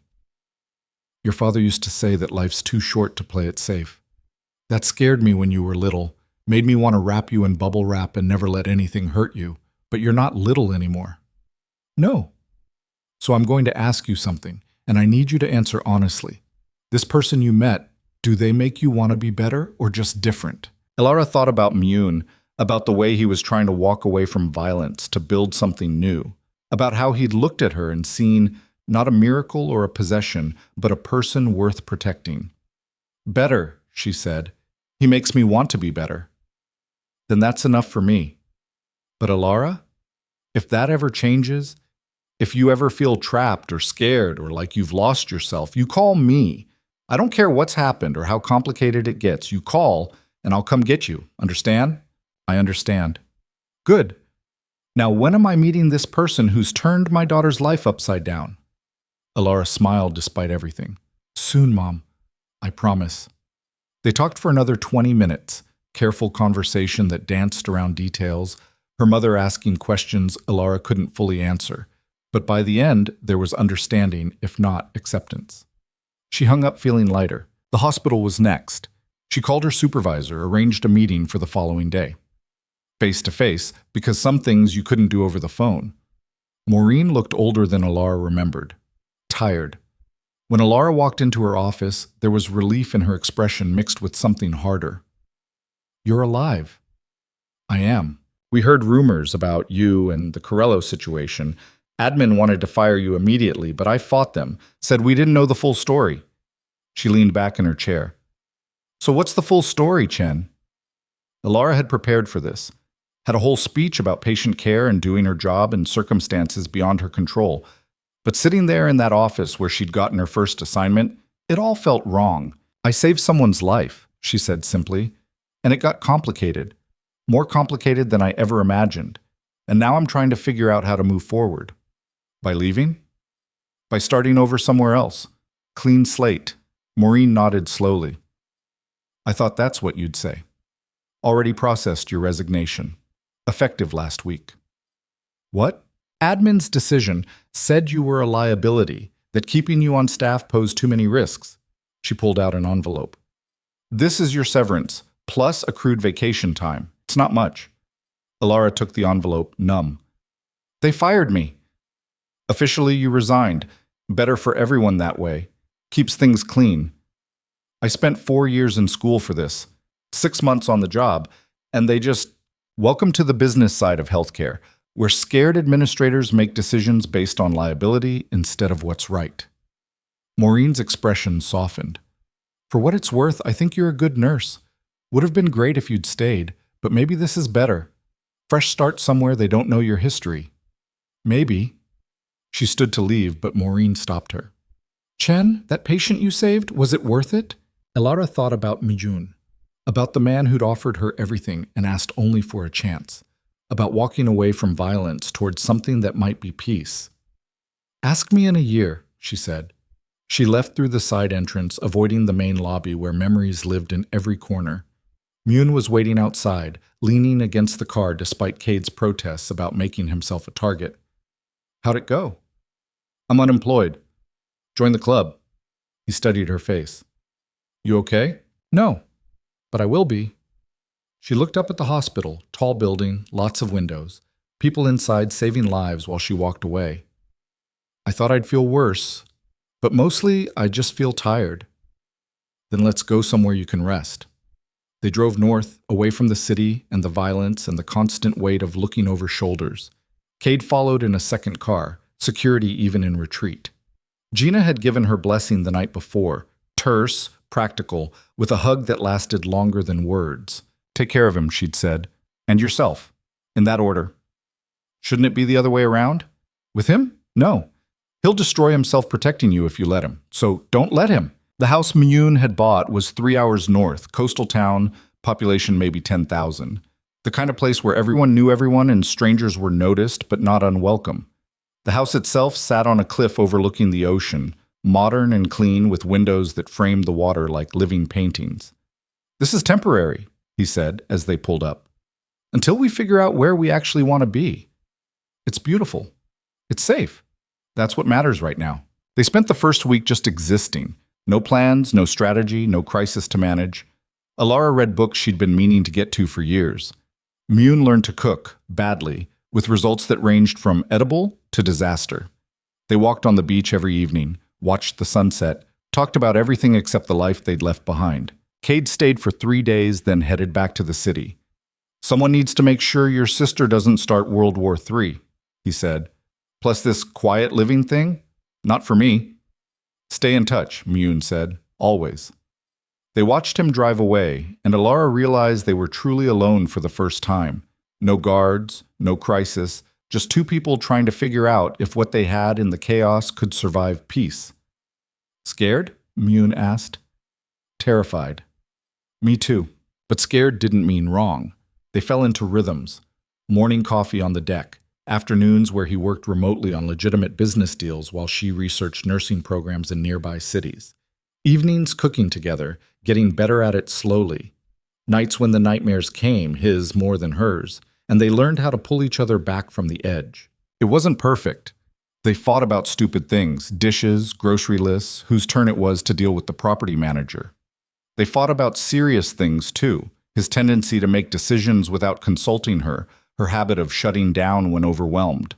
Speaker 2: Your father used to say that life's too short to play it safe. That scared me when you were little, made me want to wrap you in bubble wrap and never let anything hurt you. But you're not little anymore. No. So I'm going to ask you something, and I need you to answer honestly. This person you met, do they make you want to be better or just different? Alara thought about Mune, about the way he was trying to walk away from violence to build something new, about how he'd looked at her and seen not a miracle or a possession, but a person worth protecting. Better, she said. He makes me want to be better. Then that's enough for me. But Alara, if that ever changes, if you ever feel trapped or scared or like you've lost yourself, you call me. I don't care what's happened or how complicated it gets. You call, and I'll come get you. Understand? I understand. Good. Now, when am I meeting this person who's turned my daughter's life upside down? Alara smiled despite everything. Soon, Mom. I promise. They talked for another 20 minutes, careful conversation that danced around details, her mother asking questions Alara couldn't fully answer. But by the end, there was understanding, if not acceptance. She hung up feeling lighter. The hospital was next. She called her supervisor, arranged a meeting for the following day. Face-to-face, because some things you couldn't do over the phone. Maureen looked older than Alara remembered. Tired. When Alara walked into her office, there was relief in her expression mixed with something harder. You're alive. I am. We heard rumors about you and the Corello situation. Admin wanted to fire you immediately, but I fought them, said we didn't know the full story. She leaned back in her chair. So what's the full story, Chen? Alara had prepared for this, had a whole speech about patient care and doing her job in circumstances beyond her control. But sitting there in that office where she'd gotten her first assignment, it all felt wrong. I saved someone's life, she said simply, and it got complicated. More complicated than I ever imagined. And now I'm trying to figure out how to move forward. By leaving? By starting over somewhere else. Clean slate. Maureen nodded slowly. I thought that's what you'd say. Already processed your resignation. Effective last week. What? Admin's decision said you were a liability, that keeping you on staff posed too many risks. She pulled out an envelope. This is your severance, plus accrued vacation time. It's not much. Alara took the envelope, numb. They fired me. Officially, you resigned. Better for everyone that way. Keeps things clean. I spent 4 years in school for this, 6 months on the job, and they just, welcome to the business side of healthcare, where scared administrators make decisions based on liability instead of what's right. Maureen's expression softened. For what it's worth, I think you're a good nurse. Would have been great if you'd stayed, but maybe this is better. Fresh start somewhere they don't know your history. Maybe. She stood to leave, but Maureen stopped her. Chen, that patient you saved, was it worth it? Alara thought about Mijun, about the man who'd offered her everything and asked only for a chance, about walking away from violence towards something that might be peace. Ask me in a year, she said. She left through the side entrance, avoiding the main lobby where memories lived in every corner. Mune was waiting outside, leaning against the car despite Cade's protests about making himself a target. How'd it go? I'm unemployed. Join the club. He studied her face.
Speaker 1: You okay? No, but I will be. She looked up at the hospital, tall building, lots of windows, people inside saving lives while she walked away. I thought I'd feel worse, but mostly I just feel tired. Then let's go somewhere you can rest. They drove north, away from the city and the violence and the constant weight of looking over shoulders. Cade followed in a second car, security even in retreat. Gina had given her blessing the night before, terse, practical, with a hug that lasted longer than words. Take care of him, she'd said. And yourself. In that order. Shouldn't it be the other way around? With him? No. He'll destroy himself protecting you if you let him. So don't let him. The house Miyun had bought was 3 hours north, coastal town, population maybe 10,000. The kind of place where everyone knew everyone and strangers were noticed but not unwelcome. The house itself sat on a cliff overlooking the ocean, modern and clean with windows that framed the water like living paintings. This is temporary, he said as they pulled up, until we figure out where we actually want to be. It's beautiful. It's safe. That's what matters right now. They spent the first week just existing. No plans, no strategy, no crisis to manage. Alara read books she'd been meaning to get to for years. Miyun learned to cook, badly, with results that ranged from edible to disaster. They walked on the beach every evening, watched the sunset, talked about everything except the life they'd left behind. Cade stayed for 3 days, then headed back to the city. Someone needs to make sure your sister doesn't start World War III, he said. Plus this quiet living thing? Not for me. Stay in touch, Miyun said, always. They watched him drive away, and Alara realized they were truly alone for the first time. No guards, no crisis, just two people trying to figure out if what they had in the chaos could survive peace. Scared? Miyun asked. Terrified. Me too. But scared didn't mean wrong. They fell into rhythms. Morning coffee on the deck. Afternoons where he worked remotely on legitimate business deals while she researched nursing programs in nearby cities. Evenings cooking together, getting better at it slowly. Nights when the nightmares came, his more than hers, and they learned how to pull each other back from the edge. It wasn't perfect. They fought about stupid things, dishes, grocery lists, whose turn it was to deal with the property manager. They fought about serious things too, his tendency to make decisions without consulting her habit of shutting down when overwhelmed.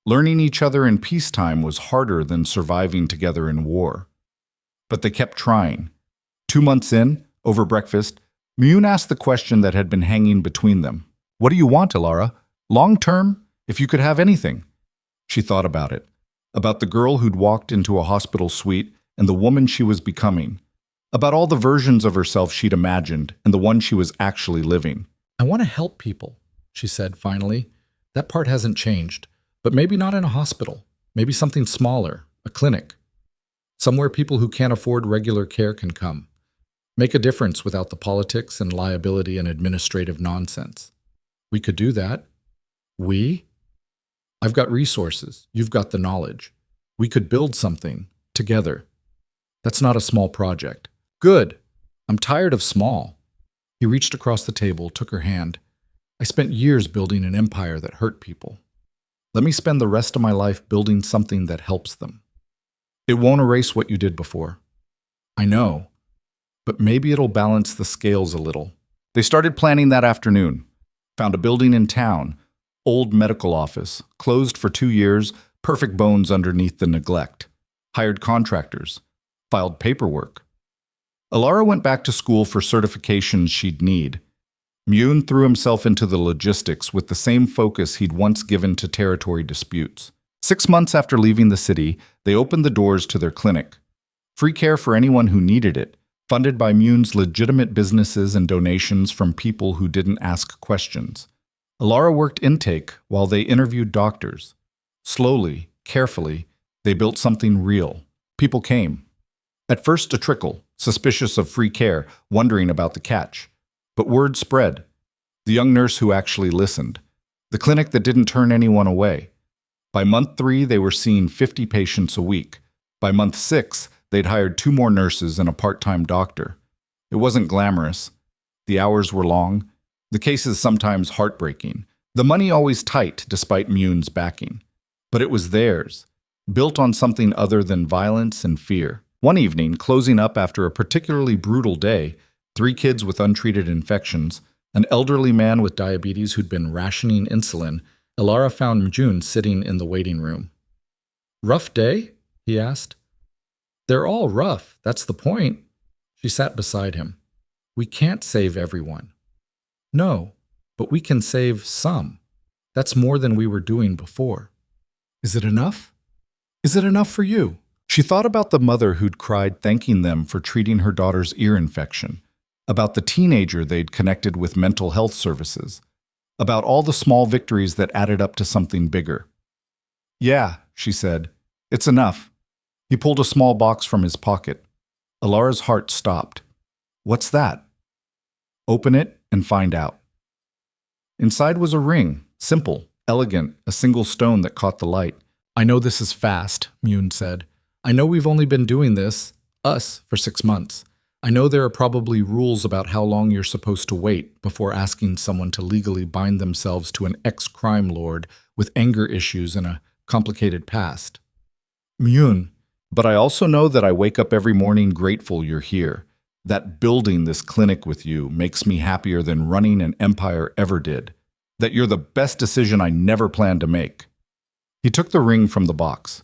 Speaker 1: Learning each other in peacetime was harder than surviving together in war. But they kept trying. 2 months in, over breakfast, Miyun asked the question that had been hanging between them. What do you want, Alara? Long term? If you could have anything. She thought about it. About the girl who'd walked into a hospital suite and the woman she was becoming. About all the versions of herself she'd imagined and the one she was actually living. I want to help people, she said finally. That part hasn't changed, but maybe not in a hospital. Maybe something smaller, a clinic. Somewhere people who can't afford regular care can come. Make a difference without the politics and liability and administrative nonsense. We could do that. We? I've got resources. You've got the knowledge. We could build something together. That's not a small project. Good. I'm tired of small. He reached across the table, took her hand. I spent years building an empire that hurt people. Let me spend the rest of my life building something that helps them. It won't erase what you did before. I know, but maybe it'll balance the scales a little. They started planning that afternoon. Found a building in town, old medical office, closed for 2 years, perfect bones underneath the neglect. Hired contractors, filed paperwork. Alara went back to school for certifications she'd need. Miyun threw himself into the logistics with the same focus he'd once given to territory disputes. 6 months after leaving the city, they opened the doors to their clinic. Free care for anyone who needed it, funded by Miyun's legitimate businesses and donations from people who didn't ask questions. Alara worked intake while they interviewed doctors. Slowly, carefully, they built something real. People came. At first a trickle, suspicious of free care, wondering about the catch. But word spread. The young nurse who actually listened. The clinic that didn't turn anyone away. By month 3, they were seeing 50 patients a week. By month 6, they'd hired 2 more nurses and a part-time doctor. It wasn't glamorous. The hours were long. The cases sometimes heartbreaking. The money always tight, despite Miyun's backing. But it was theirs, built on something other than violence and fear.
Speaker 2: One evening, closing up after a particularly brutal day, 3 kids with untreated infections, an elderly man with diabetes who'd been rationing insulin, Elara found Mjun sitting in the waiting room. "Rough day?" he asked. "They're all rough, that's the point." She sat beside him. "We can't save everyone." "No, but we can save some. That's more than we were doing before." "Is it enough? Is it enough for you?" She thought about the mother who'd cried thanking them for treating her daughter's ear infection, about the teenager they'd connected with mental health services, about all the small victories that added up to something bigger. "Yeah," she said, "it's enough." He pulled a small box from his pocket. Elara's heart stopped. "What's that?" "Open it and find out." Inside was a ring, simple, elegant, a single stone that caught the light. "I know this is fast," Mjun said. "I know we've only been doing this, us, for 6 months. I know there are probably rules about how long you're supposed to wait before asking someone to legally bind themselves to an ex-crime lord with anger issues and a complicated past." "Mjun, but I also know that I wake up every morning grateful you're here. That building this clinic with you makes me happier than running an empire ever did. That you're the best decision I never planned to make." He took the ring from the box.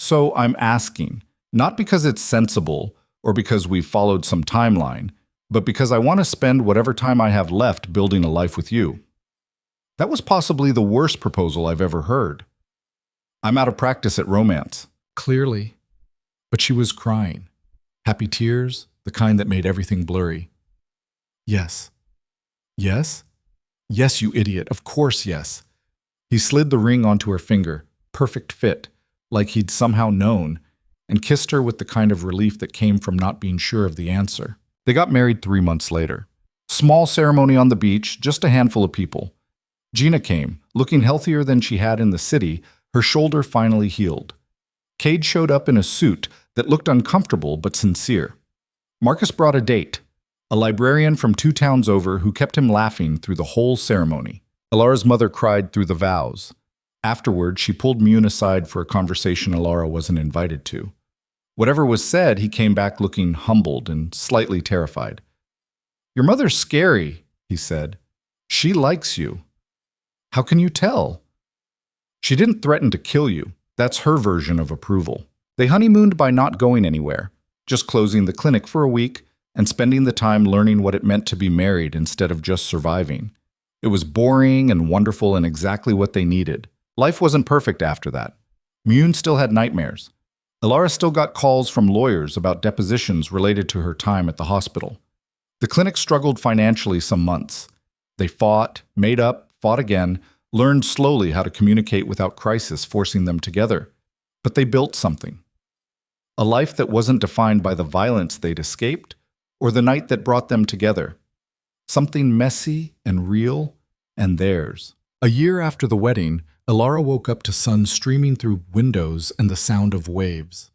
Speaker 2: "So I'm asking, not because it's sensible or because we've followed some timeline, but because I want to spend whatever time I have left building a life with you." That was possibly the worst proposal I've ever heard. "I'm out of practice at romance." Clearly. But she was crying. Happy tears, the kind that made everything blurry. "Yes." "Yes?" "Yes, you idiot. Of course, yes." He slid the ring onto her finger, perfect fit, like he'd somehow known, and kissed her with the kind of relief that came from not being sure of the answer. They got married 3 months later. Small ceremony on the beach, just a handful of people. Gina came, looking healthier than she had in the city, her shoulder finally healed. Cade showed up in a suit that looked uncomfortable but sincere. Marcus brought a date, a librarian from 2 towns over who kept him laughing through the whole ceremony. Elara's mother cried through the vows. Afterward, she pulled Mjun aside for a conversation Elara wasn't invited to. Whatever was said, he came back looking humbled and slightly terrified. "Your mother's scary," he said. "She likes you." "How can you tell?" "She didn't threaten to kill you. That's her version of approval." They honeymooned by not going anywhere, just closing the clinic for a week and spending the time learning what it meant to be married instead of just surviving. It was boring and wonderful and exactly what they needed. Life wasn't perfect after that. Mjun still had nightmares. Elara still got calls from lawyers about depositions related to her time at the hospital. The clinic struggled financially some months. They fought, made up, fought again, learned slowly how to communicate without crisis forcing them together. But they built something. A life that wasn't defined by the violence they'd escaped or the night that brought them together. Something messy and real and theirs. A year after the wedding, Elara woke up to sun streaming through windows and the sound of waves.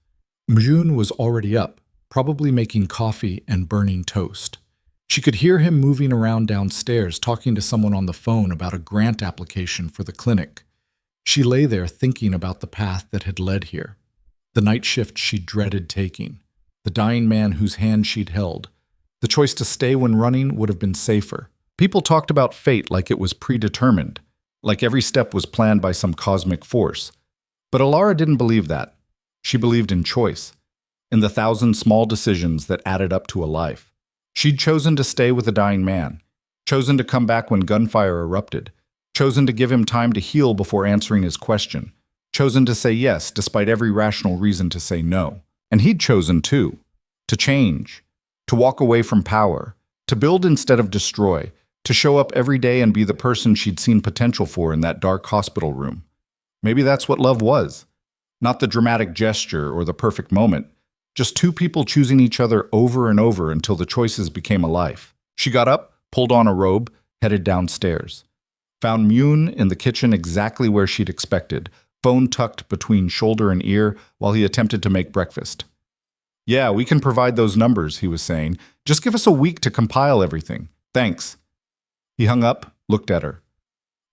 Speaker 2: Mjun was already up, probably making coffee and burning toast. She could hear him moving around downstairs, talking to someone on the phone about a grant application for the clinic. She lay there thinking about the path that had led here, the night shift she dreaded taking, the dying man whose hand she'd held. The choice to stay when running would have been safer. People talked about fate like it was predetermined, like every step was planned by some cosmic force. But Elara didn't believe that. She believed in choice, in the 1,000 small decisions that added up to a life. She'd chosen to stay with a dying man, chosen to come back when gunfire erupted, chosen to give him time to heal before answering his question, chosen to say yes despite every rational reason to say no. And he'd chosen too, to change, to walk away from power, to build instead of destroy, to show up every day and be the person she'd seen potential for in that dark hospital room. Maybe that's what love was. Not the dramatic gesture or the perfect moment, just 2 people choosing each other over and over until the choices became a life. She got up, pulled on a robe, headed downstairs. Found Mjun in the kitchen exactly where she'd expected, phone tucked between shoulder and ear while he attempted to make breakfast. "Yeah, we can provide those numbers," he was saying. "Just give us a week to compile everything. Thanks." He hung up, looked at her.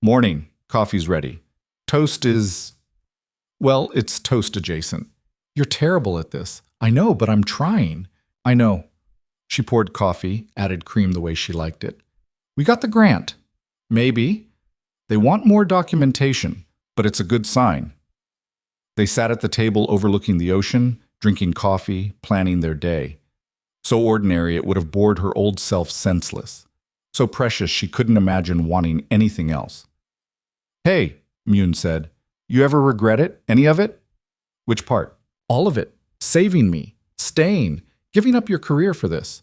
Speaker 2: "Morning. Coffee's ready. Toast is... well, it's toast adjacent." "You're terrible at this.
Speaker 1: I know, but I'm trying.
Speaker 2: I know. She poured coffee, added cream the way she liked it. We got the grant. Maybe. They want more documentation, but it's a good sign. They sat at the table overlooking the ocean, drinking coffee, planning their day. So ordinary it would have bored her old self senseless. So precious she couldn't imagine wanting anything else. Hey, Mune said, you ever regret it? Any of it? Which part?
Speaker 1: All of it. Saving me. Staying. Giving up your career for this.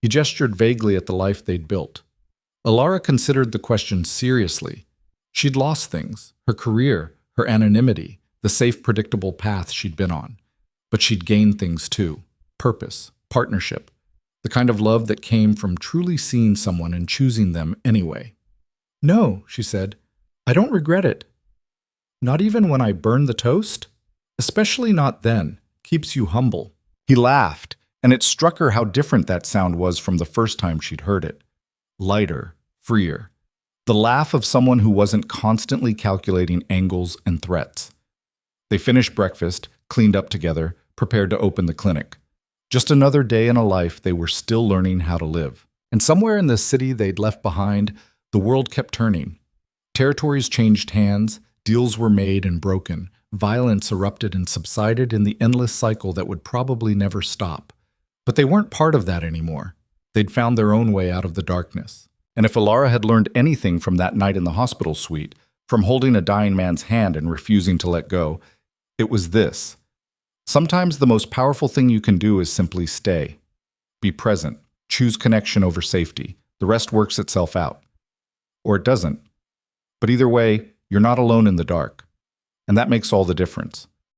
Speaker 2: He gestured vaguely at the life they'd built. Alara considered the question seriously. She'd lost things, her career, her anonymity, the safe, predictable path she'd been on. But she'd gained things too. Purpose, partnership, the kind of love that came from truly seeing someone and choosing them anyway.
Speaker 1: No, she said, I don't regret it.
Speaker 2: Not even when I burn the toast?
Speaker 1: Especially not then. Keeps you humble.
Speaker 2: He laughed, and it struck her how different that sound was from the first time she'd heard it. Lighter, freer. The laugh of someone who wasn't constantly calculating angles and threats. They finished breakfast, cleaned up together, prepared to open the clinic. Just another day in a life they were still learning how to live. And somewhere in the city they'd left behind, the world kept turning. Territories changed hands, deals were made and broken, violence erupted and subsided in the endless cycle that would probably never stop. But they weren't part of that anymore. They'd found their own way out of the darkness. And if Alara had learned anything from that night in the hospital suite, from holding a dying man's hand and refusing to let go, it was this. Sometimes the most powerful thing you can do is simply stay. Be present. Choose connection over safety. The rest works itself out. Or it doesn't. But either way, you're not alone in the dark. And that makes all the difference.